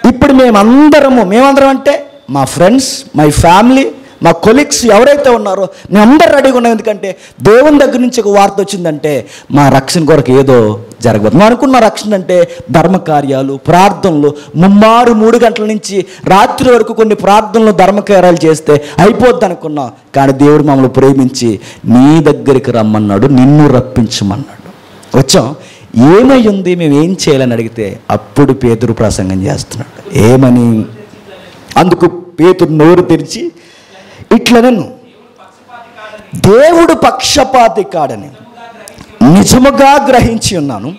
ఇప్పుడు మేమందరం అంటే మా ఫ్రెండ్స్, మై ఫ్యామిలీ, మా కొలీగ్స్ ఎవరైతే ఉన్నారో మేమందరూ రెడీగా ఉన్నాం. ఎందుకంటే దేవుని దగ్గర నుంచి ఒక వార్త వచ్చిందంటే మా రక్షణ కొరకు ఏదో జరగబోతుంది. మేము అనుకున్న రక్షణ అంటే ధర్మకార్యాలు, ప్రార్థనలు, 3 గంటల నుంచి రాత్రి వరకు కొన్ని ప్రార్థనలు ధర్మకార్యాలు చేస్తే అయిపోద్ది అనుకున్నాం. కానీ దేవుడు మమ్మల్ని ప్రేమించి నీ దగ్గరికి రమ్మన్నాడు, నిన్ను రప్పించమన్నాడు. వచ్చాం. ఏమై ఉంది, మేము ఏం చేయాలని అడిగితే అప్పుడు పేతురు ప్రసంగం చేస్తున్నాడు. ఏమని? అందుకు పేతురు నోరు తెరిచి ఇట్లనను, దేవుడు పక్షపాతి కాడని నిజముగా గ్రహించి ఉన్నాను.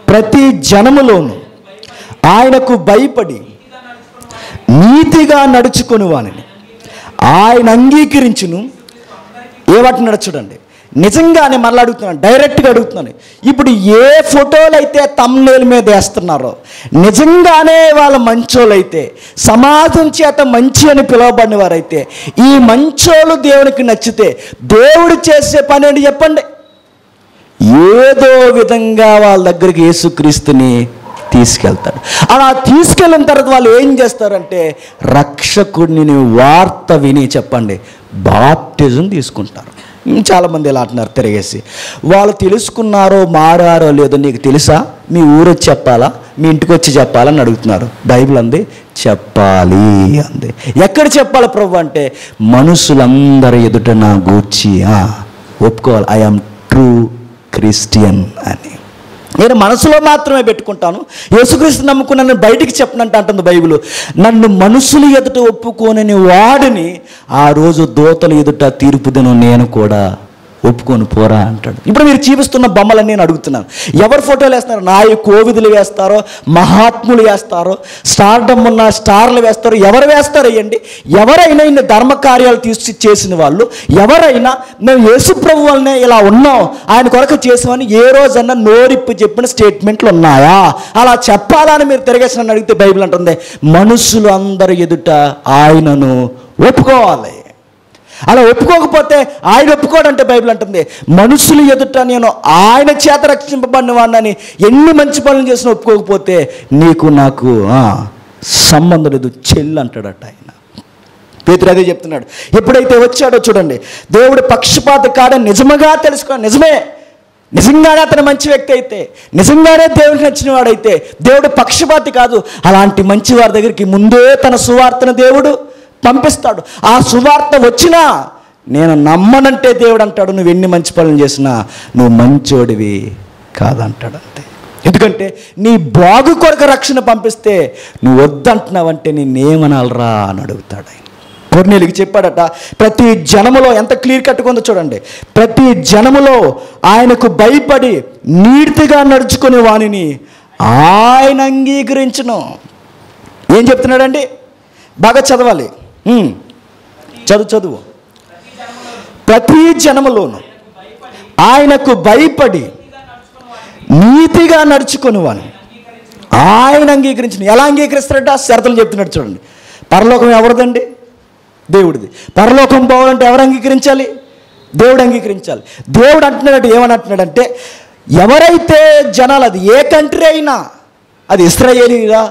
ప్రతి జనములోను ఆయనకు భయపడి నీతిగా నడుచుకొని వానిని ఆయన అంగీకరించును. ఏమంటున్నాడు చూడండి. నిజంగానే మళ్ళీ అడుగుతున్నాను, డైరెక్ట్గా అడుగుతున్నాను. ఇప్పుడు ఏ ఫోటోలు అయితే తమ్నేల్ మీద వేస్తున్నారో నిజంగానే వాళ్ళ మంచోళ్ళైతే, సమాజం చేత మంచి అని పిలువబడిన వారైతే, ఈ మంచోళ్ళు దేవునికి నచ్చితే దేవుడు చేసే పని ఏంటి చెప్పండి? ఏదో విధంగా వాళ్ళ దగ్గరికి యేసుక్రీస్తుని తీసుకెళ్తాడు. అలా తీసుకెళ్ళిన తర్వాత వాళ్ళు ఏం చేస్తారంటే రక్షకుడిని వార్త విని చెప్పండి బాప్టిజం తీసుకుంటారు. చాలామంది ఇలా అంటున్నారు తిరిగేసి, వాళ్ళు తెలుసుకున్నారో మారారో లేదో నీకు తెలుసా? మీ ఊరు వచ్చి చెప్పాలా, మీ ఇంటికి వచ్చి చెప్పాలని అడుగుతున్నారు. బైబిల్ అంది చెప్పాలి అంది. ఎక్కడ చెప్పాలి ప్రభు అంటే మనుషులందరి ఎదుట నా గూర్చి ఒప్పుకోవాలి, ఐఎమ్ ట్రూ క్రిస్టియన్ అని. నేను మనసులో మాత్రమే పెట్టుకుంటాను, యేసుక్రీస్తు నమ్ముకున్నాను బయటికి చెప్పనంటే అంటుంది బైబిల్. నన్ను మనుషులు ఎదుట ఒప్పుకోనని వాడిని ఆ రోజు దూతల ఎదుట తీర్పు దినం నేను కూడా ఒప్పుకొని పోరా అంటాడు. ఇప్పుడు మీరు చూపిస్తున్న బొమ్మలన్నీ నేను అడుగుతున్నాను, ఎవరు ఫోటోలు వేస్తున్నారు? కోవిదులు వేస్తారో, మహాత్ములు వేస్తారో, స్టార్డమ్ ఉన్న స్టార్లు వేస్తారో, ఎవరు వేస్తారో వేయండి. ఎవరైనా ఇన్ని ధర్మకార్యాలు తీసి చేసిన వాళ్ళు ఎవరైనా మేము యేసుప్రభు వల్లనే ఇలా ఉన్నాం, ఆయన కొరకు చేసామని ఏ రోజన్నా నోరిప్పి చెప్పిన స్టేట్మెంట్లు ఉన్నాయా? అలా చెప్పాలని మీరు తిరగేసిన అడిగితే బైబిల్ అంటుంది మనుషులు అందరి ఎదుట ఆయనను ఒప్పుకోవాలి. అలా ఒప్పుకోకపోతే ఆయన ఒప్పుకోడంటే బైబిల్ అంటుంది మనుషులు ఎదుట నేను ఆయన చేత రక్షింపబడిన వాడిని ఎన్ని మంచి పనులు చేసినా ఒప్పుకోకపోతే నీకు నాకు సంబంధం లేదు చెల్లి అంటాడట ఆయన. పేతురు అదే చెప్తున్నాడు. ఎప్పుడైతే వచ్చాడో చూడండి, దేవుడు పక్షపాత కాడని నిజముగా తెలుసుకో. నిజంగానే అతను మంచి వ్యక్తి అయితే, నిజంగానే దేవుడికి నచ్చిన వాడైతే దేవుడు పక్షపాతి కాదు. అలాంటి మంచి వారి దగ్గరికి ముందే తన సువార్తను దేవుడు పంపిస్తాడు. ఆ సువార్త వచ్చినా నేను నమ్మనంటే దేవుడు అంటాడు నువ్వు ఎన్ని మంచి పనులు చేసినా నువ్వు మంచోడివి కాదంటాడు అంతే. ఎందుకంటే నీ బాగు కొరకు రక్షణ పంపిస్తే నువ్వు వద్దంటున్నావంటే నేనేమనాలరా అని అడుగుతాడు ఆయన. కొర్నేలికి చెప్పాడట, ప్రతి జనములో ఎంత క్లియర్ కట్టుకుందో చూడండి, ప్రతి జనములో ఆయనకు భయపడి నీతిగా నడుచుకునే వానిని ఆయన అంగీకరించును. ఏం చెప్తున్నాడండి? బాగా చదవాలి, చదువు. ప్రతి జనములోను ఆయనకు భయపడి నీతిగా నడుచుకునేవాని ఆయన అంగీకరించిన. ఎలా అంగీకరిస్తారంటే ఆ షరతులు చెప్తున్నాడు చూడండి. పరలోకం ఎవరిదండి? దేవుడిది. పరలోకం పోవాలంటే ఎవరు అంగీకరించాలి? దేవుడు అంగీకరించాలి. దేవుడు అంటున్నాడు, ఏమని అంటున్నాడంటే, ఎవరైతే జనాలు, అది ఏ కంట్రీ అయినా, అది ఇస్రాయేలీలా,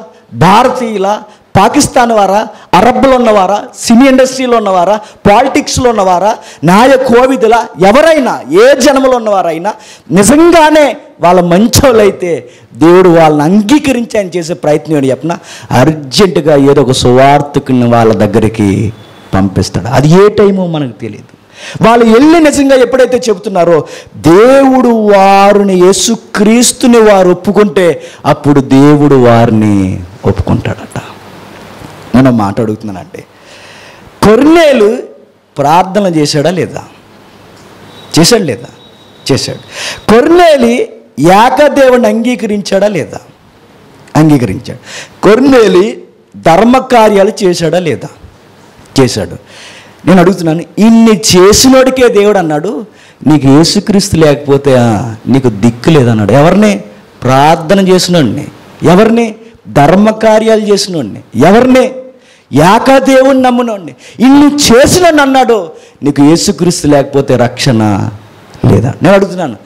భారతీయులా, పాకిస్తాన్ వారా, అరబ్బులు ఉన్నవారా, సినీ ఇండస్ట్రీలో ఉన్నవారా, పాలిటిక్స్లో ఉన్నవారా, న్యాయ కోవిదులా, ఎవరైనా ఏ జనములో ఉన్నవారైనా నిజంగానే వాళ్ళ మంచోళ్ళైతే దేవుడు వాళ్ళని అంగీకరించి ఆయన చేసే ప్రయత్నం ఏంటి చెప్పిన, అర్జెంటుగా ఏదో ఒక సువార్తికుని వాళ్ళ దగ్గరికి పంపిస్తాడు. అది ఏ టైమో మనకు తెలియదు. వాళ్ళు వెళ్ళి నిజంగా ఎప్పుడైతే చెబుతున్నారో దేవుడు వారిని, యేసుక్రీస్తుని వారు ఒప్పుకుంటే అప్పుడు దేవుడు వారిని ఒప్పుకుంటాడట. నేను మాట అడుగుతున్నానంటే, కొర్నేలు ప్రార్థన చేశాడా లేదా? చేశాడు లేదా? చేశాడు. కొర్నేలి ఏకదేవుని అంగీకరించాడా లేదా? అంగీకరించాడు. కొర్నేలి ధర్మకార్యాలు చేశాడా లేదా? చేశాడు. నేను అడుగుతున్నాను, ఇన్ని చేసినోడికే దేవుడు అన్నాడు, నీకు యేసుక్రీస్తు లేకపోతే నీకు దిక్కు లేదన్నాడు. ఎవరిని? ప్రార్థన చేసినోడిని. ఎవరిని? ధర్మకార్యాలు చేసినోడిని. ఎవరిని? ఏకదేవుని నమ్మునోడిని. ఇన్ని చేసినోడిని అన్నాడు, నీకు యేసుక్రీస్తు లేకపోతే రక్షణ లేదా? నేను అడుగుతున్నాను,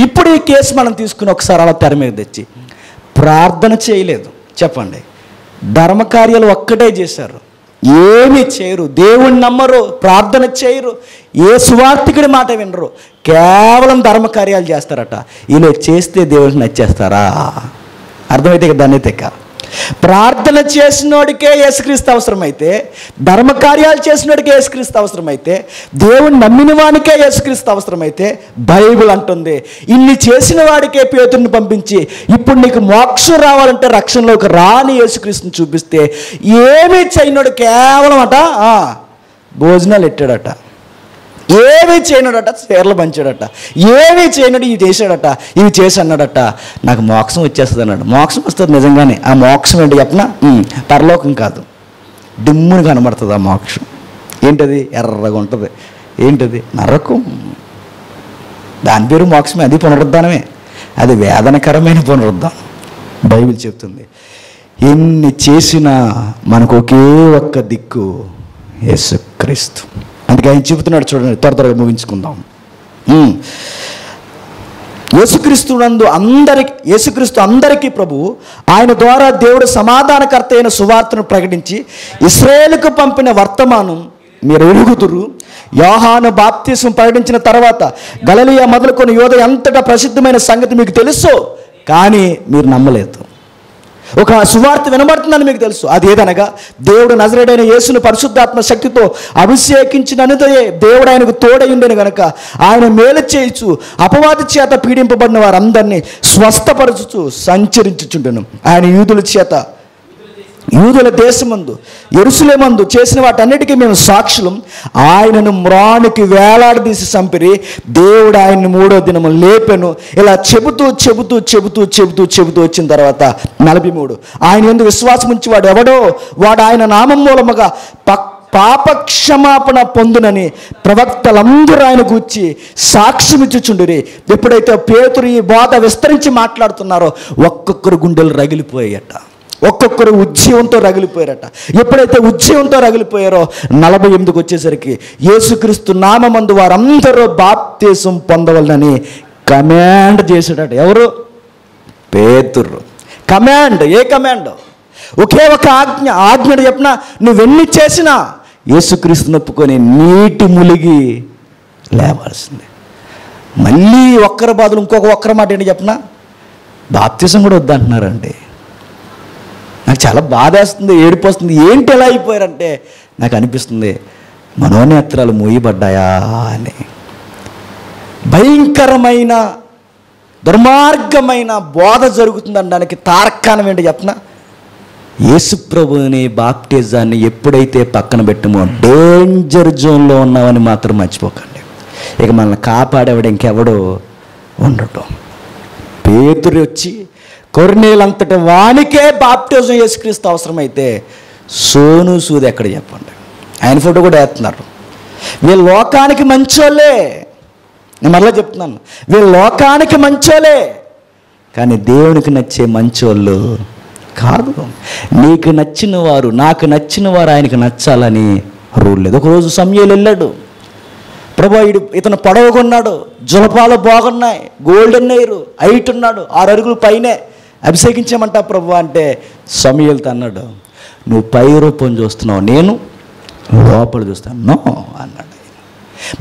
ఇప్పుడు ఈ కేసు మనం తీసుకుని ఒకసారి అలా తెర మీద తెచ్చి, ప్రార్థన చేయలేదు చెప్పండి, ధర్మకార్యాలు ఒక్కటే చేశారు, ఏమీ చేయరు, దేవుణ్ణి నమ్మరు, ప్రార్థన చేయరు, ఏ సువార్తికుడి మాట వినరు, కేవలం ధర్మకార్యాలు చేస్తారట. ఇలా చేస్తే దేవుడికి నచ్చేస్తారా? అర్థమైతే కదా? దాన్ని తెక్క. ప్రార్థన చేసినోడికే యేసుక్రీస్తు అవసరమైతే, ధర్మకార్యాలు చేసినోడికే యేసుక్రీస్తు అవసరమైతే, దేవుని నమ్మిన వానికే యేసుక్రీస్తు అవసరమైతే, బైబిల్ అంటుంది ఇన్ని చేసిన వాడికే పేతురుని పంపించి ఇప్పుడు నీకు మోక్షం రావాలంటే రక్షణలోకి రాని యేసుక్రీస్తుని చూపిస్తే, ఏమీ చేయనోడు కేవలం అట భోజనాలు ఎట్టాడట, ఏమీ చేయనడట, చీరలు పంచాడట, ఏమీ చేయనడు ఇవి చేశాడట, ఇవి చేసి అన్నాడట, నాకు మోక్షం వచ్చేస్తుంది అన్నాడు. మోక్షం వస్తుంది నిజంగానే. ఆ మోక్షం ఏంటి చెప్పనా? పరలోకం కాదు, డిమ్ముని కనబడుతుంది ఆ మోక్షం. ఏంటది? ఎర్రగా ఉంటుంది. ఏంటది? నరకం. దాని పేరు మోక్షమే. అది పునరుద్ధానమే. అది వేదనకరమైన పునరుద్ధానం. బైబిల్ చెప్తుంది. ఎన్ని చేసినా మనకు ఒకే ఒక్క దిక్కు, యేసుక్రీస్తు. అందుకే ఆయన చెబుతున్నాడు చూడండి, త్వరగా ముగించుకుందాం. యేసుక్రీస్తు అందరికీ ప్రభువు. ఆయన ద్వారా దేవుడు సమాధానకర్త అయిన సువార్తను ప్రకటించి ఇశ్రాయేలుకు పంపిన వర్తమానం మీరు ఎరుగుదురు. యోహాను బాప్తిసం ప్రకటించిన తర్వాత గలిలయ మొదలుకొని యూదయ అంతటా ప్రసిద్ధమైన సంగతి మీకు తెలుసు, కానీ మీరు నమ్మలేదు. ఒక సువార్త వినబడుతుందని మీకు తెలుసు. అదేదనగా దేవుడు నజరేయుడైన యేసును పరిశుద్ధాత్మ శక్తితో అభిషేకించిననుదయే దేవుడు ఆయనకు తోడయుండెను గనక ఆయన మేలు చేయుచు అపవాది చేత పీడింపబడిన వారందరినీ స్వస్థపరచుచు సంచరించుచుండెను. ఆయన యూదుల దేశమందు యెరూషలేమందు చేసిన వాటన్నిటికీ మేము సాక్షులం. ఆయనను మ్రానికి వేలాడదీసి చంపిరి, దేవుడు ఆయన్ని 3వ దినము లేపెను. ఇలా చెబుతూ వచ్చిన తర్వాత 43 ఆయన యందు విశ్వాసం ఉంచి వాడు ఎవడో వాడు ఆయన నామం మూలముగా పాపక్షమాపణ పొందునని ప్రవక్తలందరూ ఆయన గూర్చి సాక్ష్యం ఇచ్చుచుండిరి. ఎప్పుడైతే పేతురు ఈ బోధ విస్తరించి మాట్లాడుతున్నారో ఒక్కొక్కరు గుండెలు రగిలిపోయాయట, ఒక్కొక్కరు ఉజ్జీవంతో రగిలిపోయారట. ఎప్పుడైతే ఉజ్జీవంతో రగిలిపోయారో 48కి వచ్చేసరికి యేసుక్రీస్తు నామమందు వారందరూ బాప్తిసం పొందవలనని కమాండ్ చేశాడట. ఎవరు? పేతురు. కమాండ్. ఏ కమాండ్? ఒకే ఒక ఆజ్ఞడు చెప్పిన, నువ్వెన్ని చేసినా యేసుక్రీస్తుని ఒప్పుకొని నీటి ములిగి లేవాల్సిందే. మళ్ళీ ఒక్కరి బాధలు ఒక్కరి మాట ఏంటి చెప్పిన, బాప్తిసం కూడా వద్దంటున్నారండి. నాకు చాలా బాధ వేస్తుంది, ఏడుపు వస్తుంది. ఏంటి ఎలా అయిపోయారంటే నాకు అనిపిస్తుంది మనోనేత్రాలు మూయబడ్డాయా అని. భయంకరమైన దుర్మార్గమైన బోధ జరుగుతుందనడానికి తార్కాణం ఏంటి చెప్పనా? యేసుప్రభుని బాప్టిజాన్ని ఎప్పుడైతే పక్కన పెట్టమో డేంజర్ జోన్లో ఉన్నామని మాత్రం మర్చిపోకండి. ఇక మనల్ని కాపాడేవాడు ఇంకెవడో ఉండటం. పేతురు వచ్చి కొర్నేలంతటి వానికే బాప్టిజం యేసుక్రీస్తు అవసరమైతే సోను సూది ఎక్కడ చెప్పండి? ఆయన ఫోటో కూడా వేస్తున్నారు. వీళ్ళు లోకానికి మంచోళ్ళే. నేను మరలా చెప్తున్నాను, వీళ్ళు లోకానికి మంచోళ్ళే, కానీ దేవునికి నచ్చే మంచోళ్ళు కాదు. నీకు నచ్చిన వారు, నాకు నచ్చిన వారు ఆయనకు నచ్చాలని రూల్ లేదు. ఒకరోజు సమూయేలు వెళ్ళాడు, ప్రభా ఇతను పొడవుకున్నాడు, జులపాలు బాగున్నాయి, గోల్డెన్ ఎయిర్, హైట్ ఉన్నాడు, 6 అడుగులు పైనే, అభిషేకించామంటా ప్రభు అంటే సమూయేలుతో అన్నాడు, నువ్వు పై రూపం చూస్తున్నావు, నేను లోపల చూస్తాను నో అన్నాడు.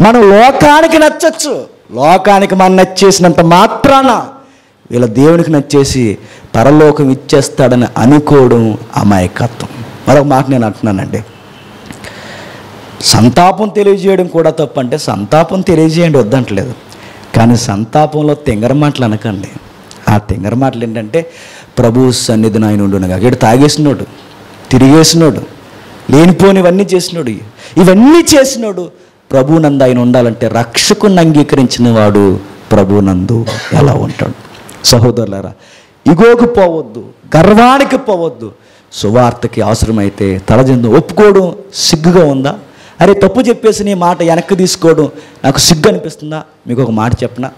మనం లోకానికి నచ్చచ్చు, లోకానికి మనం నచ్చేసినంత మాత్రాన వీళ్ళ దేవునికి నచ్చేసి పరలోకం ఇచ్చేస్తాడని అనుకోవడం అమాయకత్వం. మరొక మాట నేను అంటున్నానండి, సంతాపం తెలియజేయడం కూడా తప్పు. అంటే సంతాపం తెలియజేయండి వద్దంటలేదు, కానీ సంతాపంలో తెంగర మాటలు అనకండి. ఆ తెంగర మాటలు ఏంటంటే ప్రభు సన్నిధిని ఆయన ఉండునగా, ఇక్కడ తాగేసినోడు, తిరిగేసినోడు, లేనిపోనివన్నీ చేసినోడు, ఇవన్నీ చేసినోడు ప్రభునందు ఆయన ఉండాలంటే రక్షకుని అంగీకరించిన వాడు ప్రభునందు ఎలా ఉంటాడు? సహోదరులారా, ఇగోకు పోవద్దు, గర్వానికి పోవద్దు. సువార్తకి అవసరమైతే తలజందు ఒప్పుకోవడం సిగ్గుగా ఉందా? అరే తప్పు చెప్పేసి నీ మాట వెనక్కి తీసుకోవడం నాకు సిగ్గు అనిపిస్తుందా? మీకు ఒక మాట చెప్పనా,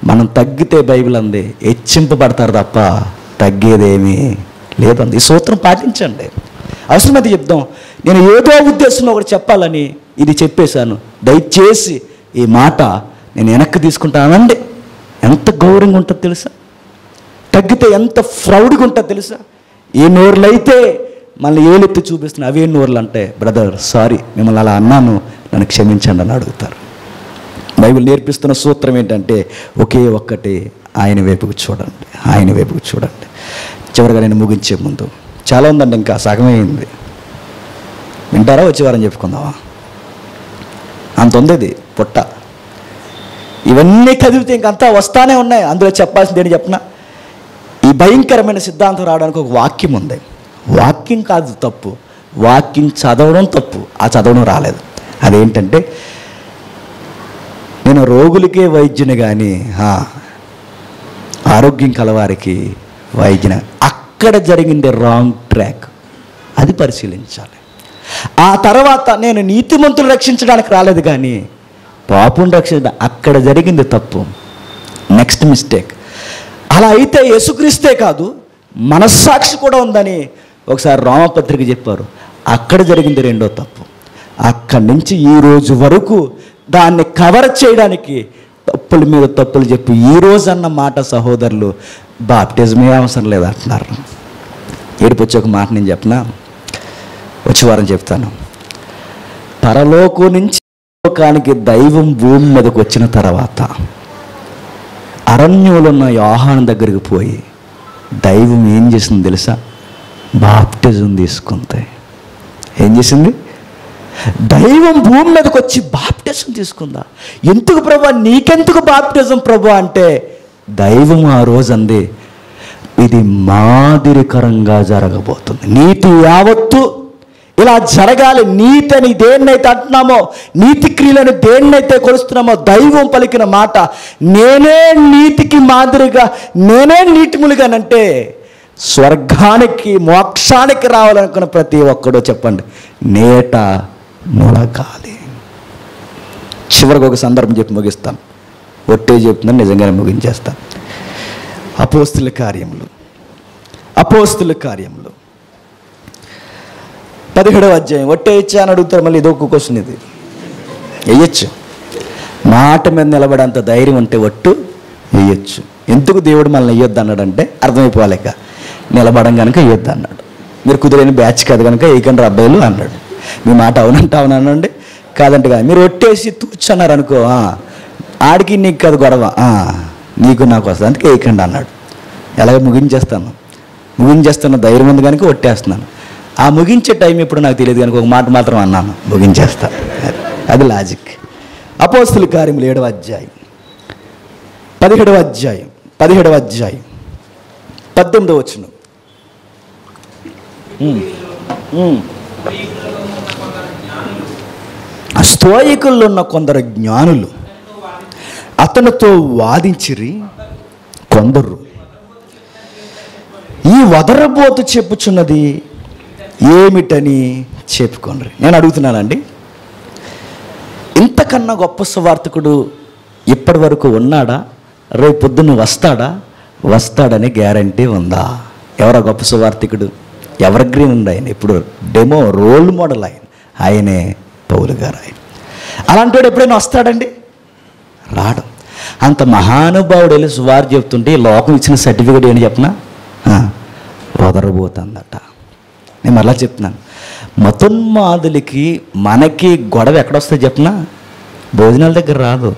మనం తగ్గితే బైబిల్ అంది హెచ్చింపబడతారు తప్ప తగ్గేదేమీ లేదండి. ఈ సూత్రం పాటించండి. అవసరమైతే చెప్దాం, నేను ఏదో ఉద్దేశంలో ఒకటి చెప్పాలని ఇది చెప్పేశాను, దయచేసి ఈ మాట నేను వెనక్కి తీసుకుంటానండి. ఎంత గౌరవంగా ఉంటుందో తెలుసా? తగ్గితే ఎంత ప్రౌడ్గా ఉంటుందో తెలుసా? ఏ నోర్లు అయితే మళ్ళీ ఏలెత్తి చూపిస్తున్నా అవే నోర్లు అంటే బ్రదర్ సారీ మిమ్మల్ని అలా అన్నాను, నన్ను క్షమించండి అని అడుగుతారు. బైబిల్ నేర్పిస్తున్న సూత్రం ఏంటంటే ఒకే ఒక్కటి, ఆయన వైపుకు చూడండి, ఆయన వైపుకు చూడండి. చివరిగా నేను ముగించే ముందు, చాలా ఉందండి, ఇంకా సగమే అయింది. వింటారా? వచ్చేవారని చెప్పుకుందామా? అంత ఉంది ఇది పుట్ట. ఇవన్నీ కదిలితే ఇంకంతా వస్తానే ఉన్నాయి. అందులో చెప్పాల్సింది ఏంటి చెప్పిన, ఈ భయంకరమైన సిద్ధాంతం రావడానికి ఒక వాక్యం ఉంది. వాక్యం కాదు తప్పు, వాక్యం చదవడం తప్పు. ఆ చదవడం రాలేదు. అదేంటంటే, నేను రోగులకే వైద్యుని కానీ ఆరోగ్యం కలవారికి వైద్యుని. అక్కడ జరిగింది రాంగ్ ట్రాక్, అది పరిశీలించాలి. ఆ తర్వాత నేను నీతిమంతులు రక్షించడానికి రాలేదు కానీ పాపుని రక్షించడం, అక్కడ జరిగింది తప్పు, నెక్స్ట్ మిస్టేక్. అలా అయితే యేసుక్రీస్తే కాదు మనస్సాక్షి కూడా ఉందని ఒకసారి రోమపత్రిక చెప్పారు. అక్కడ జరిగింది రెండో తప్పు. అక్కడి నుంచి ఈ రోజు వరకు దాన్ని కవర్ చేయడానికి తప్పుల మీద తప్పులు చెప్పి ఈరోజు అన్న మాట సహోదరులు బాప్టిజమే అవసరం లేదు అంటున్నారు. ఏడుపొచ్చి ఒక మాట నేను చెప్పనా, వచ్చే వారం చెప్తాను. పరలోకం నుంచి లోకానికి దైవం భూమి మీదకి వచ్చిన తర్వాత అరణ్యంలో ఉన్న యోహాను దగ్గరికి పోయి దైవం ఏం చేసింది తెలుసా? బాప్టిజం తీసుకుంది. ఏం చేసింది? దైవం భూమి మీదకి వచ్చి బాప్టిజం తీసుకుందా? ఎందుకు ప్రభా, నీకెందుకు బాప్టిజం ప్రభా అంటే దైవం ఆ రోజు అంది, ఇది మాదిరికరంగా జరగబోతుంది, నీతి యావత్తు ఇలా జరగాలి. నీతి అని దేన్నైతే అంటున్నామో, నీతి క్రియలను దేన్నైతే కొలుస్తున్నామో, దైవం పలికిన మాట, నేనే నీతికి మాదిరిగా, నేనే నీతిములుగానంటే స్వర్గానికి మోక్షానికి రావాలనుకున్న ప్రతి ఒక్కడో చెప్పండి నేట మునగాలి. చివరికి ఒక సందర్భం చెప్పి ముగిస్తాను, ఒట్టే చెప్తున్నాను, నిజంగానే ముగించేస్తాను. అపోస్తుల కార్యములు 17వ అధ్యాయం. ఒట్టే ఇచ్చా అని అడుగుతారు, మళ్ళీ ఇదొక క్వశ్చన్. ఇది వేయచ్చు, మాట మీద నిలబడేంత ధైర్యం ఉంటే ఒట్టు వేయచ్చు. ఎందుకు దేవుడు మనల్ని వేయొద్దు అన్నాడంటే అర్థమైపోలేక, నిలబడం కనుక వేయొద్దు అన్నాడు. మీరు కుదిరైన బ్యాచ్ కాదు కనుక ఏకండ్ర అబ్బాయిలు అన్నాడు. మీ మాట అవునంటే అవునండి, కాదంటే కాదు. మీరు ఒట్టేసి తూర్చన్నారు అనుకో, ఆడికి నీకు కాదు గొడవ, నీకు నాకు వస్తుంది, అందుకే ఏకండి అన్నాడు. ఎలాగ ముగించేస్తున్న ధైర్యం ఉంది కనుక ఒట్టేస్తున్నాను. ఆ ముగించే టైం ఇప్పుడు నాకు తెలియదు కనుక ఒక మాట మాత్రం అన్నాను, ముగించేస్తా. అది లాజిక్. అపోస్తుల కార్యములు 7వ అధ్యాయం 17వ అధ్యాయం 18వ వచనం. స్తోయికుల్లో ఉన్న కొందరు జ్ఞానులు అతనితో వాదించిరి. కొందరు ఈ వదరబోతు చెప్పుచున్నది ఏమిటని చెప్పుకోండి. నేను అడుగుతున్నానండి, ఇంతకన్నా గొప్ప సువార్తికుడు ఇప్పటి వరకు ఉన్నాడా? రేపు పొద్దున్న వస్తాడా? వస్తాడని గ్యారంటీ ఉందా? ఎవరో గొప్ప సువార్థికుడు, ఎవర్ గ్రీన్ ఉంది ఆయన, ఇప్పుడు డెమో రోల్ మోడల్ ఆయనే పౌలు గారు. ఆయన అలాంటి వాడు ఎప్పుడైనా వస్తాడండి? రాడు. అంత మహానుభావుడు వెళ్ళి సువార్త చెప్తుంటే ఈ లోకం ఇచ్చిన సర్టిఫికేట్ ఏంటి చెప్పనా? వదరబోతుందట. నేను మరలా చెప్తున్నాను, మతోన్మాదులకి మనకి గొడవ ఎక్కడొస్తుంది చెప్పనా? భోజనాల దగ్గర రాదు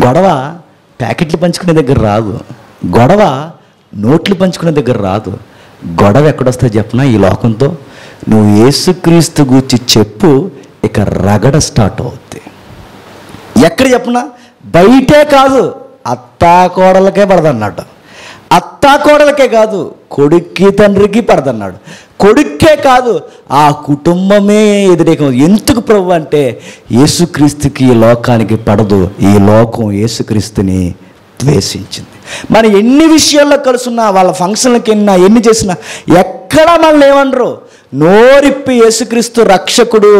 గొడవ, ప్యాకెట్లు పంచుకునే దగ్గర రాదు గొడవ, నోట్లు పంచుకునే దగ్గర రాదు. గొడవ ఎక్కడొస్తుంది చెప్పనా? ఈ లోకంతో నువ్వు యేసుక్రీస్తు గురించి చెప్పు, ఇక రగడ స్టార్ట్ అవుద్ది. ఎక్కడ చెప్పనా? బయటే కాదు, అత్తాకోడలకే పడదన్నాడు. అత్తాకోడలకే కాదు, కొడుక్కి తండ్రికి పడదన్నాడు. కొడుక్కే కాదు, ఆ కుటుంబమే వ్యతిరేకం. ఎందుకు ప్రభు అంటే యేసుక్రీస్తుకి ఈ లోకానికి పడదు, ఈ లోకం యేసుక్రీస్తుని ద్వేషించింది. మనం ఎన్ని విషయాల్లో కలుసున్నా, వాళ్ళ ఫంక్షన్లకి వెళ్ళినా, ఎన్ని చేసినా ఎక్కడా మనల్ని ఏమనరు. నోరిప్పి యేసుక్రీస్తు రక్షకుడు,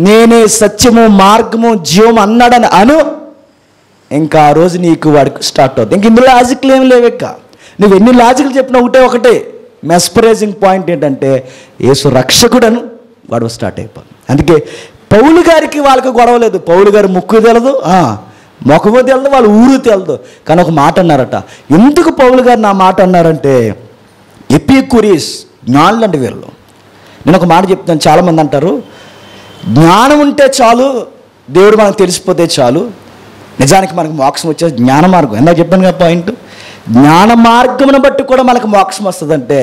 నేనే సత్యము మార్గము జీవము అన్నాడని అను, ఇంకా ఆ రోజు నీకు వాడికి స్టార్ట్ అవుతుంది. ఇంక ఇందులో లాజిక్లు ఏమి లేవెక్క. నువ్వు ఎన్ని లాజిక్లు చెప్పినా ఒకటే మెస్పరైజింగ్ పాయింట్ ఏంటంటే యేసు రక్షకుడను వాడు స్టార్ట్ అయిపోయింది. అందుకే పౌలు గారికి వాళ్ళకి గొడవ లేదు. పౌలు గారు ముక్కు తెలదు, మొఖము తెలదు, వాళ్ళ ఊరు తెలదు. కానీ ఒక మాట అన్నారట. ఎందుకు పౌలు గారు నా మాట అన్నారంటే, ఎపిక్యూరీస్ జ్ఞానులు అంటే వీళ్ళు. నేను ఒక మాట చెప్తాను. చాలామంది అంటారు జ్ఞానం ఉంటే చాలు, దేవుడు మనకు తెలిసిపోతే చాలు. నిజానికి మనకు మోక్షం వచ్చేది జ్ఞాన మార్గం. ఎందాక చెప్పాను కదా పాయింట్. జ్ఞాన మార్గమును బట్టి కూడా మనకు మోక్షం వస్తుందంటే,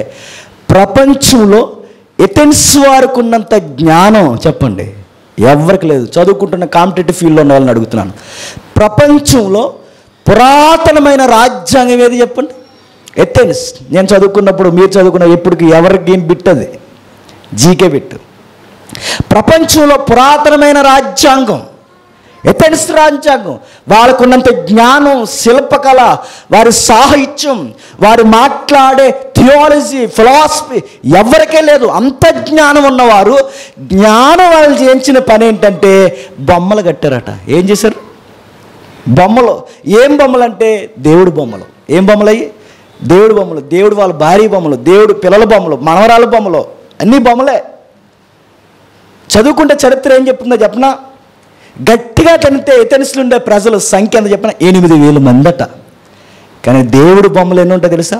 ప్రపంచంలో ఎథెన్స్ వారికి ఉన్నంత జ్ఞానం చెప్పండి ఎవరికి లేదు. చదువుకుంటున్న కాంపిటేటివ్ ఫీల్డ్లో ఉన్న వాళ్ళని అడుగుతున్నాను, ప్రపంచంలో పురాతనమైన రాజ్యాంగం ఏది చెప్పండి? ఎథెన్స్. నేను చదువుకున్నప్పుడు, మీరు చదువుకున్న ఎప్పటికి ఎవరికి బిట్ అది జీకే బిట్. ప్రపంచంలో పురాతనమైన రాజ్యాంగం ఎథెన్స్ రాజ్యాంగం. వాళ్ళకున్నంత జ్ఞానం, శిల్పకళ, వారి సాహిత్యం, వారు మాట్లాడే థియాలజీ, ఫిలాసఫీ ఎవరికే లేదు. అంత జ్ఞానం ఉన్నవారు, జ్ఞానం వాళ్ళు చేయించిన పని ఏంటంటే బొమ్మలు కట్టారట. ఏం చేశారు? బొమ్మలు. ఏం బొమ్మలు అంటే దేవుడు బొమ్మలు. ఏం బొమ్మలు అయ్యి? దేవుడు బొమ్మలు. దేవుడు వాళ్ళ భార్య బొమ్మలు, దేవుడు పిల్లల బొమ్మలు, మనవరాల బొమ్మలు, అన్నీ బొమ్మలే. చదువుకుంటే చరిత్ర ఏం చెప్తుందో చెప్పనా? గట్టిగా తనితే ఎథెన్స్లో ఉండే ప్రజల సంఖ్య ఎంత చెప్పిన 8,000 మందట. కానీ దేవుడు బొమ్మలు ఎన్ని ఉంటాయి తెలుసా?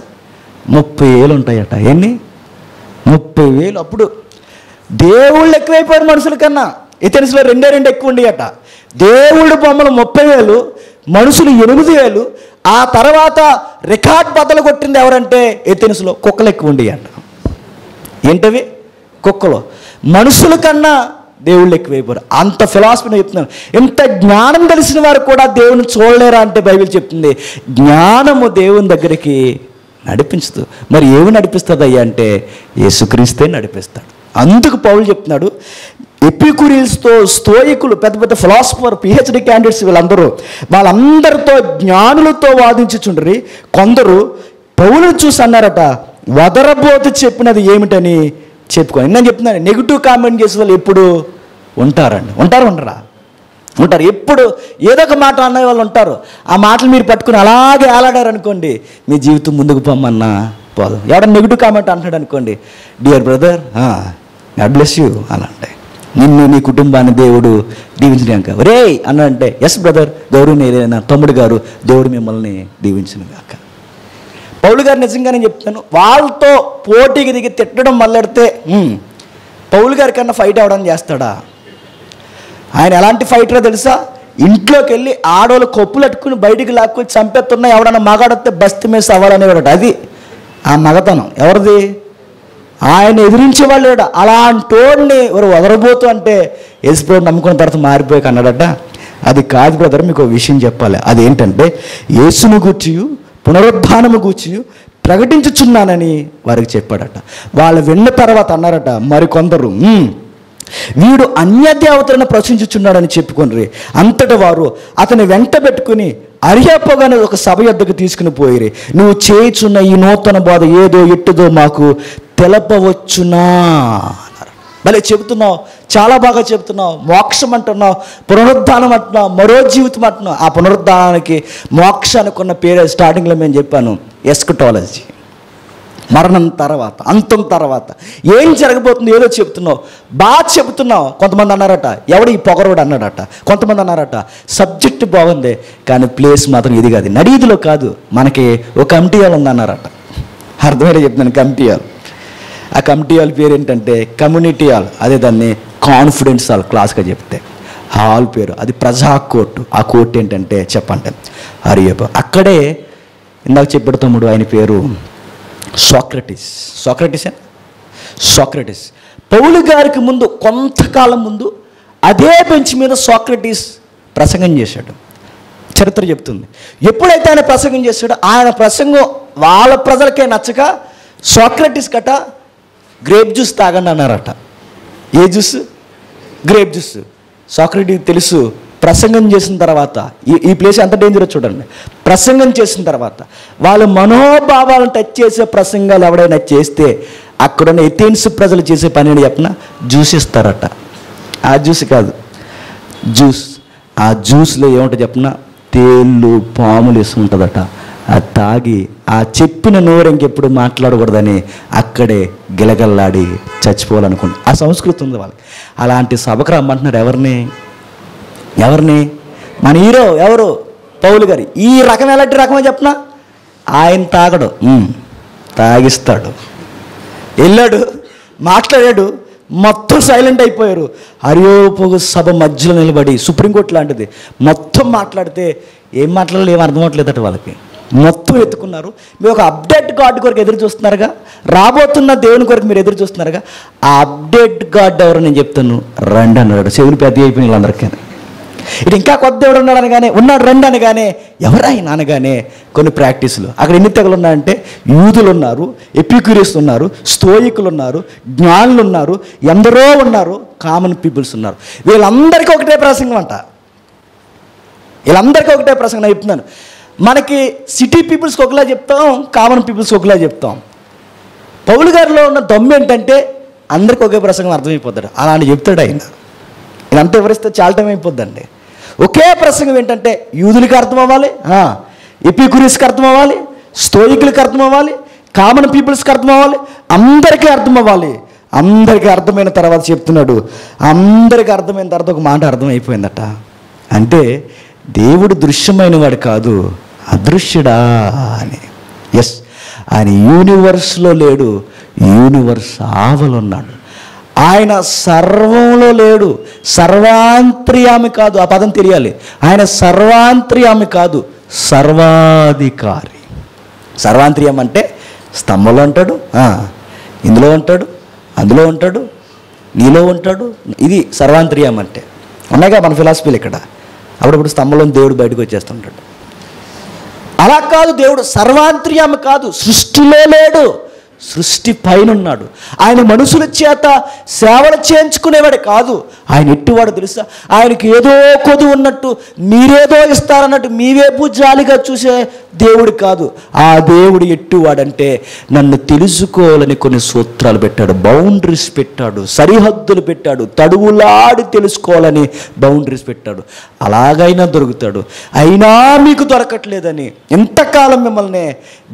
30,000 ఉంటాయట. ఎన్ని? 30,000. అప్పుడు దేవుళ్ళు ఎక్కువైపోయారు మనుషుల కన్నా. ఎథెన్స్లో 2 ఎక్కువ ఉండేయట. దేవుడు బొమ్మలు 30,000, మనుషులు 8,000. ఆ తర్వాత రికార్డ్ బద్దలు కొట్టింది ఎవరంటే ఎథెన్స్లో కుక్కలు ఎక్కువ ఉండేయట. ఏంటవి? కుక్కలు. మనుషుల కన్నా దేవుళ్ళు ఎక్కువైపోయారు. అంత ఫిలాసఫీని చెప్తున్నాను. ఎంత జ్ఞానం తెలిసిన వారు కూడా దేవుని చూడలేరా అంటే బైబిల్ చెప్తుంది జ్ఞానము దేవుని దగ్గరికి నడిపించదు. మరి ఏమి నడిపిస్తుంది అయ్యా అంటే యేసుక్రీస్తే నడిపిస్తాడు. అందుకు పౌలు చెప్తున్నాడు, ఎపిక్యూరియన్స్తో, స్తోయికులు, పెద్ద పెద్ద ఫిలాసఫర్, పిహెచ్డి క్యాండిడేట్స్, వాళ్ళందరితో జ్ఞానులతో వాదించుచుండ్రి. కొందరు పౌలును చూసి అన్నారట, వదరబోతు చెప్పినది ఏమిటని చెప్పుకొని. నేను చెప్తున్నాను, నెగిటివ్ కామెంట్ చేసే వాళ్ళు ఎప్పుడు ఉంటారండి. ఉండరా? ఉంటారు. ఎప్పుడు ఏదో ఒక మాట అనే వాళ్ళు ఉంటారు. ఆ మాటలు మీరు పట్టుకుని అలాగే ఆలాడారు అనుకోండి, మీ జీవితం ముందుకు పొమ్మన్నా పోదు. ఎవడన్నా నెగిటివ్ కామెంట్ అంటాడు అనుకోండి, dear brother God bless you అని అంటే, నిన్ను నీ కుటుంబాన్ని దేవుడు దీవించినాక రే అన్నంటే, ఎస్ బ్రదర్, గౌరవనీయులైన తమ్ముడు గారు, దేవుడు మిమ్మల్ని దీవించిన గాక. పౌలు గారు నిజంగా నేను చెప్తాను, వాళ్ళతో పోటీకి దిగి తిట్టడం మొదలెడితే పౌలు గారి కన్నా ఫైట్ అవ్వడం చేస్తాడా? ఆయన ఎలాంటి ఫైటరో తెలుసా? ఇంట్లోకి వెళ్ళి ఆడవాళ్ళు కొప్పులు అట్టుకుని బయటికి లాక్కుని చంపేస్తున్నా ఎవడన్నా మగాడొస్తే బస్తి మీద అవ్వాలనేవాడు. అది ఆ మగతనం ఎవరిది? ఆయన ఎదిరించేవాళ్ళు. అలాంటోడిని ఎవరు వదరబోతు అంటే యేసుప్రభువు నమ్ముకున్న తర్వాత మారిపోయి అన్నాడట. అది కాదు బ్రదర్, మీకు ఒక విషయం చెప్పాలి. అదేంటంటే యేసును గూర్చి, పునరుద్ధానము గూర్చి ప్రకటించుచున్నానని వారికి చెప్పాడట. వాళ్ళు విన్న తర్వాత అన్నారట మరికొందరు, వీడు అన్యదేవతలను ప్రశ్నించుచున్నాడని చెప్పుకొనిరి. అంతటా వారు అతని వెంట పెట్టుకుని అరియాపగానే ఒక సభ యొద్దకు తీసుకుని పోయిరి. నువ్వు చేయుచున్న ఈ నూతన బోధ ఏదో ఎట్టుదో మాకు తెలపవచ్చునా అన్నారు. భలే చెబుతున్నావు, చాలా బాగా చెబుతున్నావు, మోక్షం అంటున్నావు, పునరుద్ధానం అంటున్నావు, మరో జీవితం అంటున్నావు. ఆ పునరుద్ధానానికి మోక్షానికి ఉన్న పేరు స్టార్టింగ్లో మేము చెప్పాను, ఎస్కటాలజీ. మరణం తర్వాత, అంతం తర్వాత ఏం జరగబోతుందో ఏదో చెప్తున్నావు, బాగా చెబుతున్నావు. కొంతమంది అన్నారట, ఎవడు ఈ పొగరోడు అన్నాడట. కొంతమంది అన్నారట, సబ్జెక్ట్ బాగుంది కానీ ప్లేస్ మాత్రం ఇది కాదు, నడీదిలో కాదు, మనకి ఒక కమిటీ హాల్ ఉందన్నారట. అర్థమైనా చెప్తున్నాను, కమిటీ హాల్. ఆ కమిటీ హాల్ పేరు ఏంటంటే కమ్యూనిటీ హాల్. అదే దాన్ని కాన్ఫిడెన్స్ హాల్ క్లాస్గా చెప్తే. హాల్ పేరు అది ప్రజా కోర్టు. ఆ కోర్టు ఏంటంటే చెప్పండి, అరియప్ప. అక్కడే ఇందాక చెప్పాడు తమ్ముడు, ఆయన పేరు సోక్రటీస్. సోక్రటీస్ పౌలు గారికి ముందు, కొంతకాలం ముందు అదే బెంచ్ మీద సోక్రటీస్ ప్రసంగం చేశాడు. చరిత్ర చెప్తుంది. ఎప్పుడైతే ఆయన ప్రసంగం చేశాడో, ఆయన ప్రసంగం వాళ్ళ ప్రజలకే నచ్చక సోక్రటీస్ కట గ్రేప్ జ్యూస్ తాగండి అన్నారట. ఏ జ్యూస్? Grape juice. సోక్రటీస్ తెలుసు, ప్రసంగం చేసిన తర్వాత ఈ ప్లేస్ ఎంత డేంజరో చూడండి. ప్రసంగం చేసిన తర్వాత వాళ్ళ మనోభావాలను టచ్ చేసే ప్రసంగాలు ఎవడైనా చేస్తే అక్కడున్న ఎథెన్స్ ప్రజలు చేసే పని అని చెప్పిన జ్యూస్ ఇస్తారట. ఆ జ్యూస్ కాదు, జ్యూస్. ఆ జ్యూస్లో ఏముంటుంది చెప్పిన, తేళ్ళు పాములు వేసి ఉంటుందట. అది తాగి ఆ చెప్పిన నోరు ఇంకెప్పుడు మాట్లాడకూడదని అక్కడే గిలగల్లాడి చచ్చిపోవాలనుకుంటు. ఆ సంస్కృతి ఉంది వాళ్ళకి. అలాంటి సభకు రమ్మంటున్నారు ఎవరిని? మన హీరో ఎవరు? పౌలు గారి. ఈ రకం ఎలాంటి రకమో చెప్పనా, ఆయన తాగడు, తాగిస్తాడు. వెళ్ళాడు, మాట్లాడాడు, మొత్తం సైలెంట్ అయిపోయారు. అరియోపగు సభ మధ్యలో నిలబడి, సుప్రీంకోర్టు లాంటిది, మొత్తం మాట్లాడితే ఏం మాట్లాడాలో ఏం అర్థం అవ్వట్లేదట వాళ్ళకి. మొత్తం ఎత్తుకున్నారు. మీరు ఒక అప్డేట్ గాడ్ కొరకు ఎదురు చూస్తున్నారుగా, రాబోతున్న దేవుని కొరకు మీరు ఎదురు చూస్తున్నారుగా. ఆ అప్డేట్ గాడ్ ఎవరు నేను చెప్తాను, రండి అన్నాడు. చెవులు పెద్ద అయిపోయిన వాళ్ళందరికీ. ఇటు ఇంకా కొత్త దేవుడు ఉన్నాడు అనగానే, ఉన్నాడు రండి అనగానే, ఎవరైనా అనగానే కొన్ని ప్రాక్టీసులు. అక్కడ ఎన్ని తెగలు ఉన్నాయంటే, యూదులు ఉన్నారు, ఎపిక్యూరియస్ ఉన్నారు, స్టోయికులు ఉన్నారు, జ్ఞానులు ఉన్నారు, ఎందరో ఉన్నారు, కామన్ పీపుల్స్ ఉన్నారు. వీళ్ళందరికీ ఒకటే ప్రసంగం అంట. వీళ్ళందరికీ ఒకటే ప్రసంగం నేను చెప్తున్నాను. మనకి సిటీ పీపుల్స్కి ఒకలా చెప్తాం, కామన్ పీపుల్స్కి ఒకలా చెప్తాం. పౌలు గారిలో ఉన్న దమ్ము ఏంటంటే అందరికీ ఒకే ప్రసంగం అర్థమైపోతాడు. అలాంటి చెప్తాడు ఆయన. ఇదంతా వివరిస్తే చాలా టైం అయిపోద్దండి. ఒకే ప్రసంగం ఏంటంటే యూదులకి అర్థం అవ్వాలి, ఎపిక్యూరియస్కి అర్థం అవ్వాలి, స్టోయికులకి అర్థం అవ్వాలి, కామన్ పీపుల్స్కి అర్థం అవ్వాలి, అందరికీ అర్థం అవ్వాలి. అందరికీ అర్థమైన తర్వాత చెప్తున్నాడు, అందరికీ అర్థమైన తర్వాత ఒక మాట అర్థమైపోయిందట. అంటే దేవుడు దృశ్యమైన వాడు కాదు, అదృశ్యుడా అని. ఎస్, ఆయన యూనివర్స్లో లేడు, యూనివర్స్ ఆవలున్నాడు. ఆయన సర్వంలో లేడు, సర్వాంతర్యామి కాదు. ఆ పదం తెలియాలి. ఆయన సర్వాంతర్యామి కాదు, సర్వాధికారి. సర్వాంతర్యం అంటే స్తంభంలో ఉంటాడు, ఇందులో ఉంటాడు, అందులో ఉంటాడు, నీలో ఉంటాడు. ఇది సర్వాంతర్యం అంటే. ఉన్నాయిగా మన ఫిలాసఫీలు ఇక్కడ. అప్పుడప్పుడు స్తంభంలో దేవుడు బయటకు వచ్చేస్తుంటాడు. అలా కాదు, దేవుడు సర్వాంతర్యామి కాదు, సృష్టిలో లేడు, సృష్టి పైన ఉన్నాడు. ఆయన మనుషుల చేత సేవలు చేయించుకునేవాడు కాదు. ఆయన ఎట్టివాడు తెలుసా? ఆయనకి ఏదో కొద్దు ఉన్నట్టు, మీరేదో ఇస్తారన్నట్టు మీ వైపు జాలిగా చూసే దేవుడు కాదు. ఆ దేవుడు ఎట్టివాడంటే నన్ను తెలుసుకోవాలని కొన్ని సూత్రాలు పెట్టాడు, బౌండరీస్ పెట్టాడు, సరిహద్దులు పెట్టాడు, తడువులాడి తెలుసుకోవాలని బౌండరీస్ పెట్టాడు. అలాగైనా దొరుకుతాడు. అయినా మీకు దొరకట్లేదని ఎంతకాలం మిమ్మల్ని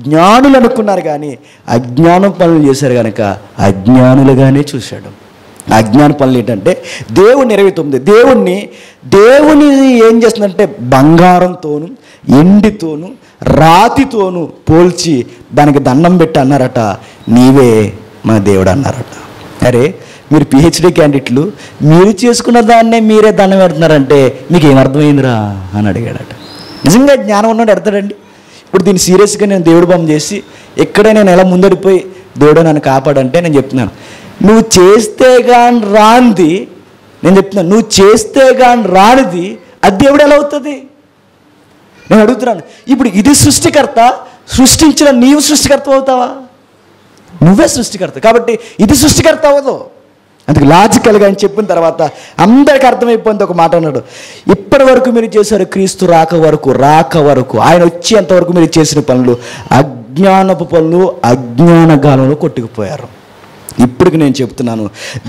జ్ఞానులు అనుకున్నారు కానీ అజ్ఞానం పనులు చేశారు కనుక అజ్ఞానులుగానే చూశాడు. అజ్ఞాన పనులు ఏంటంటే దేవుని 29 దేవుని ఏం చేస్తుందంటే బంగారంతోను, ఎండితోను, రాతితోను పోల్చి దానికి దండం పెట్టి అన్నారట, నీవే మా దేవుడు అన్నారట. అరే మీరు పిహెచ్డి క్యాండిడేట్లు, మీరు చేసుకున్న దాన్నే మీరే దండం పెడుతున్నారంటే మీకు ఏమర్థమైందిరా అని అడిగాడట. నిజంగా జ్ఞానం ఉన్నాడు ఎడతాడండి. ఇప్పుడు దీన్ని సీరియస్గా నేను దేవుడు బొమ్మ చేసి ఎక్కడే నేను ఎలా ముందడిపోయి దేవుడు నన్ను కాపాడంటే నేను చెప్తున్నాను, నువ్వు చేస్తే కానీ రానిది, నేను చెప్తున్నాను, నువ్వు చేస్తే కానీ రానిది అది దేవుడు ఎలా అవుతుంది? నేను అడుగుతున్నాను. ఇప్పుడు ఇది సృష్టికర్త, సృష్టించిన నీవు సృష్టికర్త అవుతావా? నువ్వే సృష్టికర్త కాబట్టి ఇది సృష్టికర్త అవ్వదు. అందుకు లాజికల్గా అని చెప్పిన తర్వాత అందరికీ అర్థమైపోయింది. ఒక మాట అన్నాడు, ఇప్పటి వరకు మీరు చేశారు క్రీస్తు రాక వరకు ఆయన వచ్చేంతవరకు మీరు చేసిన పనులు అజ్ఞానపు పనులు, అజ్ఞాన గాలంలో కొట్టుకుపోయారు. ఇప్పటికి నేను చెప్తున్నాను,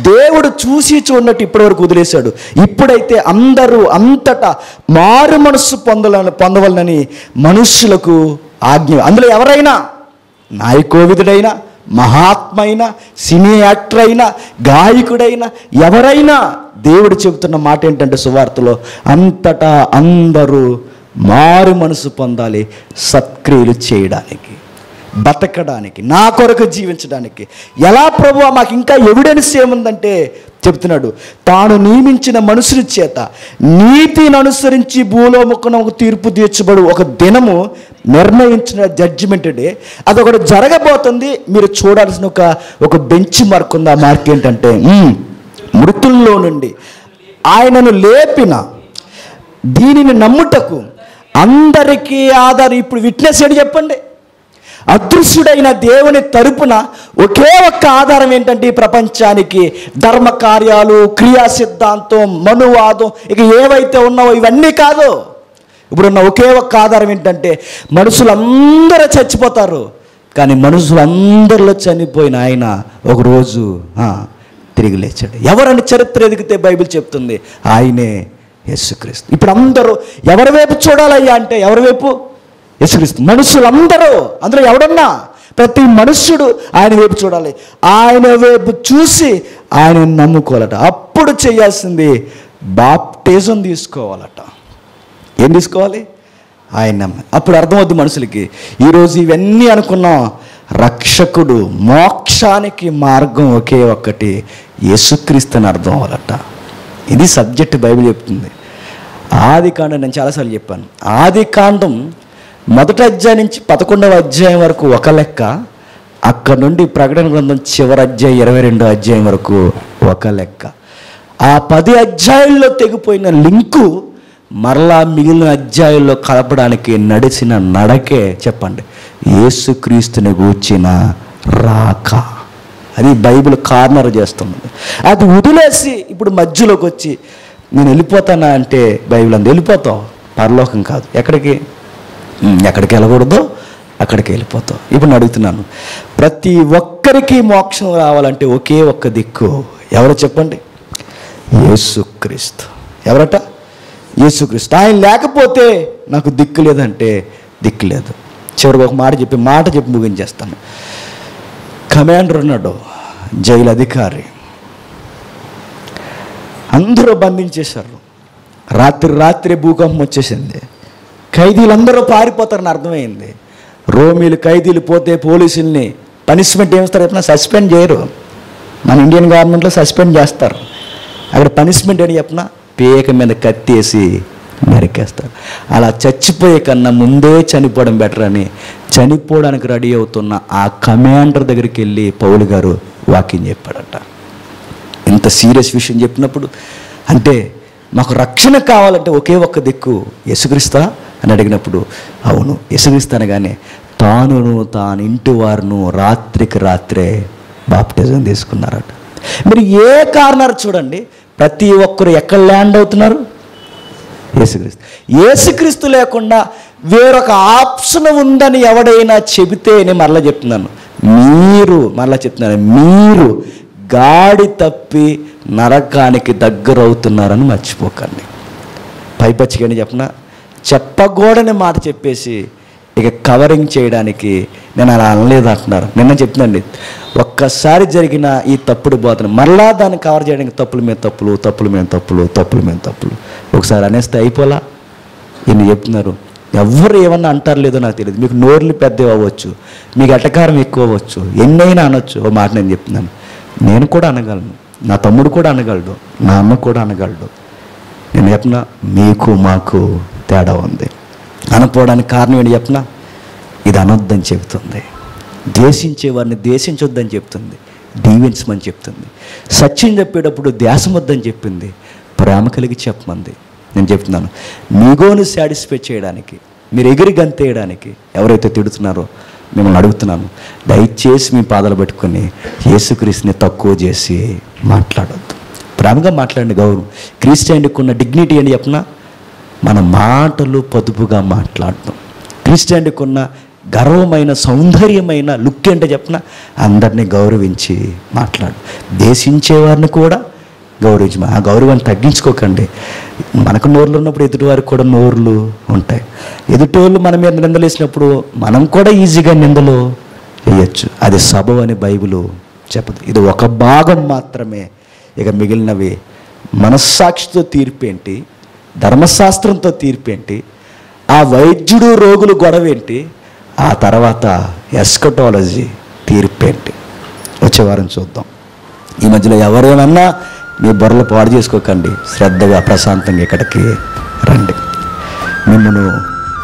దేవుడు చూసి చూడనట్టు ఇప్పటివరకు వదిలేశాడు. ఇప్పుడైతే అందరూ అంతటా మారు మనస్సు పొందవలనని మనుష్యులకు ఆజ్ఞ. అందులో ఎవరైనా నాయకోవిదుడైనా, మహాత్మ అయినా, సినీ యాక్టర్ అయినా, గాయకుడైనా, ఎవరైనా దేవుడు చెబుతున్న మాట ఏంటంటే సువార్తలో అంతటా అందరూ మారు మనసు పొందాలి, సత్క్రియలు చేయడానికి, బతకడానికి, నా కొరకు జీవించడానికి. ఎలా ప్రభువా? మాకు ఇంకా ఎవిడెన్స్ ఏముందంటే చెప్తున్నాడు, తాను నియమించిన మనుషుల చేత నీతిని అనుసరించి భూలోముఖమునకు తీర్పు తీర్చబడు ఒక దినము నిర్ణయించిన జడ్జిమెంట్ డే, అదొకటి జరగబోతుంది. మీరు చూడాల్సిన ఒక బెంచ్ మార్క్ ఉంది. ఆ మార్క్ ఏంటంటే మృతుల్లో నుండి ఆయనను లేపిన దీనిని నమ్ముటకు అందరికీ ఆధారం. ఇప్పుడు విట్నెస్ ఏంటి చెప్పండి? అదృశ్యుడైన దేవుని తరపున ఒకే ఒక్క ఆధారం ఏంటంటే ఈ ప్రపంచానికి ధర్మ కార్యాలు, క్రియా సిద్ధాంతం, మనువాదం, ఇక ఏవైతే ఉన్నావో ఇవన్నీ కాదు. ఇప్పుడున్న ఒకే ఒక్క ఆధారం ఏంటంటే మనుషులందరూ చచ్చిపోతారు, కానీ మనుషులందరిలో చనిపోయిన ఆయన ఒకరోజు తిరిగి లేచాడు. ఎవరని చరిత్ర ఎదిగితే బైబిల్ చెప్తుంది ఆయనే యేసుక్రీస్తు. ఇప్పుడు అందరూ ఎవరి వైపు చూడాలయ్యా అంటే ఎవరి వైపు? యేసుక్రీస్తు. మనుషులందరూ, అందులో ఎవడన్నా ప్రతి మనుష్యుడు ఆయన వైపు చూడాలి. ఆయన వైపు చూసి ఆయన నమ్ముకోవాలట. అప్పుడు చేయాల్సింది బాప్టిజం తీసుకోవాలట. ఏం తీసుకోవాలి? ఆయన నమ్మ. అప్పుడు అర్థమవుద్ది మనుషులకి. ఈరోజు ఇవన్నీ అనుకున్నాం, రక్షకుడు, మోక్షానికి మార్గం ఒకే ఒక్కటి, యేసుక్రీస్తు అని అర్థం అవ్వాలట. ఇది సబ్జెక్ట్ బైబిల్ చెప్తుంది. ఆదికాండం నేను చాలాసార్లు చెప్పాను. ఆదికాండం 1వ అధ్యాయం నుంచి 11వ అధ్యాయం వరకు ఒక లెక్క, అక్కడ నుండి ప్రకటన గ్రంథం చివరి అధ్యాయం 22వ అధ్యాయం వరకు ఒక లెక్క. ఆ 10 అధ్యాయుల్లో తెగిపోయిన లింకు మరలా మిగిలిన అధ్యాయుల్లో కలపడానికి నడిచిన నడకే చెప్పండి యేసుక్రీస్తుని గూర్చిన రాక. అది బైబిల్ కార్నర్ చేస్తుంది. అది వదిలేసి ఇప్పుడు మధ్యలోకి వచ్చి నేను వెళ్ళిపోతానా అంటే బైబిల్ అంది వెళ్ళిపోతావు, పరలోకం కాదు. ఎక్కడికి వెళ్ళకూడదో అక్కడికి వెళ్ళిపోతావు. ఇప్పుడు నేను అడుగుతున్నాను, ప్రతి ఒక్కరికి మోక్షం రావాలంటే ఒకే ఒక్క దిక్కు ఎవరో చెప్పండి? యేసుక్రీస్తు. ఎవరట? యేసుక్రీస్తు. ఆయన లేకపోతే నాకు దిక్కు లేదంటే దిక్కు లేదు. చివరికి ఒక మాట చెప్పి ముగించేస్తాను. కమాండర్ ఉన్నాడు, జైలు అధికారి, అందరూ బంధించేశారు. రాత్రి భూకంపం వచ్చేసింది. ఖైదీలందరూ పారిపోతారని అర్థమైంది. రోమీలు ఖైదీలు పోతే పోలీసుల్ని పనిష్మెంట్ ఏమిస్తారు చెప్పినా సస్పెండ్ చేయరు. మన ఇండియన్ గవర్నమెంట్లో సస్పెండ్ చేస్తారు. అక్కడ పనిష్మెంట్ అని చెప్పినా పేక మీద కత్తేసి నరికేస్తారు. అలా చచ్చిపోయే కన్నా ముందే చనిపోవడం బెటర్ అని చనిపోవడానికి రెడీ అవుతున్న ఆ కమాండర్ దగ్గరికి వెళ్ళి పౌలు గారు వాక్యం చెప్పాడట. ఇంత సీరియస్ విషయం చెప్పినప్పుడు అంటే మాకు రక్షణ కావాలంటే ఒకే ఒక్క దిక్కు యేసుక్రీస్తు అని అడిగినప్పుడు అవును యేసుక్రీస్తు అనగానే తాను ఇంటి వారును రాత్రికి రాత్రే బాప్టిజం తీసుకున్నారట. మీరు ఏ కారణాలు చూడండి, ప్రతి ఒక్కరు ఎక్కడ ల్యాండ్ అవుతున్నారు? యేసుక్రీస్తు లేకుండా వేరొక ఆప్షన్ ఉందని ఎవడైనా చెబితే నేను మరలా చెప్తున్నాను, మీరు గాడి తప్పి నరకానికి దగ్గర అవుతున్నారని మర్చిపోకండి. పైపచ్చికని చెప్పకూడని మాట చెప్పేసి ఇక కవరింగ్ చేయడానికి నేను అలా అనలేదు అంటున్నారు. నిన్న చెప్తున్నాండి, ఒక్కసారి జరిగిన ఈ తప్పుడు బోధన మరలా దాన్ని కవర్ చేయడానికి తప్పుల మీద తప్పులు ఒకసారి అనేస్తే అయిపోలా. ఈయన చెప్తున్నారు, ఎవరు ఏమన్నా అంటారు లేదో నాకు తెలియదు, మీకు నోర్లు పెద్దవి అవ్వచ్చు, మీకు ఎటకారం ఎక్కువ అవ్వచ్చు, ఎన్నైనా అనొచ్చు. ఓ మాట నేను చెప్తున్నాను, నేను కూడా అనగలను, నా తమ్ముడు కూడా అనగలడు, నా అమ్మ కూడా అనగలడు. నేను చెప్పిన మీకు మాకు తేడా ఉంది. అనపోవడానికి కారణం ఏంటి చెప్పిన, ఇది అనొద్దని చెబుతుంది, ద్వేషించే వారిని ద్వేషించొద్దని చెప్తుంది, దీవించమని చెప్తుంది, సత్యం చెప్పేటప్పుడు ధ్యాసమొద్దని చెప్పింది, ప్రేమ కలిగి చెప్పమంది. నేను చెప్తున్నాను, మీగోను సాటిస్ఫై చేయడానికి, మీరు ఎగిరి గంతేయడానికి ఎవరైతే తిడుతున్నారో మిమ్మల్ని అడుగుతున్నాను, దయచేసి మీ పాదాలు పట్టుకొని యేసుక్రీస్తుని తక్కువ చేసి మాట్లాడొద్దు. ప్రేమగా మాట్లాడండి. గౌరవం క్రిస్టియానిటీకి ఉన్న డిగ్నిటీ అని చెప్పినా మన మాటలు పొదుపుగా మాట్లాడటం. క్రిస్టియానిటీకి ఉన్న గర్వమైన సౌందర్యమైన లుక్ ఏంటో చెప్పిన అందరినీ గౌరవించి మాట్లాడు. దేశించేవారిని కూడా గౌరవించి, ఆ గౌరవాన్ని తగ్గించుకోకండి. మనకు నోర్లు ఉన్నప్పుడు ఎదుటివారికి కూడా నోర్లు ఉంటాయి. ఎదుటోళ్ళు మన మీద నిందలేసినప్పుడు మనం కూడా ఈజీగా నిందలు వేయచ్చు. అది సబబు అని బైబిల్ చెప్పదు. ఇది ఒక భాగం మాత్రమే. ఇక మిగిలినవి మనస్సాక్షితో తీర్పేంటి, ధర్మశాస్త్రంతో తీర్పేంటి, ఆ వైద్యుడు రోగులు గొడవ ఏంటి, ఆ తర్వాత ఎస్కటాలజీ తీర్పేంటి, వచ్చే వారం చూద్దాం. ఈ మధ్యలో ఎవరేమన్నా మీ బుర్రలు పాడు చేసుకోకండి. శ్రద్ధగా ప్రశాంతంగా ఇక్కడికి రండి.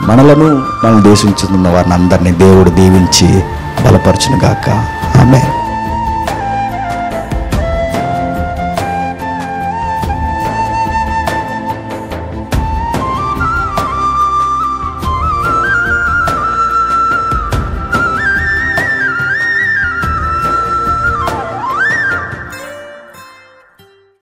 మనలను దేశించుతున్న వారిని అందరినీ దేవుడు దీవించి బలపరచును గాక. ఆమేన్.